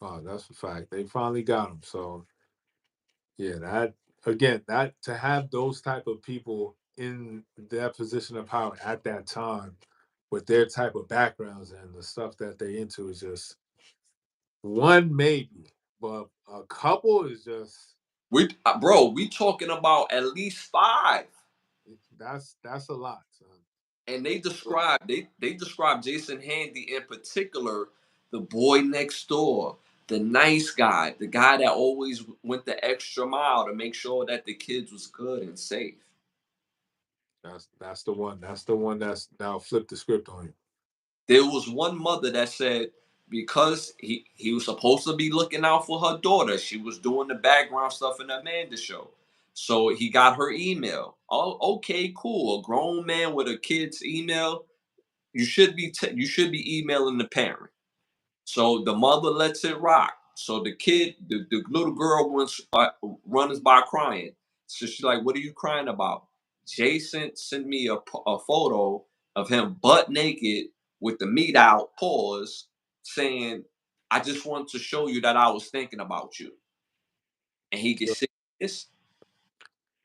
Oh, that's a fact. They finally got him. So yeah, that again, that to have those type of people in that position of power at that time with their type of backgrounds and the stuff that they into is just one maybe, but a couple is just We talking about at least 5. that's a lot, son. And they describe Jason Handy in particular, the boy next door, the nice guy, the guy that always went the extra mile to make sure that the kids was good and safe. That's the one. That's the one that's now flipped the script on you. There was one mother that said because he was supposed to be looking out for her daughter, she was doing the background stuff in the Amanda show. So he got her email. Oh, okay, cool. A grown man with a kid's email. You should be emailing the parent. So the mother lets it rock. So the little girl runs by crying. So she's like, "What are you crying about?" Jason sent me a photo of him butt naked with the meat out, pause, saying, "I just want to show you that I was thinking about you." And he gets sick. This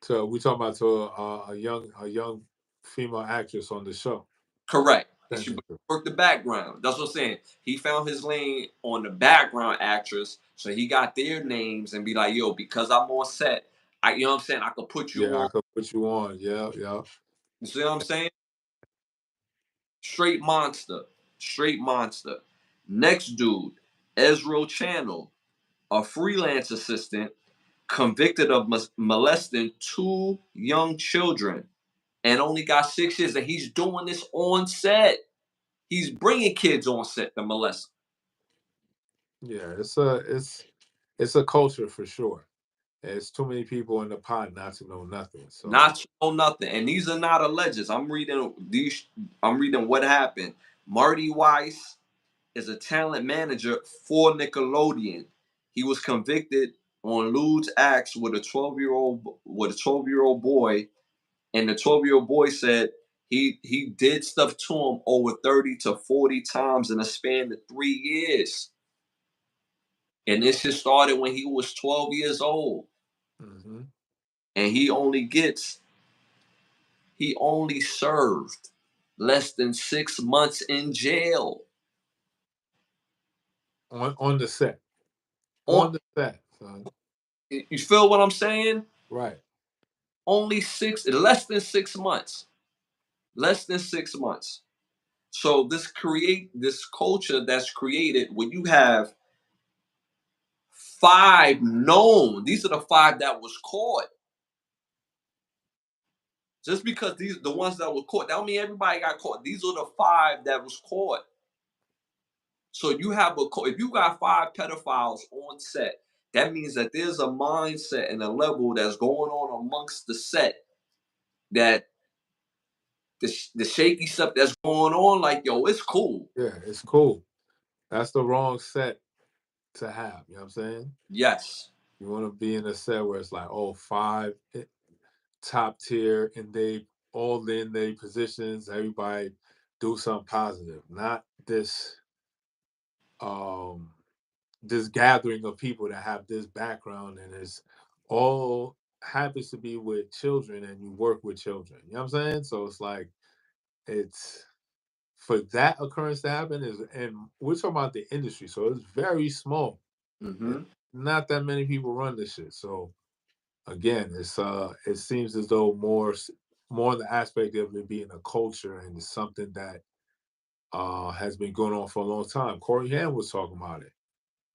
So we talking about to a young female actress on the show. correct. And she Technically. worked the background. That's what I'm saying. He found his lane on the background actress, so he got their names and be like, "Yo, because I'm on set, you know what I'm saying? I could put you Yeah, I on." could put you on. Yeah, yeah. You see what I'm saying? Straight monster, straight monster. Next dude, Ezra Channel, a freelance assistant convicted of molesting 2 young children and only got 6 years. And he's doing this on set. He's bringing kids on set to molest. Yeah, it's a culture for sure. There's too many people in the pot not to know nothing. So Not to know nothing. And these are not alleged. I'm reading what happened. Marty Weiss is a talent manager for Nickelodeon. He was convicted on lewd acts with a 12-year old boy, and the 12-year-old boy said he did stuff to him over 30 to 40 times in a span of 3 years. And this just started when he was 12 years old. mhm. And he only served less than 6 months in jail. On the set. On On the set, son. You feel what I'm saying? Right. Less than 6 months. Less than 6 months. So this culture that's created when you have 5 known. These are the 5 that was caught. Just because these the ones that were caught, that don't mean everybody got caught. These are the 5 that was caught. So if you got 5 pedophiles on set, that means that there's a mindset and a level that's going on amongst the set that the shaky stuff that's going on, like, yo, it's cool. Yeah, it's cool. That's the wrong set to have. You know what I'm saying? Yes. You want to be in a set where it's like, oh, five top tier, and they all in their positions. Everybody do something positive, not um this gathering of people that have this background and it's all happens to be with children and you work with children. You know what I'm saying? So it's like it's for that occurrence to happen is, and we're talking about the industry, so it's very small. And Hmm. not that many people run this shit. So again, it seems as though more the aspect of it being a culture and it's something that has been going on for a long time. Corey Haim was talking about it.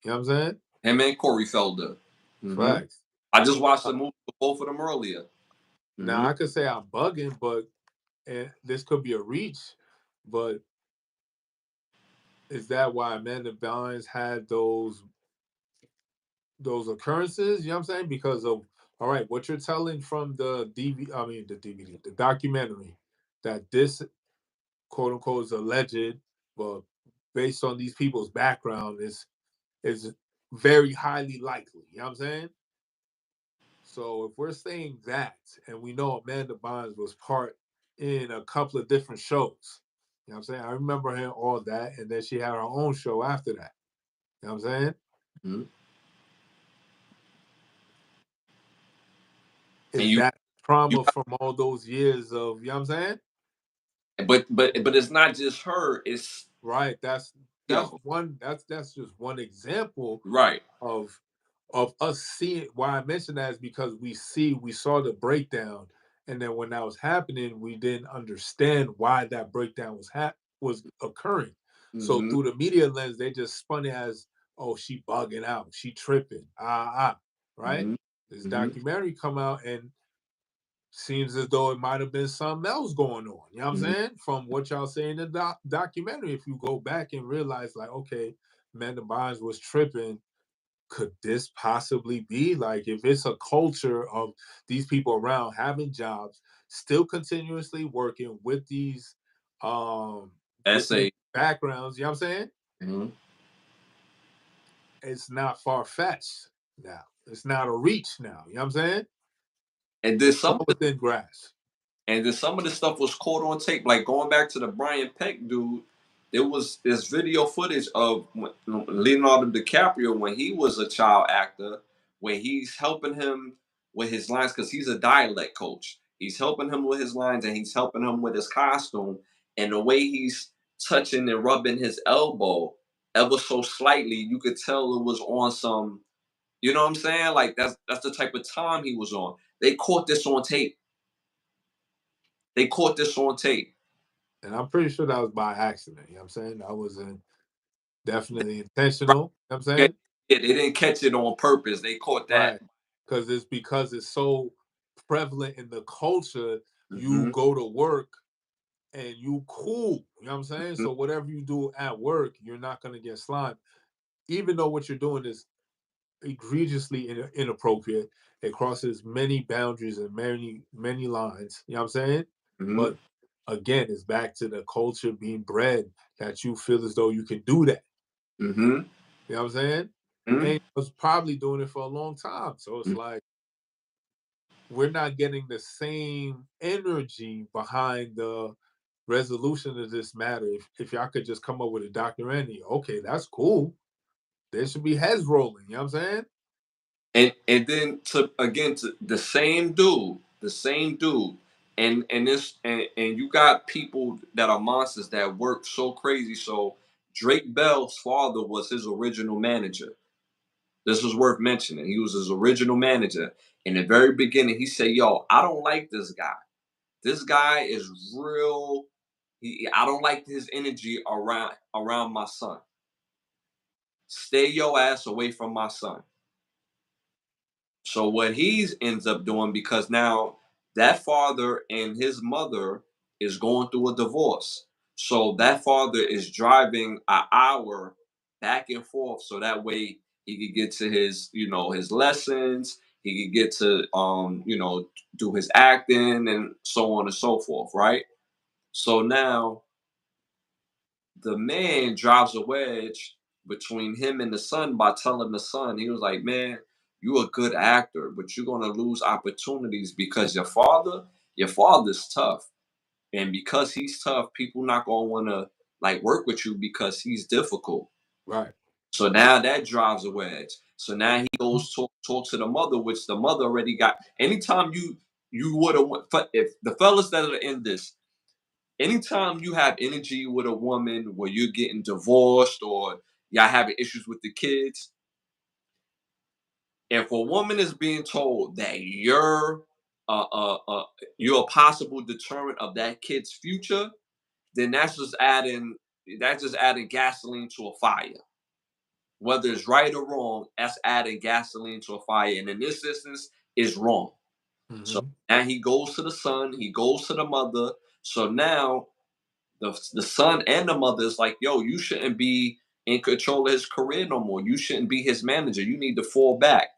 You know what I'm saying? Him and Corey Felder. Hmm. Facts. I just watched Uh, the movie with both of them earlier. Now Hmm. I could say I'm bugging, but and this could be a reach, but is that why Amanda Bynes had those occurrences? You know what I'm saying? Because of All right, what you're telling from the DVD, the documentary, that this quote unquote is alleged, but based on these people's background, is very highly likely. You know what I'm saying? So if we're saying that, and we know Amanda Bynes was part in a couple of different shows, you know what I'm saying? I remember her all that, and then she had her own show after that. You know what I'm saying? Mhm. And Is you that you trauma from all those years of, you know what I'm saying? but it's not just her, it's Right. That's yo, one that's just one example right. of us seeing. Why I mentioned that is because we saw the breakdown, and then when that was happening, we didn't understand why that breakdown was occurring. So Mhm. through the media lens, they just spun it as, oh, she bugging out, she tripping, right? Mhm. This Mhm. documentary come out and seems as though it might have been something else going on. You know what I'm Mhm. saying? From what y'all say in the documentary, if you go back and realize, like, okay, Amanda Bynes was tripping, could this possibly be like, if it's a culture of these people around having jobs, still continuously working with these Essay. backgrounds, you know what I'm saying? Mhm. It's not far-fetched now. It's not a reach now. You know what I'm saying? And then It's some all within grasp. And then some of the stuff was caught on tape. Like going back to the Brian Peck dude, there was this video footage of Leonardo DiCaprio when he was a child actor, where he's helping him with his lines because he's a dialect coach. He's helping him with his lines and he's helping him with his costume. And the way he's touching and rubbing his elbow ever so slightly, you could tell it was on some, you know what I'm saying? Like that's the type of time he was on. They caught this on tape. They caught this on tape. And I'm pretty sure that was by accident. You know what I'm saying? That wasn't definitely Right. intentional. You know what I'm Yeah, saying? they didn't catch it on purpose. They caught that. Right. Because it's so prevalent in the culture, you Mhm, go to work and you cool. You know what I'm saying? mhm, So whatever you do at work, you're not gonna get slimed. Even though what you're doing is egregiously inappropriate, it crosses many boundaries and many lines. You know what I'm saying? mhm, But again, it's back to the culture being bred that you feel as though you can do that. mhm, You know what I'm saying? And mhm, I was probably doing it for a long time. So it's mhm. like we're not getting the same energy behind the resolution of this matter. If y'all could just come up with a documentary, okay, that's cool. There should be heads rolling. You know what I'm saying? And then to again to the same dude, and you got people that are monsters that work so crazy. So Drake Bell's father was his original manager. This was worth mentioning. He was his original manager. In the very beginning, he said, "Yo, I don't like this guy. This guy is real. I don't like his energy around my son. Stay your ass away from my son." So what he ends up doing, because now that father and his mother is going through a divorce. So that father is driving an hour back and forth so that way he could get to his, his lessons, he could get to do his acting and so on and so forth, right? So now the man drives a wedge between him and the son by telling the son, he was like, "Man, you're a good actor, but you're gonna lose opportunities because your father's tough. And because he's tough, people not gonna wanna like work with you because he's difficult." Right. So now that drives a wedge. So now he goes talk to the mother, which the mother already got. Anytime you would have, if the fellas that are in this, anytime you have energy with a woman where you're getting divorced or y'all having issues with the kids, if a woman is being told that uh, uh, uh, you're a possible deterrent of that kid's future, then that's just adding gasoline to a fire. Whether it's right or wrong, that's adding gasoline to a fire. And in this instance, it's wrong. So Hmm. now he goes to the son, he goes to the mother. So now the son and the mother is like, yo, you shouldn't be in control of his career no more. You shouldn't be his manager. You need to fall back.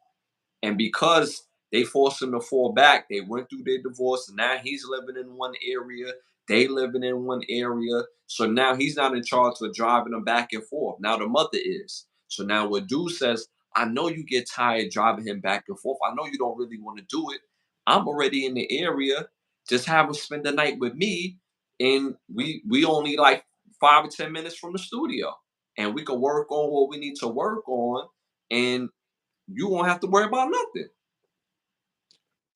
And because They forced him to fall back. They went through their divorce, and now he's living in one area. They living in one area. So now he's not in charge of driving them back and forth. Now the mother is. So now what dude says, I know you get tired driving him back and forth. I know you don't really want to do it. I'm already in the area. Just have him spend the night with me. And we only like 5 or 10 minutes from the studio. And we can work on what we need to work on. And you won't have to worry about nothing.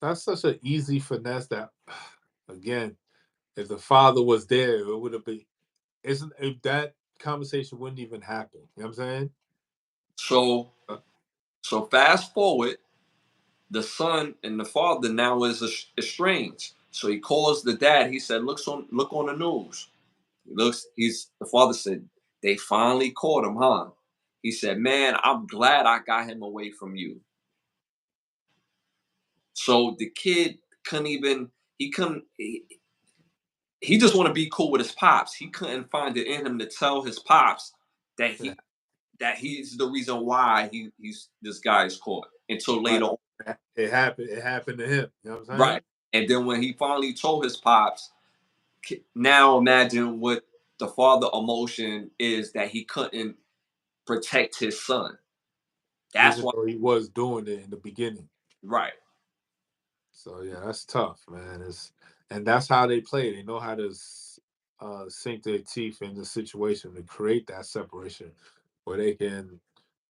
That's such an easy finesse that, again, if the father was there, it would have been. Isn't if that conversation wouldn't even happen. You know what I'm saying? So Uh, so fast forward, the son and the father now is estranged. So he calls the dad. He said, look on the news. He looks, he's the father said, they finally caught him, huh? He said, man, I'm glad I got him away from you. So the kid couldn't even, he couldn't, he just want to be cool with his pops. He couldn't find it in him to tell his pops that yeah, he's the reason why he's this guy is caught until right. later on. It happened. It happened to him. You know what I'm Right. saying? And then when he finally told his pops, now imagine what the father emotion is that he couldn't protect his son. That's Even why. though he was doing it in the beginning. Right. So yeah, that's tough, man. And that's how they play. They know how to sink their teeth in the situation to create that separation, where they can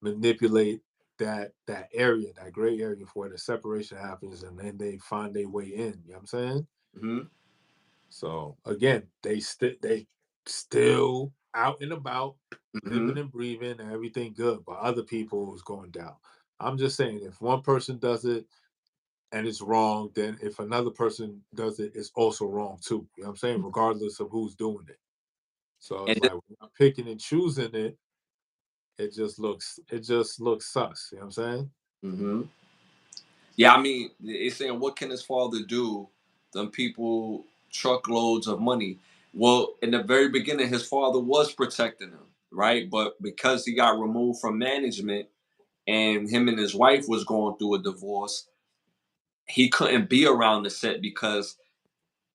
manipulate that area, that gray area, for where the separation happens, and then they find their way in. You know what I'm saying? Hmm. So again, they still out and about, living Hmm. and breathing, and everything good, but other people is going down. I'm just saying, if one person does it and it's wrong, then if another person does it, it's also wrong too. You know what I'm saying? Regardless of who's doing it. So it's And then, like when I'm picking and choosing it, it just looks sus. You know what I'm saying? hmm, yeah, I mean, it's saying what can his father do? Them people truckloads of money. Well, in the very beginning, his father was protecting him, right? But because he got removed from management and him and his wife was going through a divorce, he couldn't be around the set because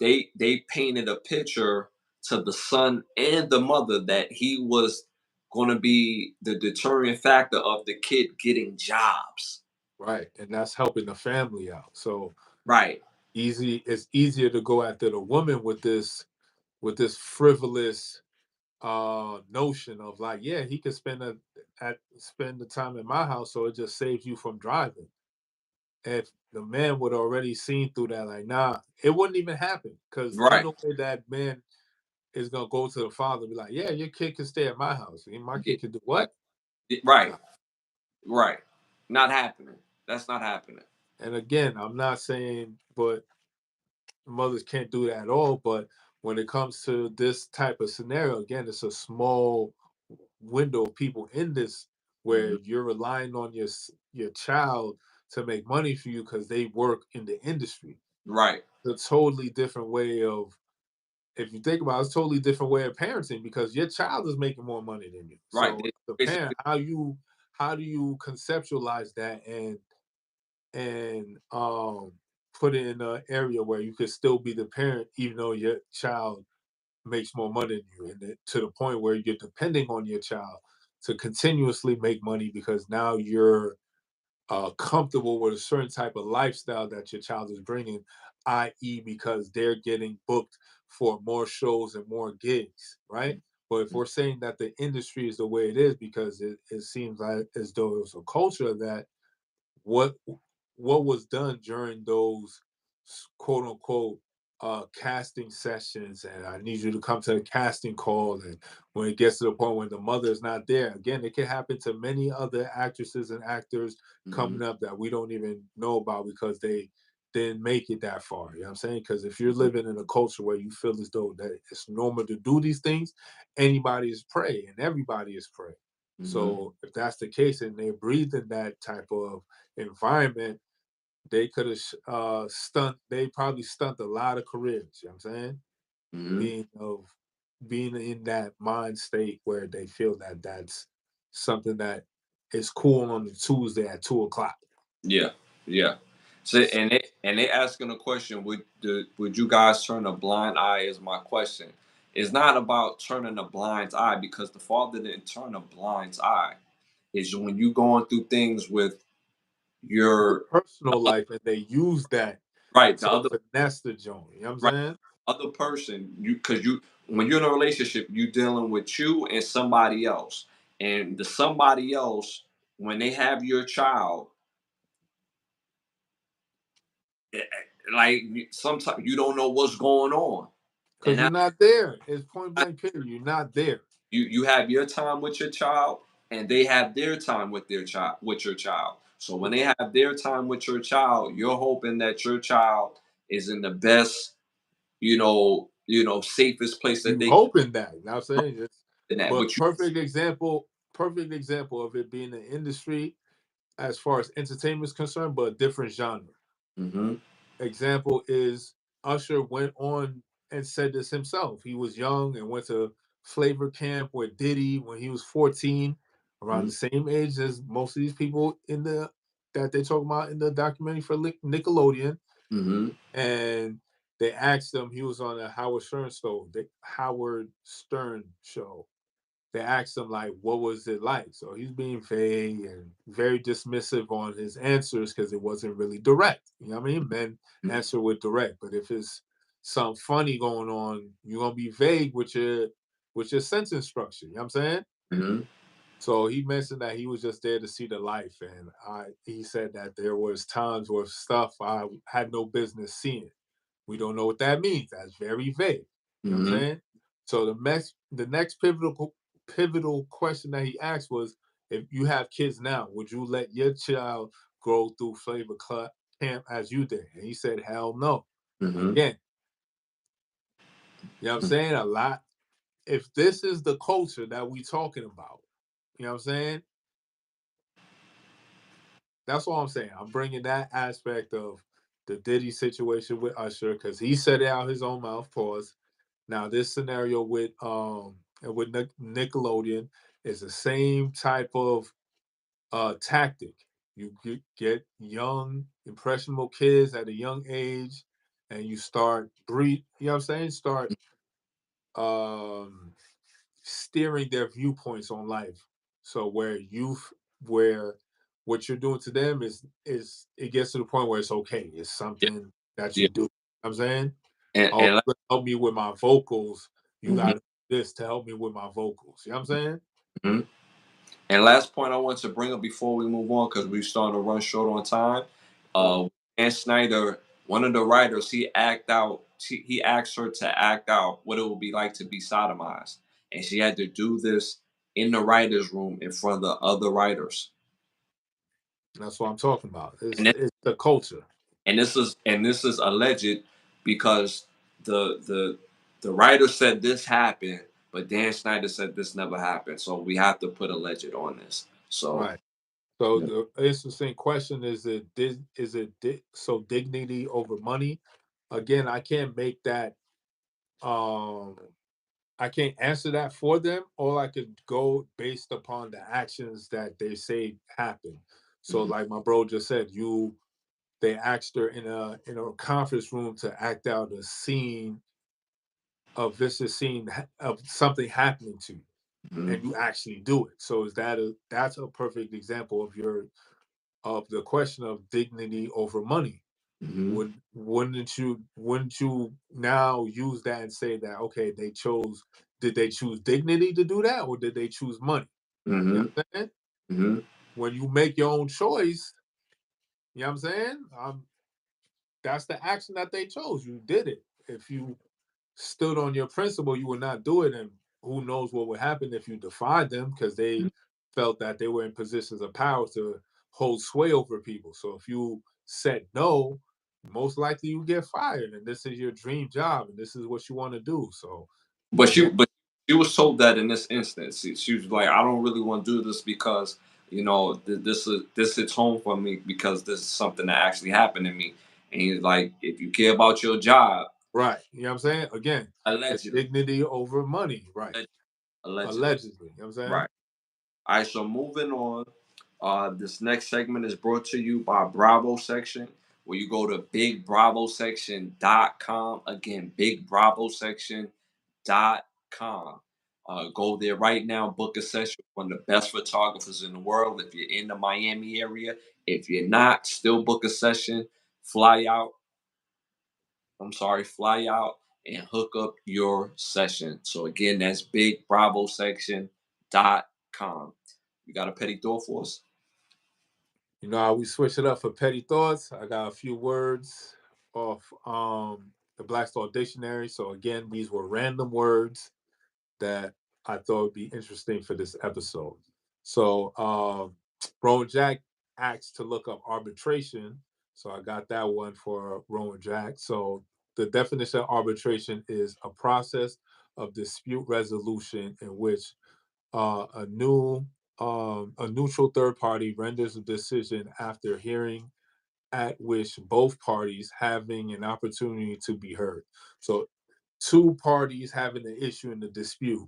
they painted a picture to the son and the mother that he was going to be the deterring factor of the kid getting jobs. Right. And that's helping the family out. So Right. it's easier to go after the woman with this frivolous notion of like, yeah, he could spend the time in my house, so it just saves you from driving. If the man would already seen through that, like, nah, it wouldn't even happen, because ain't Right. no way that man is gonna go to the father and be like, yeah, your kid can stay at my house. And my Yeah, kid can do what? right. Nah. Right. Not happening. That's not happening. And again, I'm not saying but mothers can't do that at all, but when it comes to this type of scenario, again, it's a small window of people in this, where Hmm. you're relying on your child to make money for you because they work in the industry. Right. It's a totally different way of, if you think about it, it's a totally different way of parenting, because your child is making more money than you. Right. So the parent, Basically. how do you conceptualize that, and put it in an area where you could still be the parent even though your child makes more money than you, and to the point where you're depending on your child to continuously make money, because now you're comfortable with a certain type of lifestyle that your child is bringing, i.e., because they're getting booked for more shows and more gigs, right? But if we're saying that the industry is the way it is because it seems like as though it was a culture that, what what was done during those quote unquote casting sessions, and I need you to come to the casting call, and when it gets to the point when the mother is not there, again, it can happen to many other actresses and actors Hmm. coming up that we don't even know about because they didn't make it that far. You know what I'm saying? Because if you're Hmm. living in a culture where you feel as though that it's normal to do these things, anybody is prey and everybody is prey. Hmm. So if that's the case and they're breathing that type of environment, they could have they probably stunt a lot of careers. You know what I'm saying? Hmm. Being of being in that mind state where they feel that that's something that is cool on the Tuesday at 2 o'clock. Yeah. Yeah. So and they asking a question. Would you guys turn a blind eye? Is my question. It's not about turning a blind eye because the father didn't turn a blind eye. It's when you going through things with your personal life, and they use that right the to other finesse the joint. You know what I'm right saying? other person. You because you when you're in a relationship, you dealing with you and somebody else, and the somebody else when they have your child, like sometimes you don't know what's going on, and Because you're not there. It's point blank period. You're not there. you have your time with your child and they have their time with your child. So when they have their time with your child, you're hoping that your child is in the best, safest place that You they hoping that. You know what I'm saying? can at. But But you perfect example of it being an industry as far as entertainment is concerned, but a different genre. hmm Example is Usher went on and said this himself. He was young and went to flavor camp with Diddy when he was 14, around hmm the same age as most of these people in the that they talk about in the documentary for Nickelodeon. hmm And they asked him, he was on a Howard Stern show. They asked him like, what was it like? So he's being vague and very dismissive on his answers because it wasn't really direct. You know what I mean? Men answer with direct, but if it's something funny going on, you're gonna be vague with your sentence structure. You know what I'm saying? hmm So he mentioned that he was just there to see the life, and he said that there was times where stuff I had no business seeing. We don't know what that means. That's very vague. You know what I'm hmm saying? So the next pivotal question that he asked was, if you have kids now, would you let your child go through camp as you did? And he said, hell no. hmm Again, you know what I'm saying? A lot. If this is the culture that we talking about, you know what I'm saying? That's all I'm saying. I'm bringing that aspect of the Diddy situation with Usher because he said it out his own mouth. Pause. Now this scenario with Nickelodeon is the same type of tactic. You get young impressionable kids at a young age, and you start breed. You know what I'm saying? Start um, steering their viewpoints on life. So where what you're doing to them is it gets to the point where it's okay. It's Yeah, something that yeah. you do. You know what I'm saying, And, oh, and help me with my vocals. You got mhm, to do this to help me with my vocals. You know what I'm saying? mhm. And last point I want to bring up before we move on, because we're starting to run short on time. Right. Dan Snyder, one of the writers, he asked her to act out what it would be like to be sodomized. And she had to do this in the writer's room in front of the other writers. That's what I'm talking about. And It's the culture. this is alleged because the the writer said this happened, but Dan Snyder said this never happened. So we have to put alleged on this. So Right. So yeah. the interesting question so dignity over money? Again, I can't make that um I can't answer that for them. All I could go based upon the actions that they say happen. So Mhm. like my bro just said, they asked her in a conference room to act out a vicious scene of something happening to you, Mhm. and you actually do it. So that's a perfect example of the question of dignity over money. Mhm. Wouldn't you now use that and say that, okay, did they choose dignity to do that, or did they choose money? You know Mhm. what I'm saying? Mhm. When you make your own choice, you know what I'm saying? That's the action that they chose. You did it. If you stood on your principle, you would not do it. And who knows what would happen if you defied them, because they felt that they were in positions of power to hold sway over people. So if you said no, most likely you get fired. And this is your dream job, and this is what you want to do. So But again, she was told that in this instance. She was like, I don't really want to do this because this hits home for me because this is something that actually happened to me. And he's like, if you care about your job, right. You know what I'm saying? Again, it's allegedly, dignity over money. Right. allegedly, Allegedly. You know what I'm saying? right. All right, so moving on. This next segment is brought to you by Bravo Section. or you go to bigbravosection.com. Again, bigbravosection.com. Go there right now, book a session with one of the best photographers in the world. If you're in the Miami area, if you're not, still book a session. Fly out. Fly out and hook up your session. So again, that's bigbravosection.com. You got a petty thought for us? You know how we switch it up for petty thoughts? I got a few words off the Black Thought Dictionary. So again, these were random words that I thought would be interesting for this episode. So Rowan Jack asked to look up arbitration. So I got that one for Rowan Jack. So the definition of arbitration is a process of dispute resolution in which a neutral third party renders a decision after hearing at which both parties having an opportunity to be heard. So two parties having an issue in the dispute,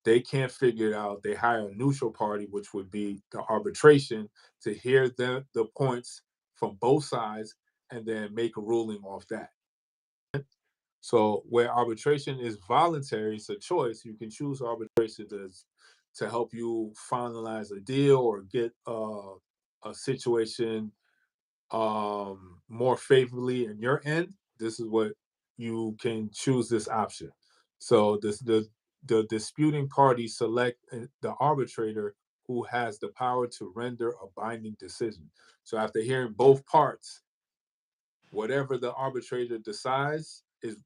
they can't figure it out. They hire a neutral party, which would be the arbitration, to hear the points from both sides and then make a ruling off that. So where arbitration is voluntary, it's a choice. You can choose arbitration to help you finalize a deal or get a situation more favorably in your end. This is what you can choose this option. So the disputing party select the arbitrator who has the power to render a binding decision. So after hearing both parts, whatever the arbitrator decides is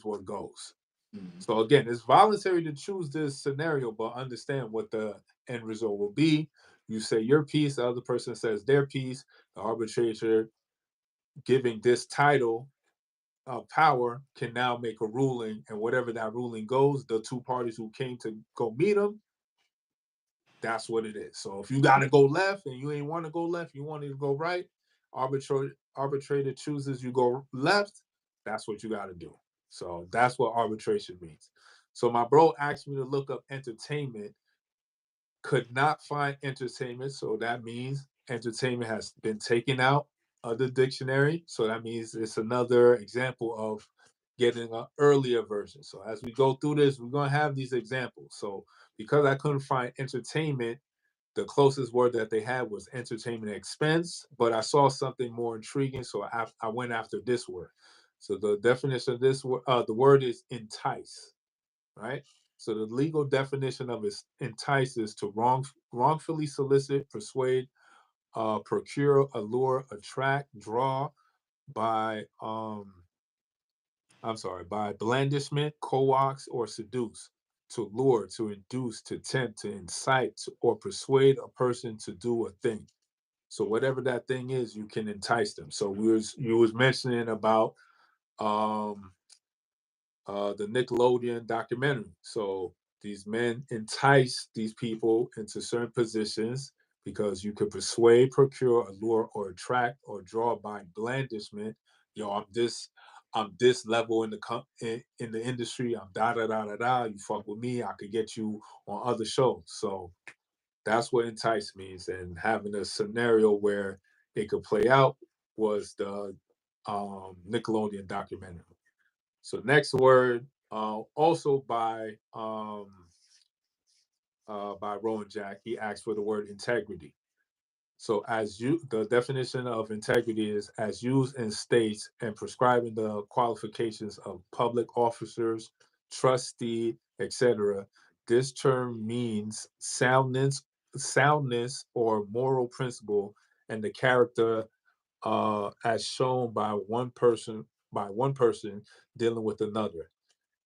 what goes. Mhm. So again, it's voluntary to choose this scenario, but understand what the end result will be. You say your piece, the other person says their piece. The arbitrator giving this title power can now make a ruling, and whatever that ruling goes, the two parties who came to go meet them, that's what it is. So if you got to go left and you ain't want to go left, you wanted to go right, arbitrator chooses you go left, that's what you got to do. So that's what arbitration means. So my bro asked me to look up entertainment, could not find entertainment. So that means entertainment has been taken out of the dictionary. So that means it's another example of getting an earlier version. So as we go through this, we're going to have these examples. So because I couldn't find entertainment, the closest word that they had was entertainment expense, but I saw something more intriguing. So I went after this word. So the definition of this word, the word is entice, right? So the legal definition of entice is to wrongfully solicit, persuade, procure, allure, attract, draw by by blandishment, coax, or seduce, to lure, to induce, to tempt, to incite, or persuade a person to do a thing. So whatever that thing is, you can entice them. So you was mentioning about um the Nickelodeon documentary. So these men entice these people into certain positions because you could persuade, procure, allure, or attract or draw by blandishment. Yo, I'm this level in in the industry. I'm da da da da da. You fuck with me, I could get you on other shows. So that's what entice means. And having a scenario where it could play out was the Nickelodeon documentary. So next word, also by Rowan Jack, he asked for the word integrity. So the definition of integrity is as used in states and prescribing the qualifications of public officers, trustee, etc. This term means soundness or moral principle, and the character as shown by one person dealing with another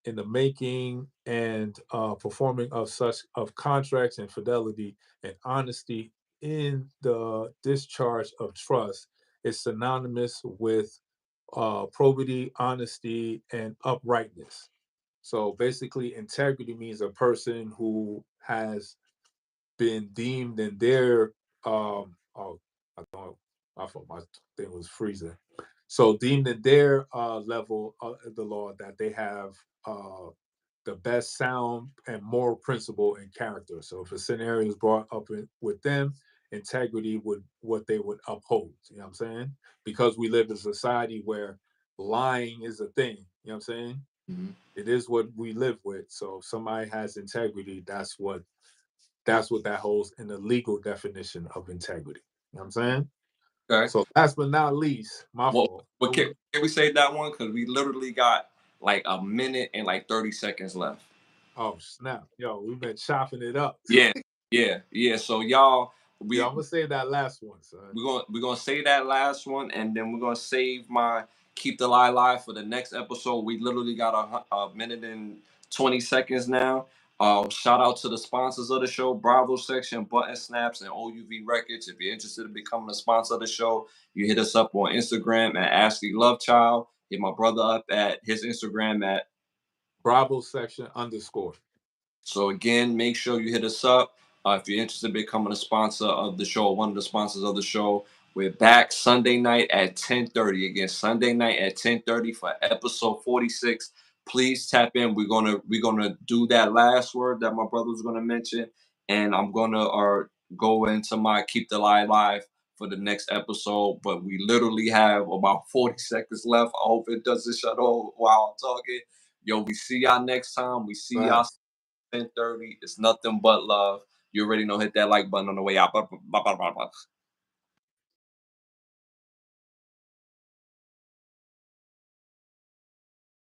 in the making and performing of such of contracts and fidelity and honesty in the discharge of trust is synonymous with probity, honesty, and uprightness. So basically, integrity means a person who has been deemed in their oh, I thought I thought my thing was freezing. So deemed in their level of the law that they have the best sound and moral principle and character. So if a scenario is brought up with them, integrity would what they would uphold. You know what I'm saying? Because we live in a society where lying is a thing. You know what I'm saying? Mhm. It is what we live with. So if somebody has integrity, that's what that holds in the legal definition of integrity. You know what I'm saying? Okay. So last but not least, my Well, fault. what can we say that one? Because we literally got like a minute and like 30 seconds left. Oh snap. Yo, we've been chopping it up. Yeah, yeah. So y'all, Yeah, I'm gonna say that last one, son. we're gonna say that last one, and then we're gonna save my keep the lie live for the next episode. We literally got a minute and 20 seconds now. Shout out to the sponsors of the show: Bravo Section, Button Snaps, and OUV Records. If you're interested in becoming a sponsor of the show, you hit us up on Instagram at Ashley Lovechild. Hit my brother up at his Instagram at Bravo section _ So again, make sure you hit us up if you're interested in becoming a sponsor of the show, one of the sponsors of the show. We're back Sunday night at 10:30. Again, Sunday night at 10:30 for episode 46. Please tap in. We're gonna do that last word that my brother was gonna mention, and I'm gonna go into my keep the lie live for the next episode. But we literally have about 40 seconds left. I hope it doesn't shut off while I'm talking. Yo, we see y'all next time. We see y'all Facts. 10:30. It's nothing but love. You already know, hit that like button on the way out. Blah, blah, blah, blah, blah.